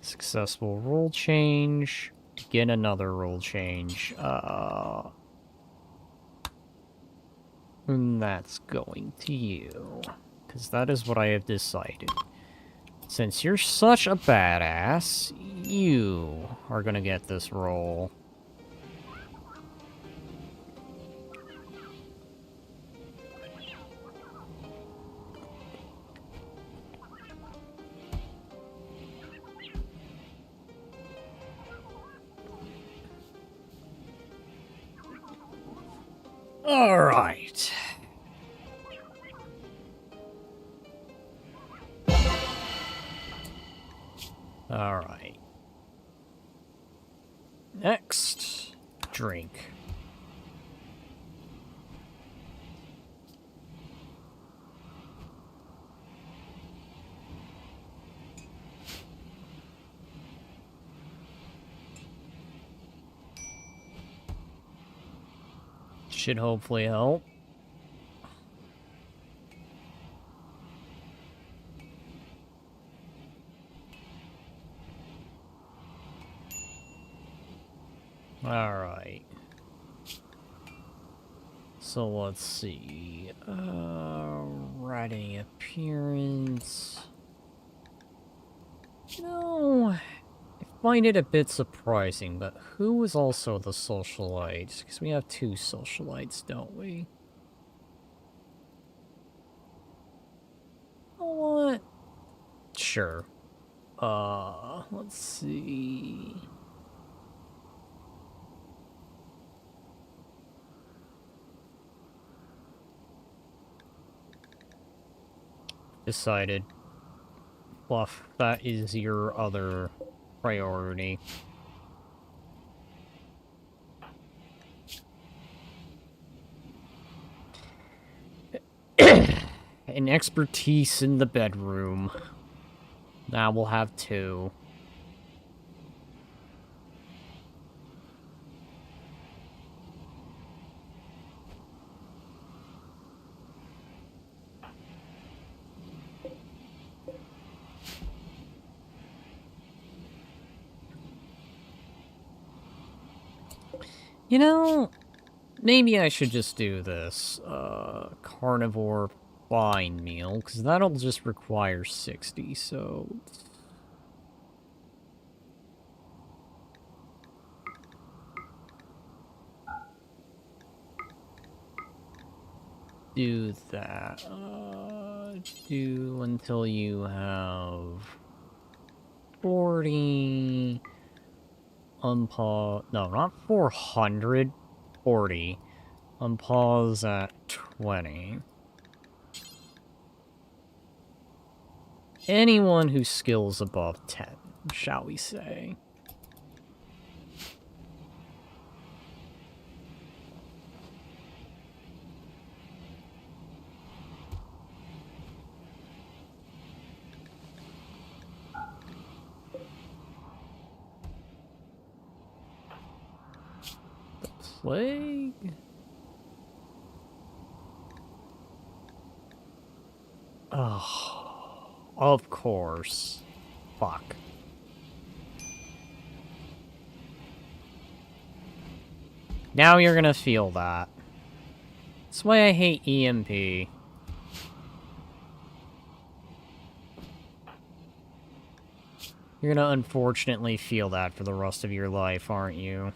Successful rule change. Begin another rule change. And that's going to you. Because that is what I have decided. Since you're such a badass, you are gonna get this role. Alright. Alright. Next, drink. Should hopefully help. Alright. So let's see. Writing appearance. No, I find it a bit surprising, but who is also the socialites? Because we have two socialites, don't we? What? Sure. Let's see. Decided. Fluff, that is your other priority. An expertise in the bedroom. Now we'll have two. You know, maybe I should just do this. Carnivore fine meal, because that'll just require 60, so... do that. Do until you have 40. Unpause. No, not 400. 40. Unpause at 20. Anyone whose skills above 10, shall we say. Plague? Oh, of course. Fuck. Now you're gonna feel that. That's why I hate EMP. You're gonna unfortunately feel that for the rest of your life, aren't you?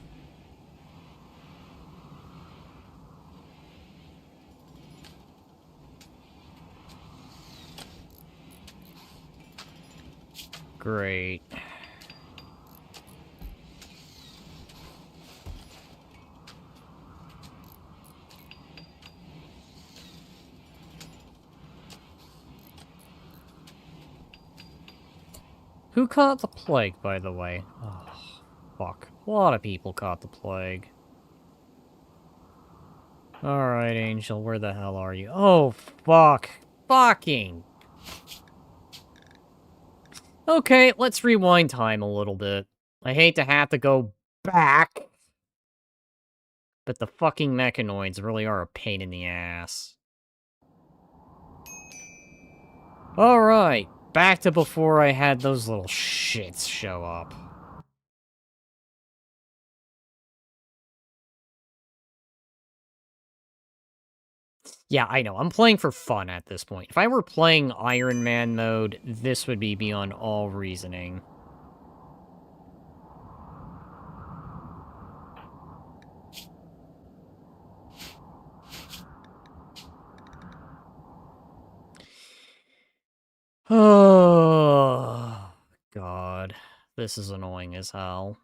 Great. Who caught the plague, by the way? Oh, fuck. A lot of people caught the plague. Alright, Angel, where the hell are you? Oh, fuck. Fucking. Okay, let's rewind time a little bit. I hate to have to go back, but the fucking mechanoids really are a pain in the ass. Alright, back to before I had those little shits show up. Yeah, I know, I'm playing for fun at this point. If I were playing Iron Man mode, this would be beyond all reasoning. Oh, God. This is annoying as hell.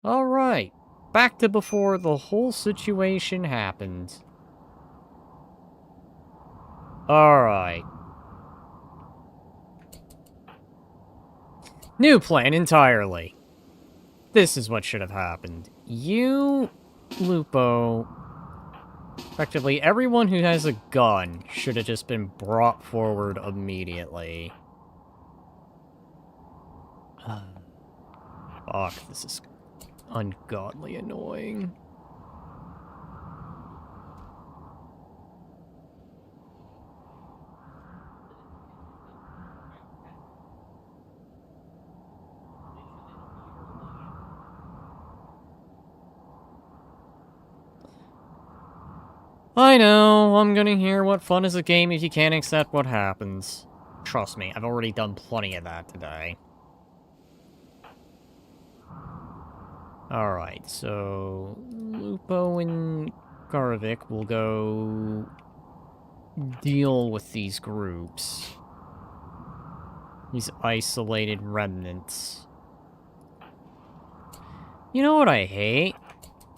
Alright, back to before the whole situation happened. Alright. New plan entirely. This is what should have happened. You, Lupo... Effectively, everyone who has a gun should have just been brought forward immediately. Fuck, this is ungodly annoying. I know, I'm gonna hear what fun is a game if you can't accept what happens. Trust me, I've already done plenty of that today. Alright, so... Lupo and Garvik will go... deal with these groups. These isolated remnants. You know what I hate?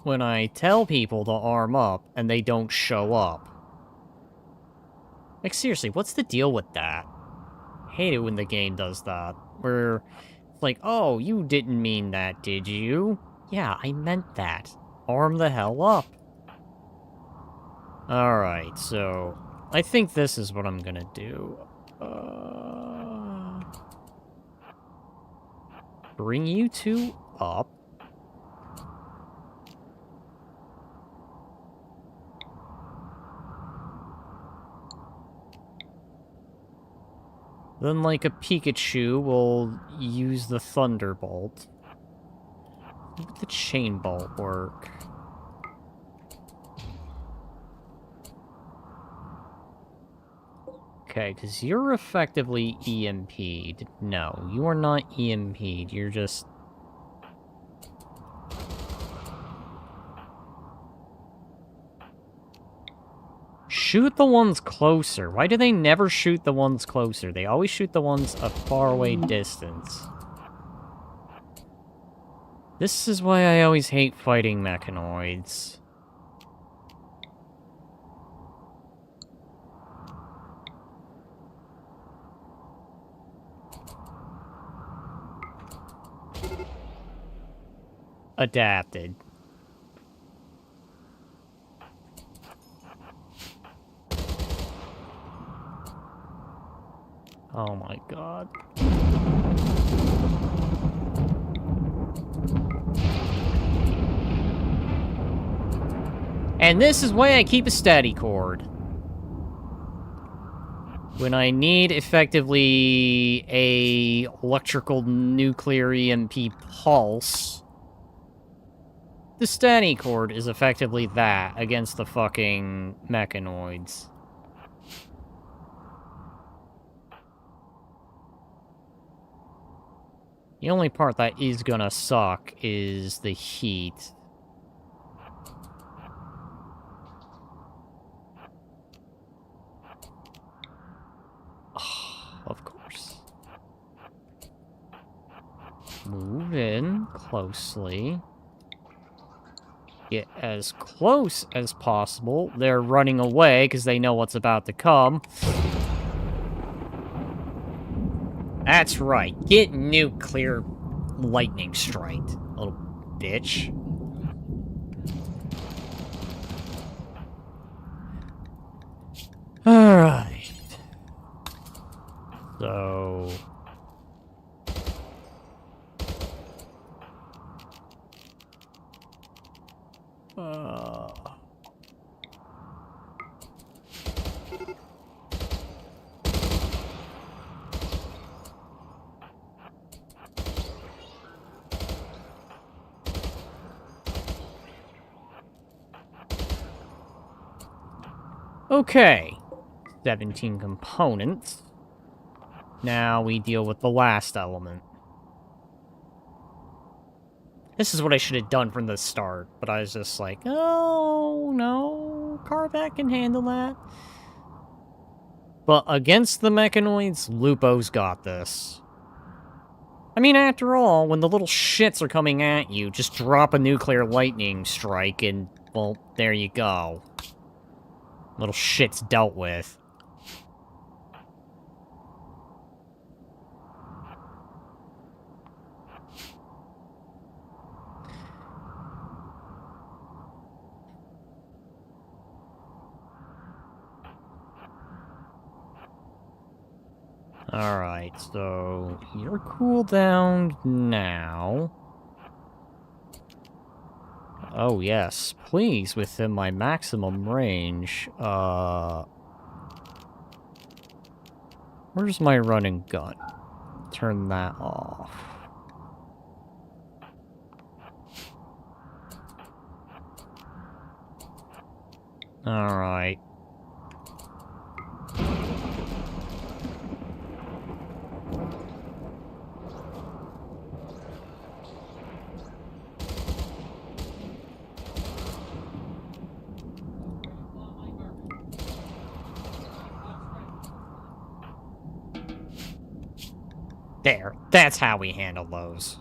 When I tell people to arm up, and they don't show up. Like, seriously, what's the deal with that? I hate it when the game does that. Where, it's like, oh, you didn't mean that, did you? Yeah, I meant that. Arm the hell up. Alright, so... I think this is what I'm gonna do. Bring you two up. Then, like a Pikachu, we'll use the Thunderbolt. How would the Chain Bolt work? Okay, because you're effectively EMP'd. No, you are not EMP'd. You're just... Shoot the ones closer. Why do they never shoot the ones closer? They always shoot the ones a faraway distance. This is why I always hate fighting mechanoids. Adapted. Oh my god. And this is why I keep a steady cord. When I need, effectively, a electrical nuclear EMP pulse, the Stani cord is effectively that against the fucking mechanoids. The only part that is gonna suck is the heat. Of course. Move in closely. Get as close as possible. They're running away because they know what's about to come. That's right. Get nuclear lightning striked, little bitch. Alright. So... Okay. 17 components. Now we deal with the last element. This is what I should have done from the start, but I was just like, oh, no, Carvac can handle that. But against the mechanoids, Lupo's got this. I mean, after all, when the little shits are coming at you, just drop a nuclear lightning strike and, well, there you go. Little shit's dealt with. Alright, so you're cooled down now. Oh yes, please, within my maximum range. Where's my running gun? Turn that off. Alright. There. That's how we handle those.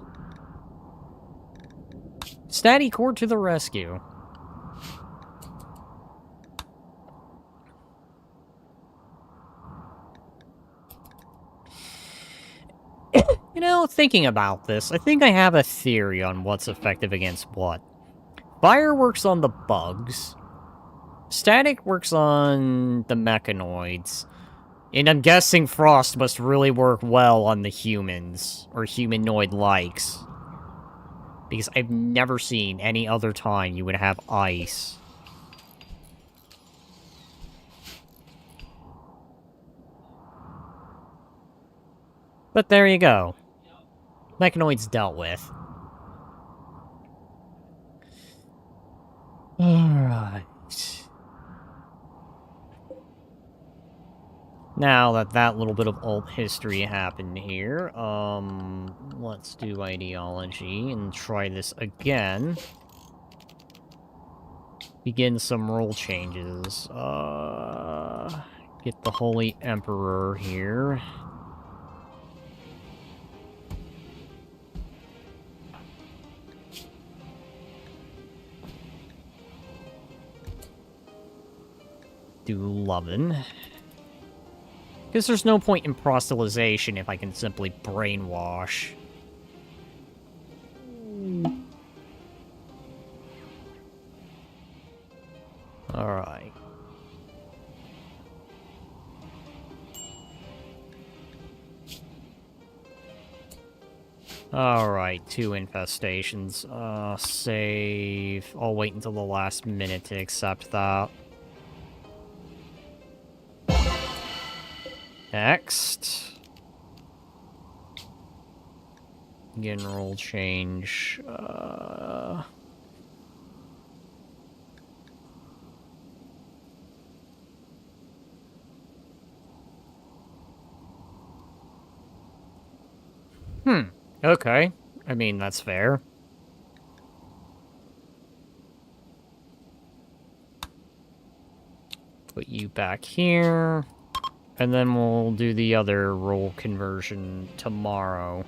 Statty core to the rescue. You know, thinking about this, I think I have a theory on what's effective against what. Fire works on the bugs. Static works on the mechanoids. And I'm guessing Frost must really work well on the humans, or humanoid-likes. Because I've never seen any other time you would have ice. But there you go. Mechanoids dealt with. Alright. Now that that little bit of alt history happened here, let's do ideology and try this again. Begin some role changes. Get the Holy Emperor here. Do Lovin'. Because there's no point in proselytization if I can simply brainwash. Alright. Alright, 2 infestations. Save. I'll wait until the last minute to accept that. Next. Again, roll change. Okay. I mean, that's fair. Put you back here. And then we'll do the other roll conversion tomorrow.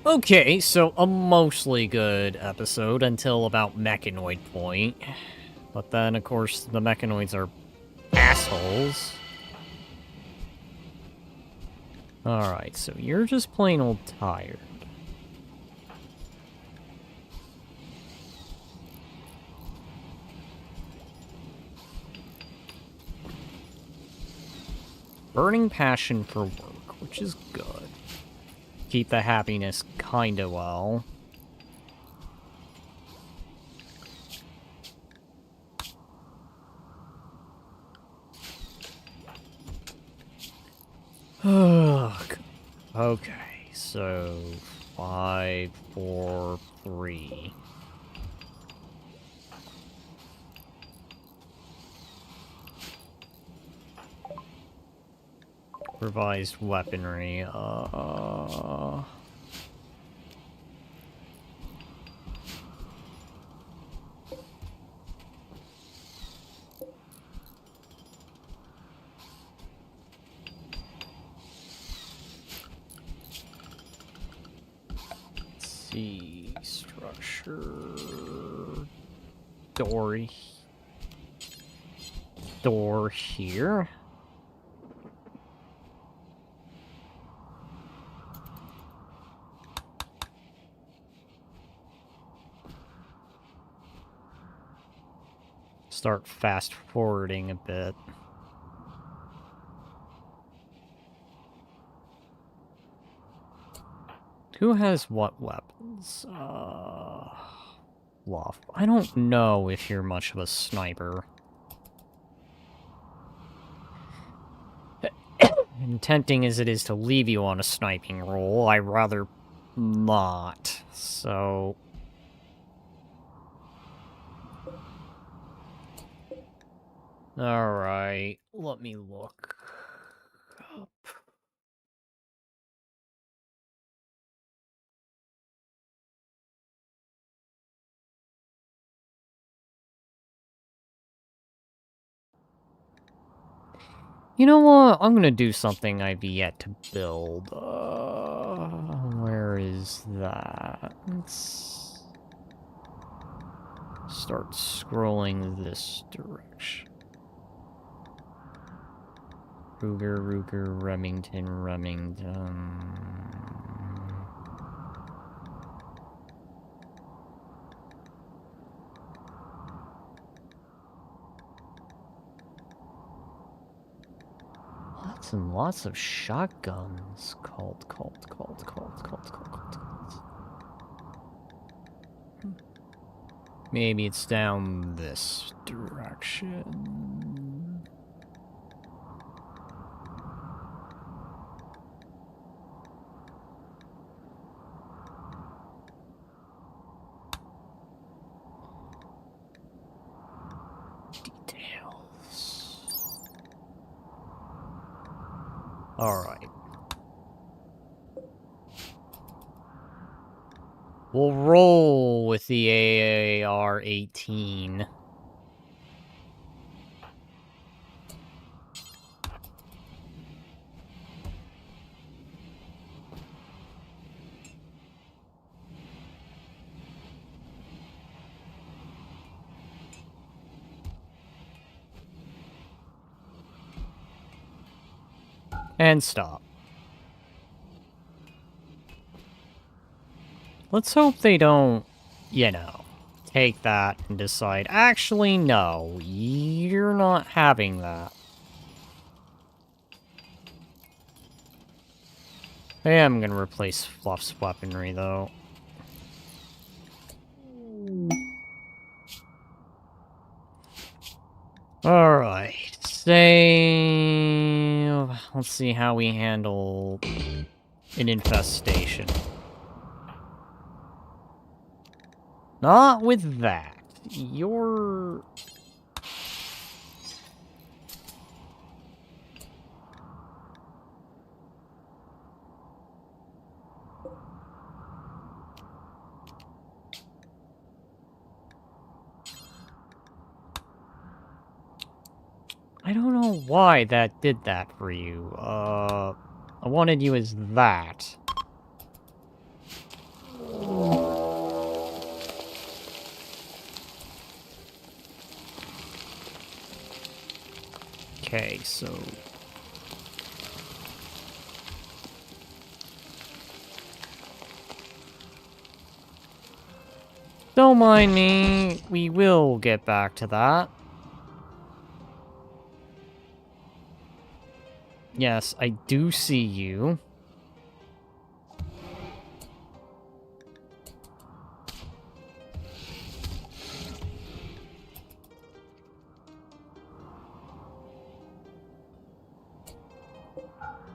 Okay, so a mostly good episode until about Mechanoid point. But then, of course, the Mechanoids are assholes. Alright, so you're just plain old tired. Burning passion for work, which is good. Keep the happiness kinda well. Okay, so 5, 4, 3. Revised weaponry. Let's see. Structure. Door here. Start fast forwarding a bit. Who has what weapons? Loft. I don't know if you're much of a sniper. And tempting as it is to leave you on a sniping roll, I'd rather not. So... Alright, let me look up. You know what? I'm gonna do something I've yet to build. Where is that? Let's start scrolling this direction. Ruger, Remington. Lots and lots of shotguns. Cult. Maybe it's down this direction. Details. Alright. We'll roll with the AR-18. And stop. Let's hope they don't, you know, take that and decide, actually, no, you're not having that. I am gonna replace Fluff's weaponry, though. Alright, let's see how we handle an infestation. Not with that. You're... I don't know why that did that for you. I wanted you as that. Okay, so... Don't mind me, we will get back to that. Yes, I do see you.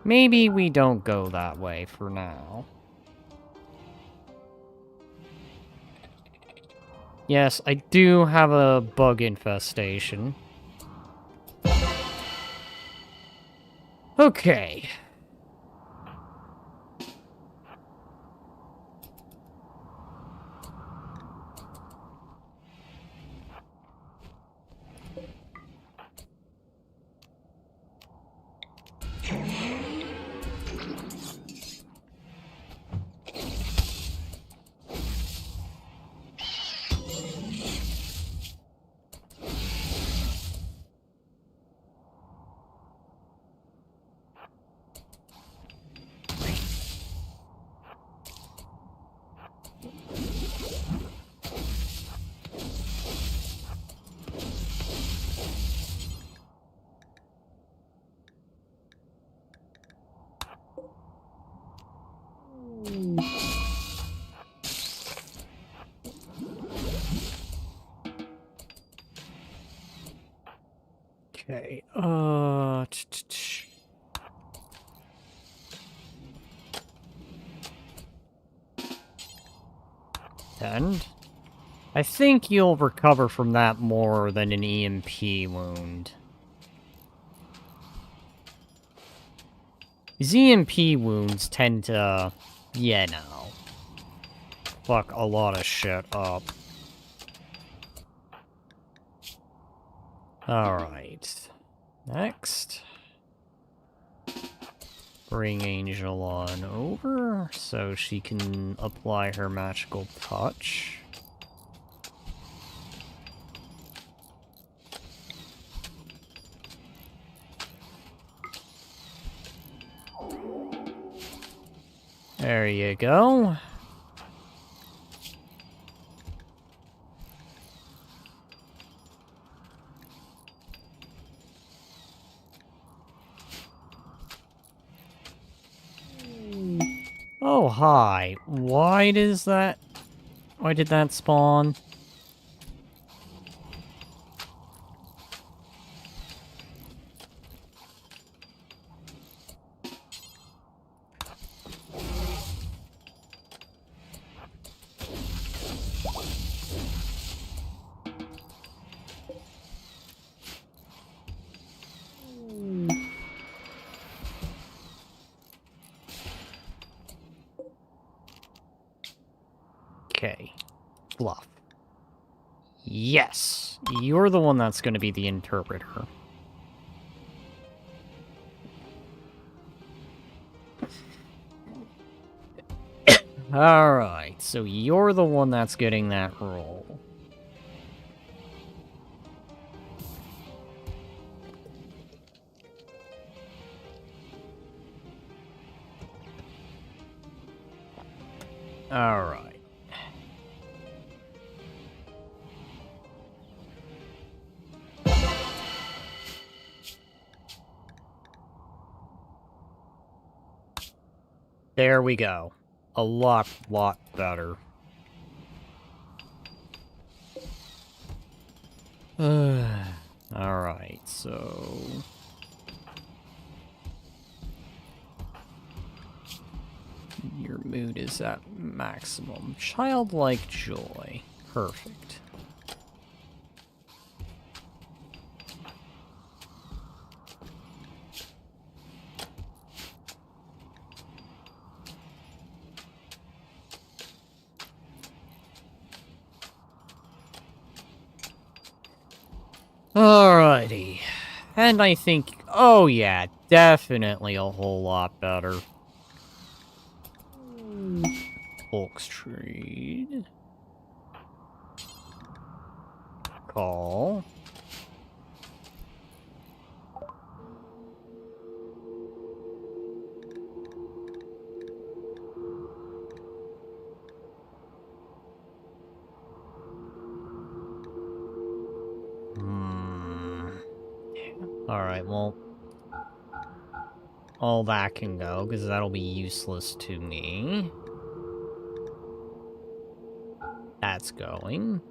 Maybe we don't go that way for now. Yes, I do have a bug infestation. Okay. Okay, And I think you'll recover from that more than an EMP wound. These EMP wounds tend to, you know, fuck a lot of shit up. Alright. Next. Bring Angel on over so she can apply her magical touch. There you go. Oh, hi. Why did that spawn? Okay. Fluff. Yes! You're the one that's going to be the interpreter. Alright, so you're the one that's getting that role. Alright. There we go. A lot better. Alright, so... Your mood is at maximum. Childlike joy. Perfect. Alrighty. And I think... Oh yeah, definitely a whole lot better. Folks trade. Call. Alright, well... All that can go, because that'll be useless to me. That's going.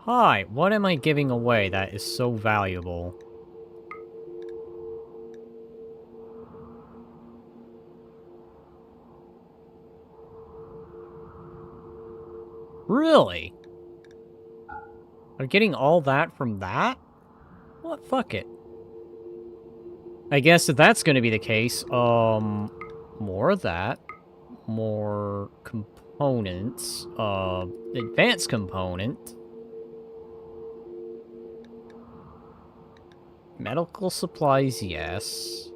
Hi, what am I giving away that is so valuable? Really? I'm getting all that from that? What? Fuck it. I guess if that's gonna be the case, more of that. More components. Advanced component. Medical supplies, yes.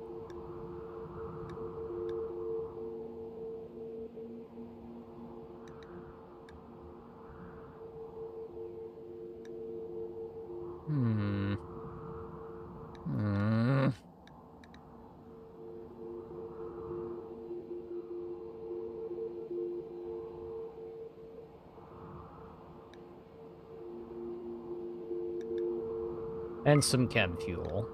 And some chem fuel.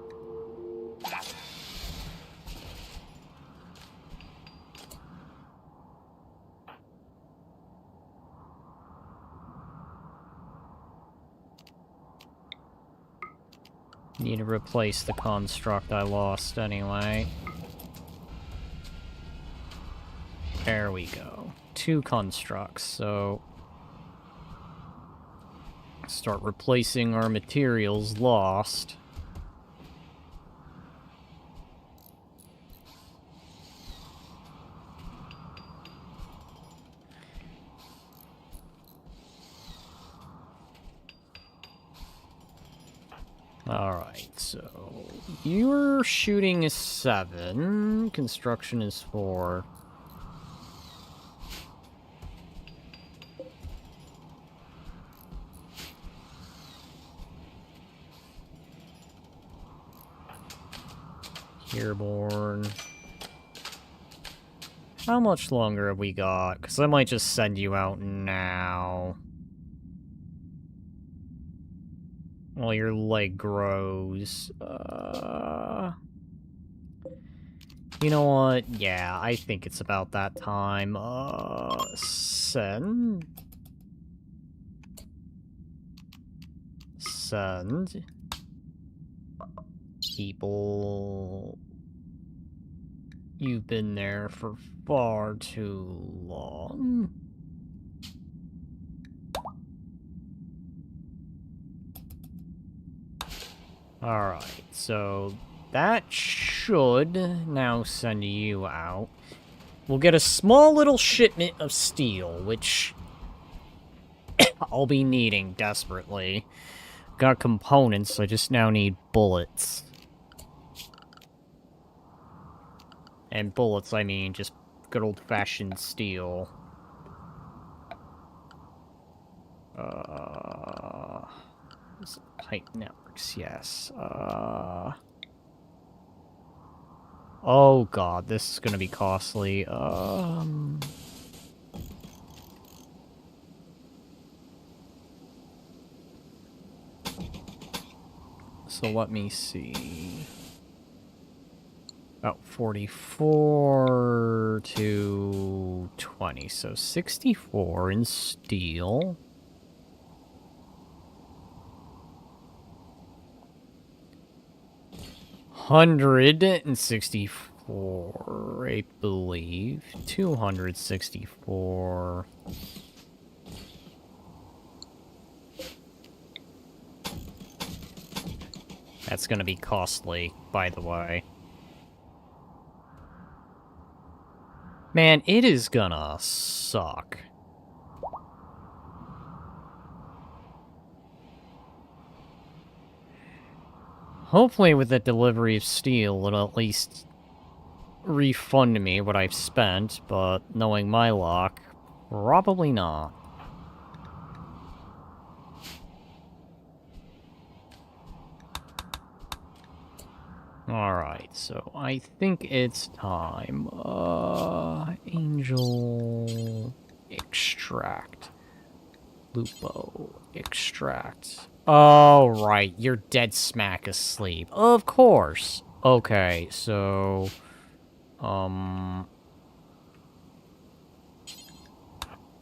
Need to replace the construct I lost anyway. There we go. 2 constructs, so... Start replacing our materials lost. Alright, so... You're shooting is 7. Construction is 4. Airborne. How much longer have we got? Because I might just send you out now. While your leg grows. You know what? Yeah, I think it's about that time. Send. Send. People... You've been there for far too long. Alright, so that should now send you out. We'll get a small little shipment of steel, which I'll be needing desperately. Got components, I just now need bullets. And bullets, I mean, just good old-fashioned steel. Pipe networks, yes. Oh god, this is gonna be costly. So let me see. About 44 to 20, so 64 in steel. $164, I believe. 264. That's gonna be costly, by the way. Man, it is gonna suck. Hopefully with the delivery of steel, it'll at least refund me what I've spent, but knowing my luck, probably not. Alright, so I think it's time. Angel... Extract. Lupo. Extract. Oh, right, you're dead smack asleep. Of course. Okay, so...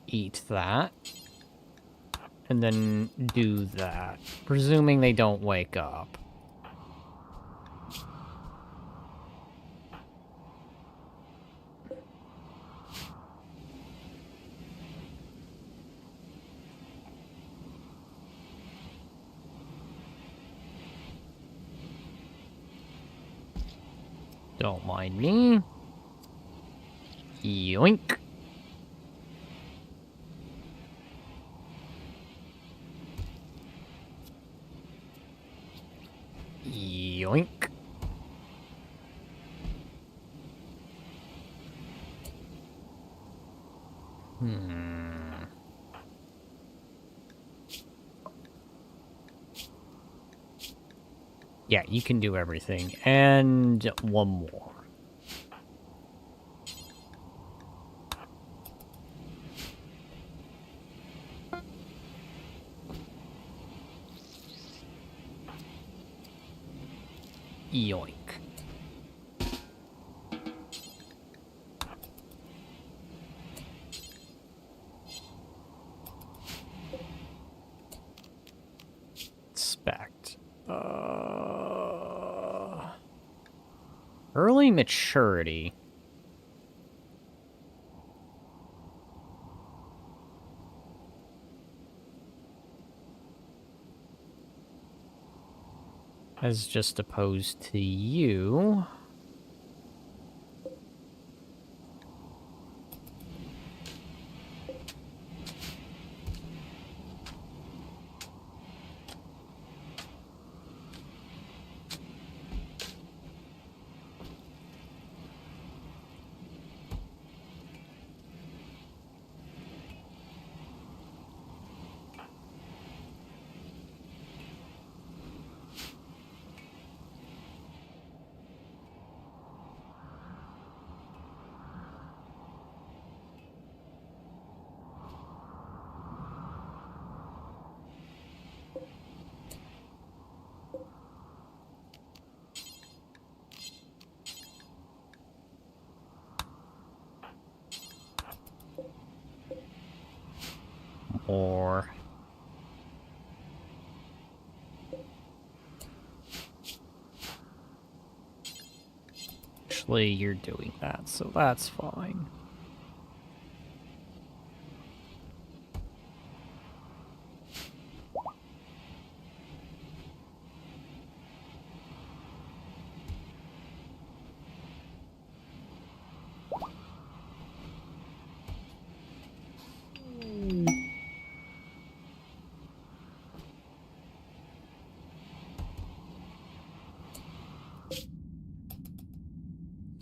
Eat that. And then do that. Presuming they don't wake up. Don't mind me. Yoink. Yoink. Yeah, you can do everything. And one more. Yoink. Expect. Early maturity. As just opposed to you. Or... Actually, you're doing that, so that's fine.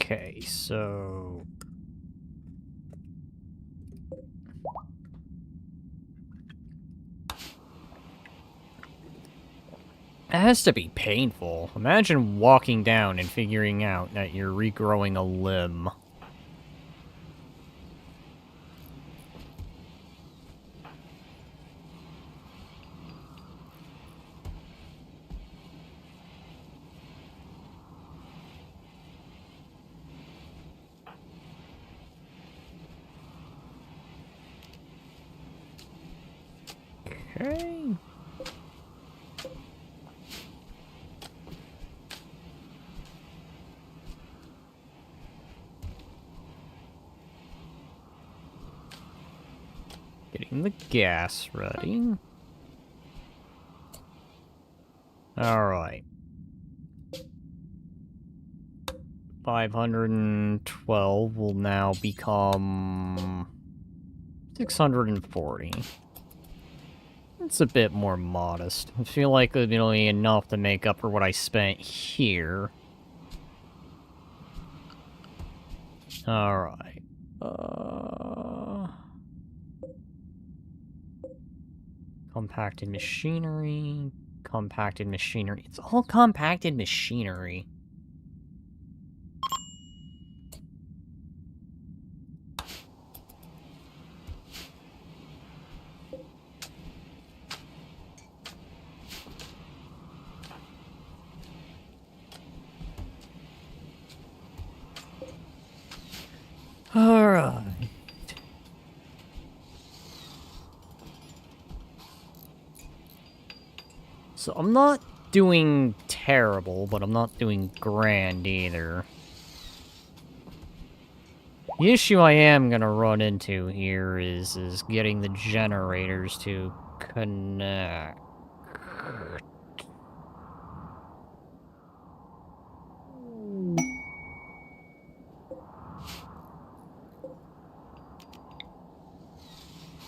Okay, so... It has to be painful. Imagine walking down and figuring out that you're regrowing a limb. Okay. Getting the gas ready. Alright. 512 will now become 640. It's a bit more modest. I feel like it'll be enough to make up for what I spent here. Alright. Compacted machinery. Compacted machinery. It's all compacted machinery. Alright. So I'm not doing terrible, but I'm not doing grand either. The issue I am gonna run into here is getting the generators to connect.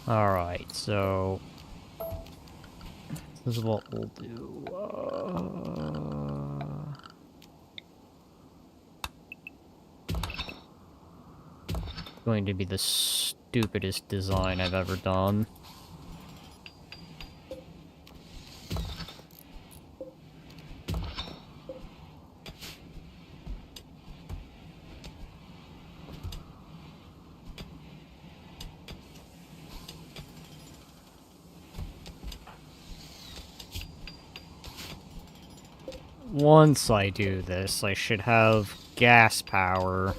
Alright, so this is what we'll do. Going to be the stupidest design I've ever done. Once I do this, I should have gas power.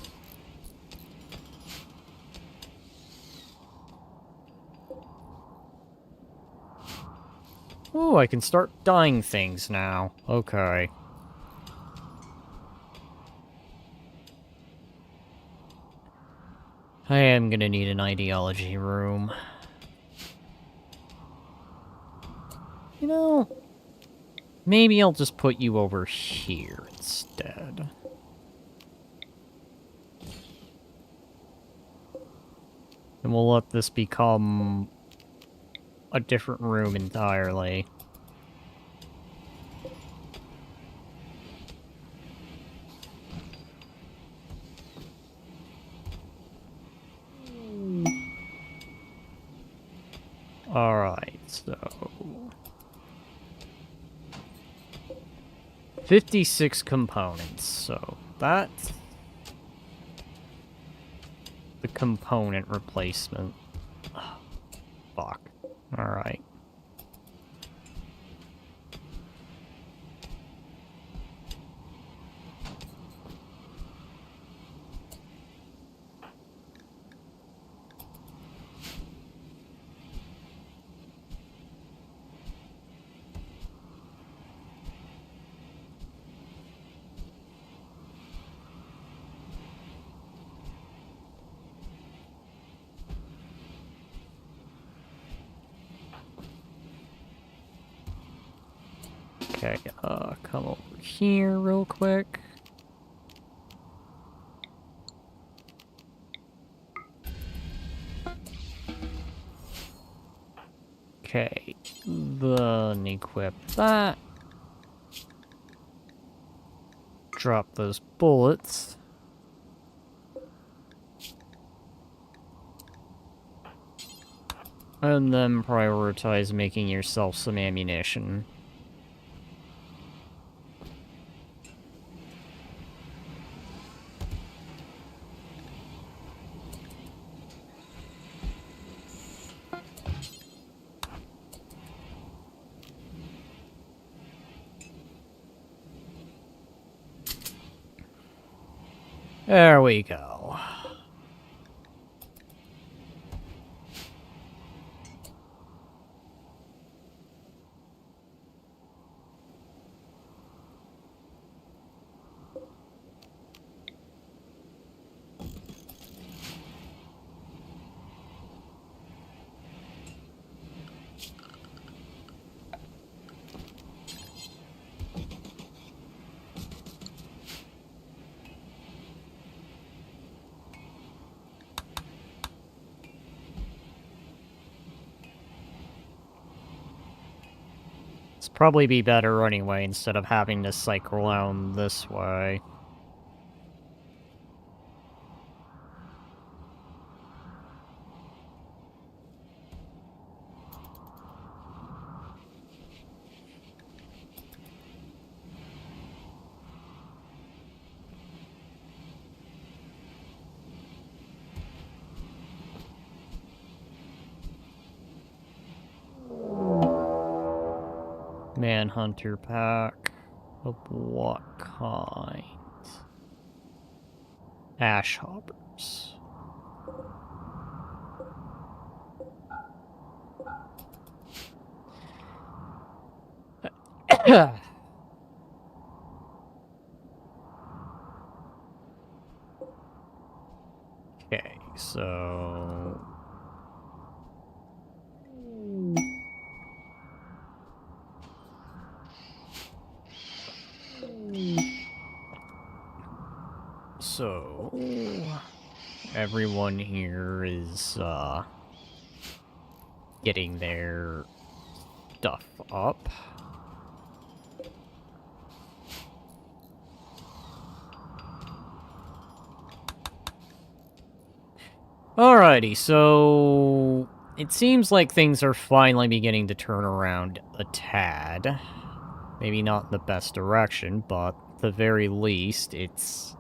Ooh, I can start dying things now. Okay. I am gonna need an ideology room. You know, maybe I'll just put you over here instead. And we'll let this become a different room entirely. Alright, so 56 components, so that's the component replacement. Oh, fuck. Alright. Okay, come over here real quick. Okay, then equip that. Drop those bullets. And then prioritize making yourself some ammunition. There we go. Probably be better anyway, instead of having to cycle around this way. Manhunter pack. Of what kind? Ash hoppers. Okay, so... So... everyone here is, getting their stuff up. Alrighty, so... it seems like things are finally beginning to turn around a tad. Maybe not in the best direction, but at the very least, it's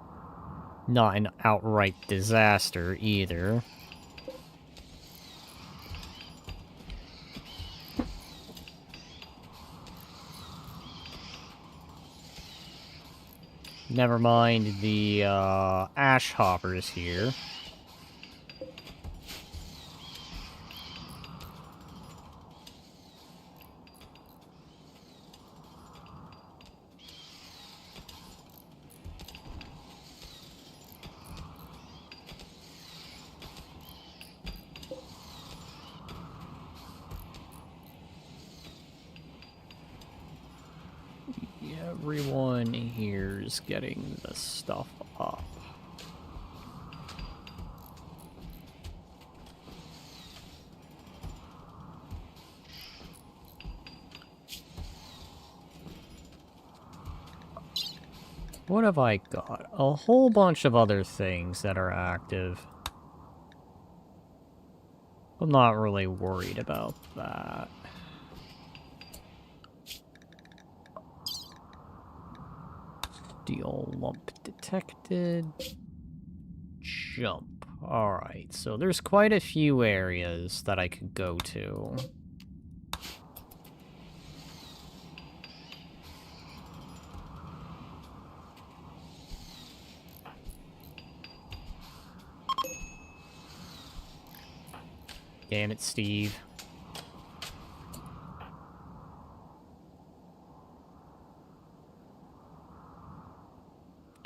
not an outright disaster either. Never mind the, ash hoppers here. Everyone here's getting the stuff up. What have I got? A whole bunch of other things that are active. I'm not really worried about that. Steel lump detected. Jump. Alright, so there's quite a few areas that I could go to. Damn it, Steve.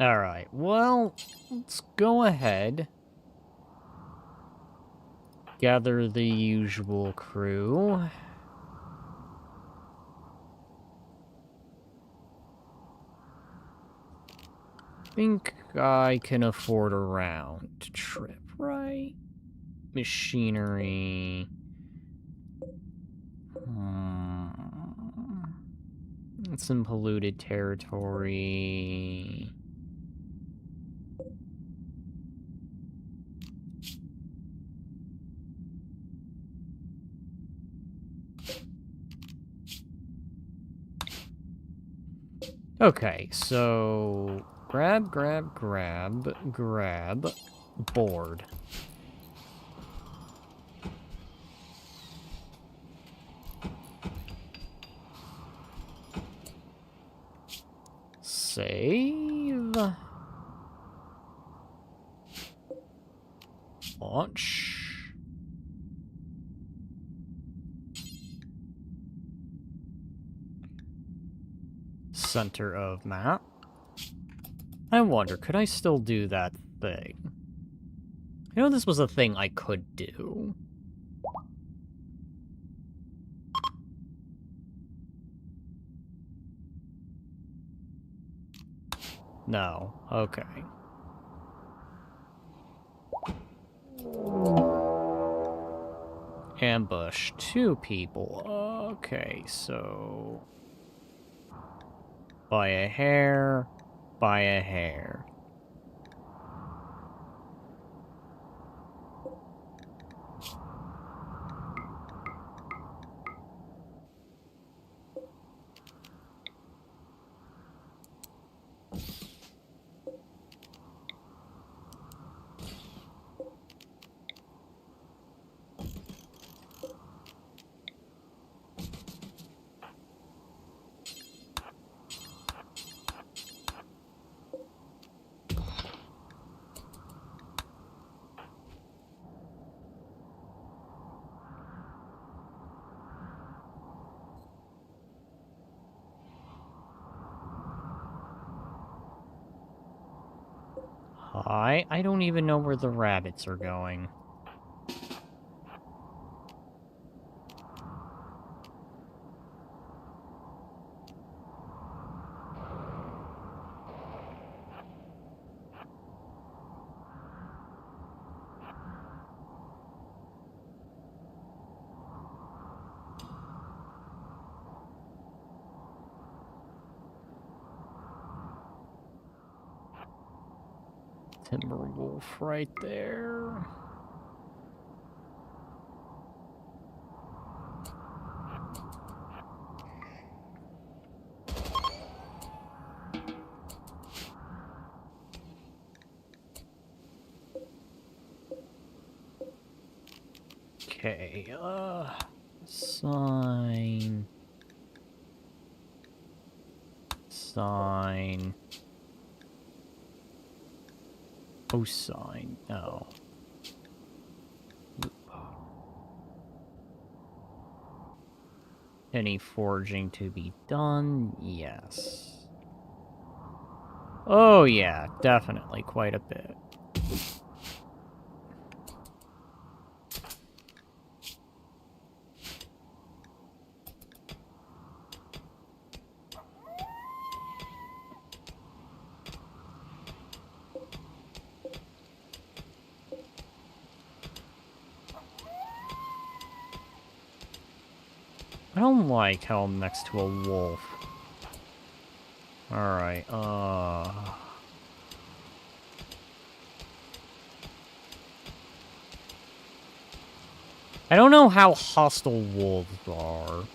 Alright, well, let's go ahead. Gather the usual crew. Think I can afford a round trip, right? Machinery. It's in polluted territory. Okay, so grab, board. Save. Launch. Center of map. I wonder, could I still do that thing? I know this was a thing I could do. No. Okay. Ambush 2 people. Okay, so... By a hair. By a hair. Hi, I don't even know where the rabbits are going. Timberwolf right there. Okay, sign. Sign. Oh, sign. No. Any forging to be done? Yes. Oh, yeah, definitely quite a bit. I don't like how I'm next to a wolf. Alright, I don't know how hostile wolves are.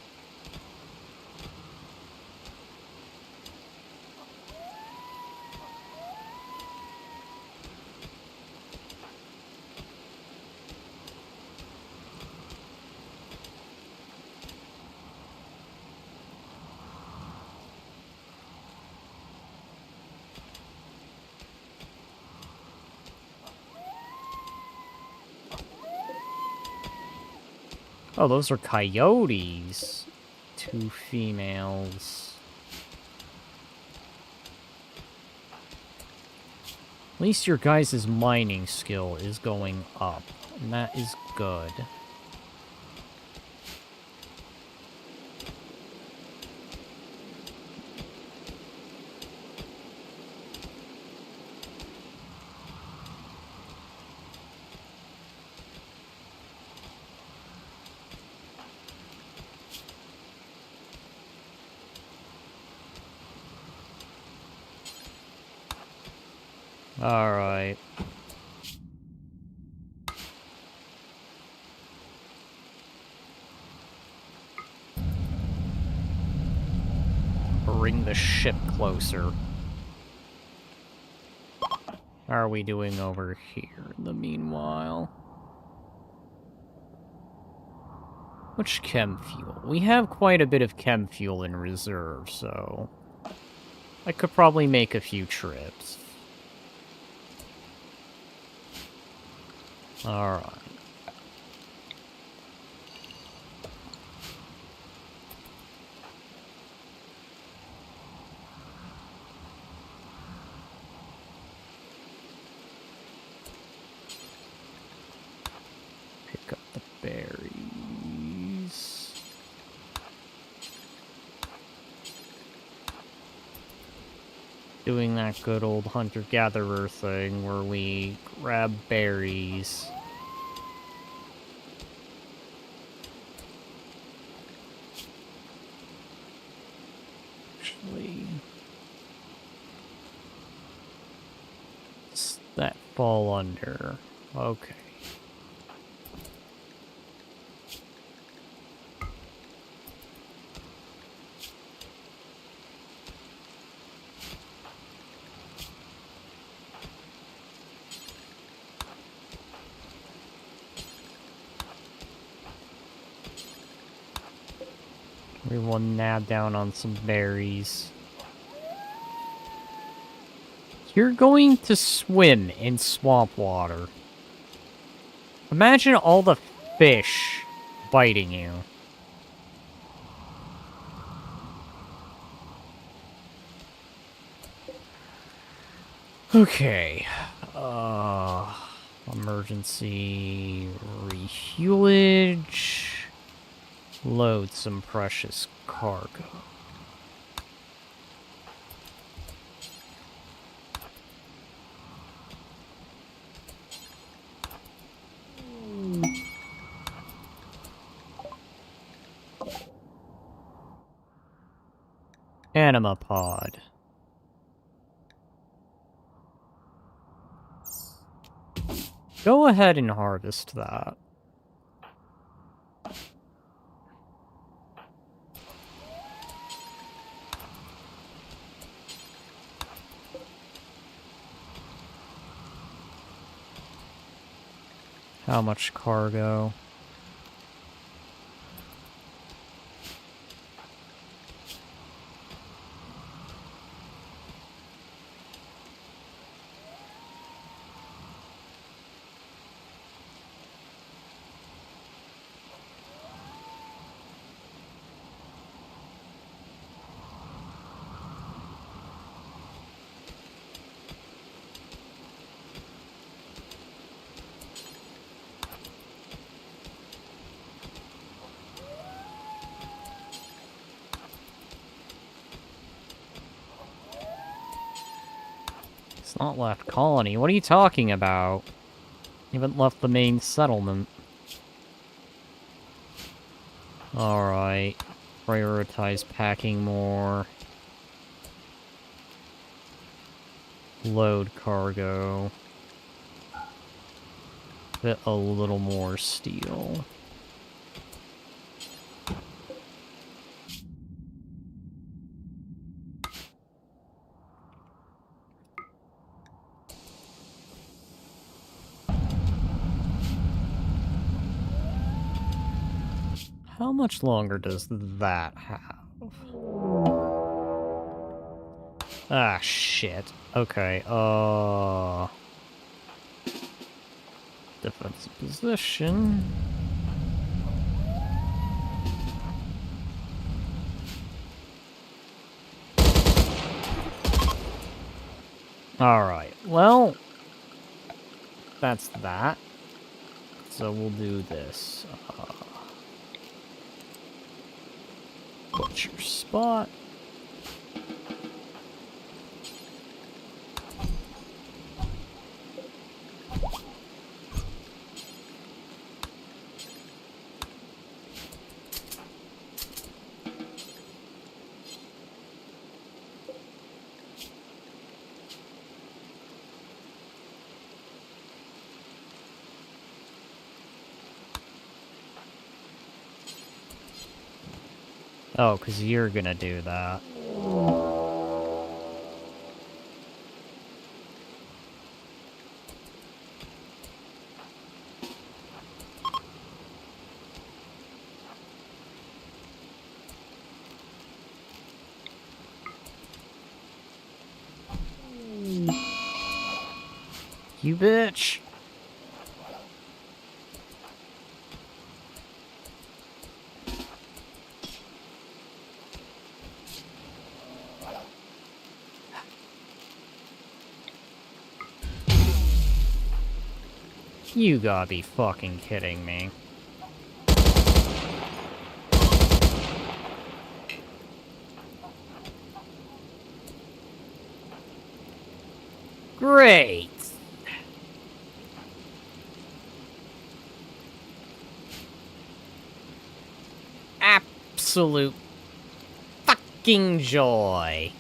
Oh, those are coyotes. 2 females. At least your guys' mining skill is going up, and that is good. Alright. Bring the ship closer. How are we doing over here in the meanwhile? Which chem fuel? We have quite a bit of chem fuel in reserve, so... I could probably make a few trips. Alright. Pick up the berries. Doing that good old hunter-gatherer thing where we grab berries. Actually, does that fall under? Okay. We will nab down on some berries. You're going to swim in swamp water. Imagine all the fish biting you. Okay. Emergency refuelage. Load some precious cargo. Anima pod. Go ahead and harvest that. How much cargo? It's not left colony. What are you talking about? You haven't left the main settlement. Alright. Prioritize packing more. Load cargo. Fit a little more steel. How much longer does that have? Ah, shit. Okay, defensive position. Alright, well, that's that. So we'll do this. Butcher spot. Oh, because you're gonna do that. You bitch! You gotta be fucking kidding me. Great! Absolute fucking joy.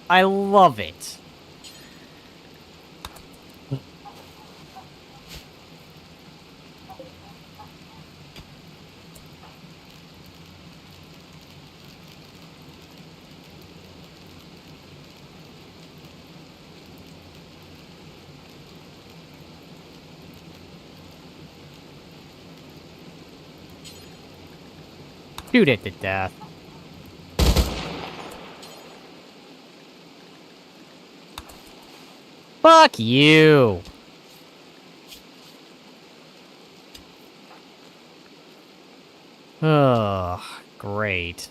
I love it. Shoot it to death. Fuck you! Ugh, great.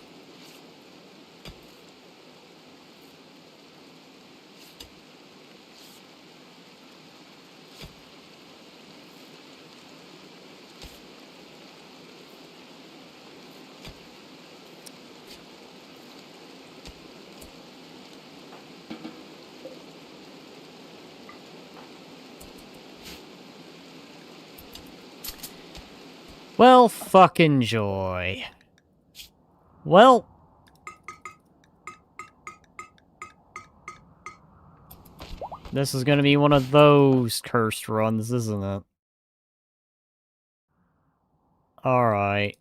Well, fucking joy. Well... This is gonna be one of those cursed runs, isn't it? Alright.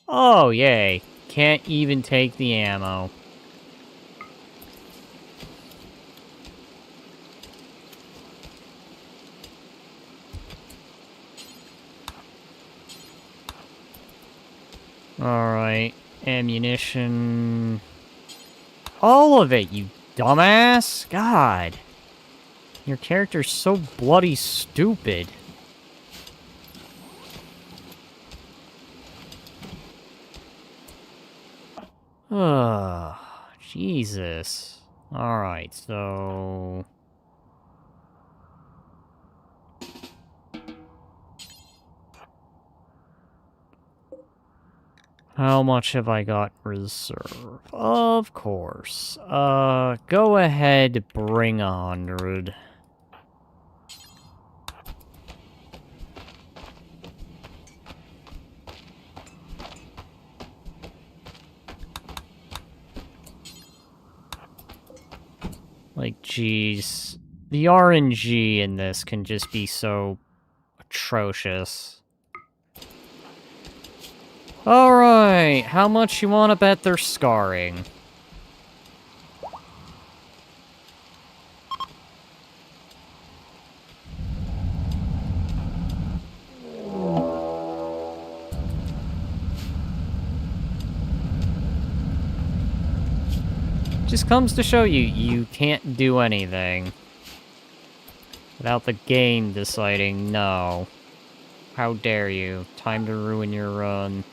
Oh, yay. Can't even take the ammo. Alright. Ammunition... All of it, you dumbass! God. Your character's so bloody stupid. Ugh. Jesus. Alright, so... How much have I got reserve? Of course. Go ahead, bring 100. Like, geez. The RNG in this can just be so atrocious. Alright, how much you wanna bet they're scarring? Just comes to show you, you can't do anything without the game deciding, no. How dare you? Time to ruin your run.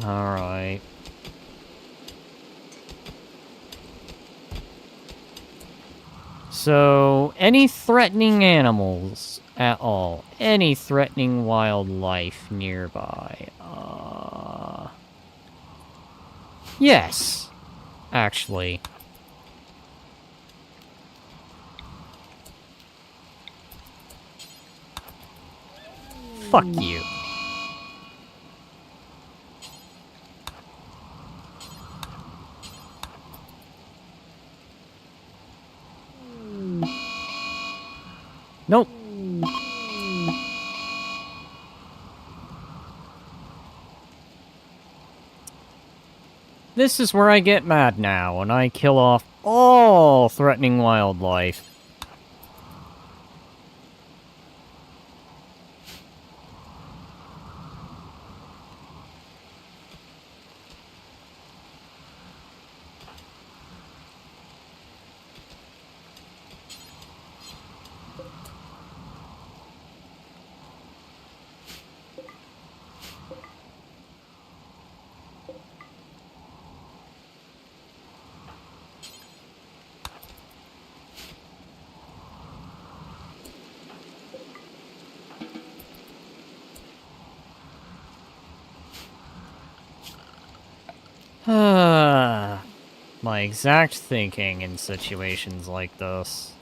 Alright. So, any threatening animals at all? Any threatening wildlife nearby? Yes. Actually. Fuck you. Nope. This is where I get mad now, and I kill off all threatening wildlife. My exact thinking in situations like this.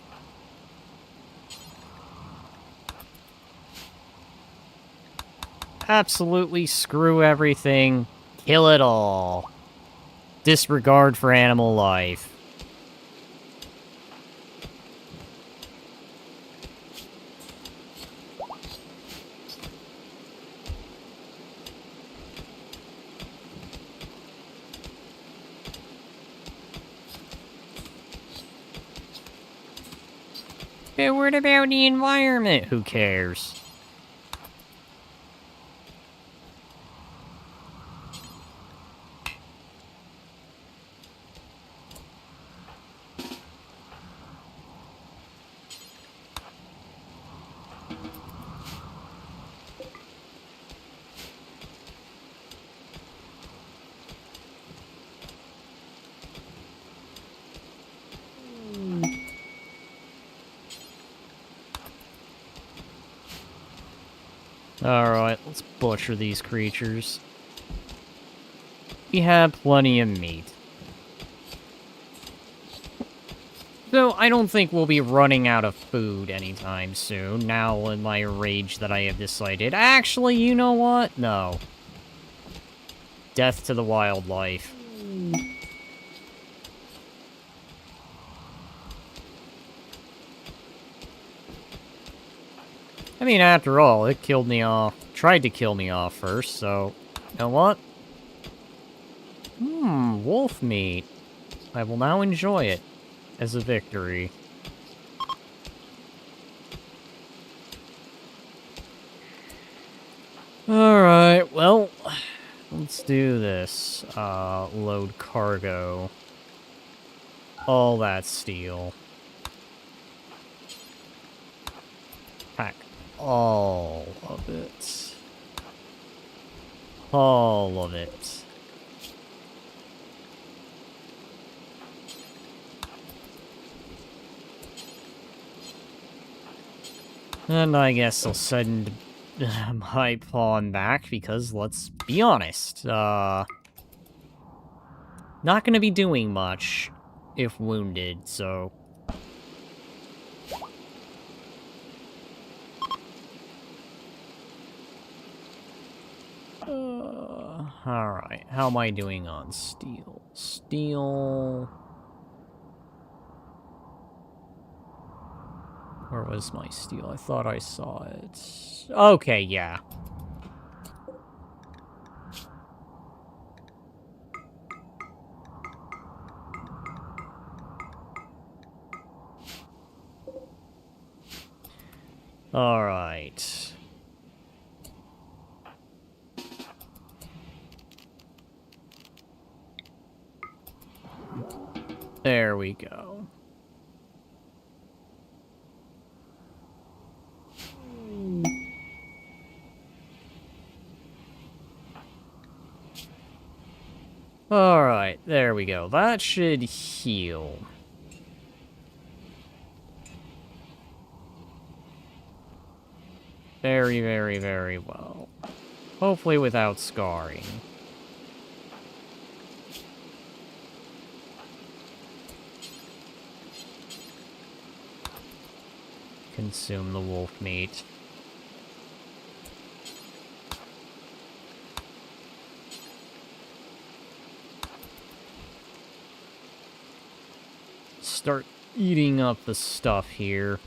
Absolutely screw everything. Kill it all. Disregard for animal life. But what about the environment? Who cares? Alright, let's butcher these creatures. We have plenty of meat. So, I don't think we'll be running out of food anytime soon, now in my rage that I have decided. Actually, you know what? No. Death to the wildlife. I mean, after all, it killed me off. Tried to kill me off first, so... You know what? Wolf meat. I will now enjoy it as a victory. Alright, well... Let's do this. Load cargo. All that steel. Pack all of it. All of it. And I guess I'll send my pawn back, because let's be honest, not gonna be doing much if wounded, so... Alright, how am I doing on steel? Steel... Where was my steel? I thought I saw it. Okay, yeah. Alright. There we go. Alright, there we go. That should heal. Very, very, very well. Hopefully without scarring. Consume the wolf meat. Start eating up the stuff here.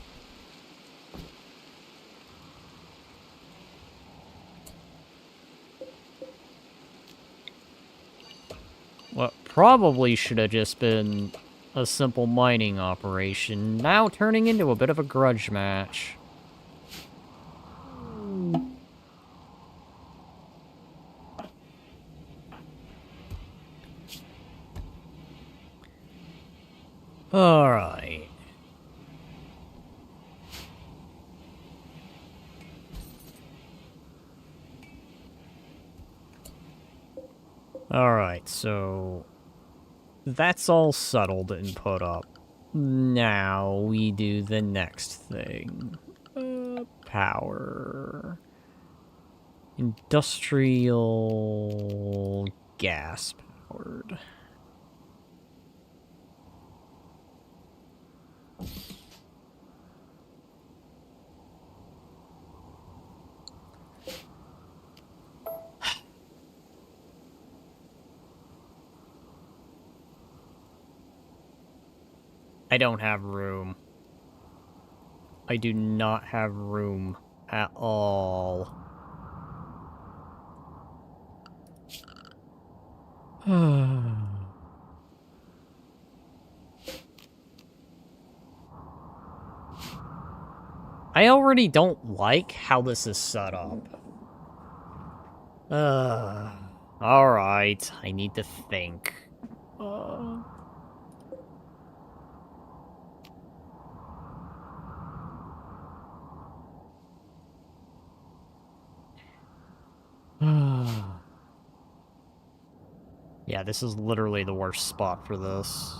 What probably should have just been a simple mining operation, now turning into a bit of a grudge match. Alright. Alright, so... that's all settled and put up. Now we do the next thing. Power. Industrial gas Lord. I don't have room. I do not have room at all. I already don't like how this is set up. Alright, I need to think. Yeah, this is literally the worst spot for this.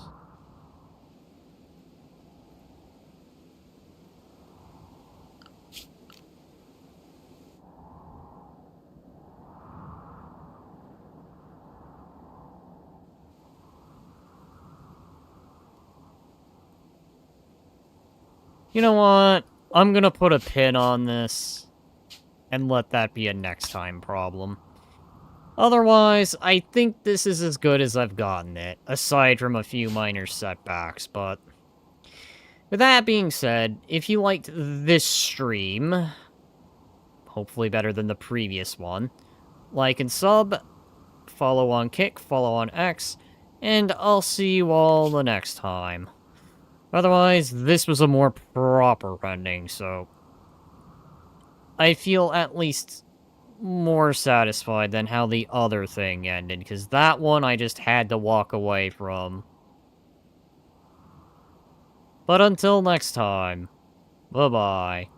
You know what? I'm gonna put a pin on this and let that be a next time problem. Otherwise, I think this is as good as I've gotten it, aside from a few minor setbacks, but... With that being said, if you liked this stream, hopefully better than the previous one, like and sub, follow on Kick, follow on X, and I'll see you all the next time. Otherwise, this was a more proper ending, so... I feel at least more satisfied than how the other thing ended, because that one I just had to walk away from. But until next time, bye-bye.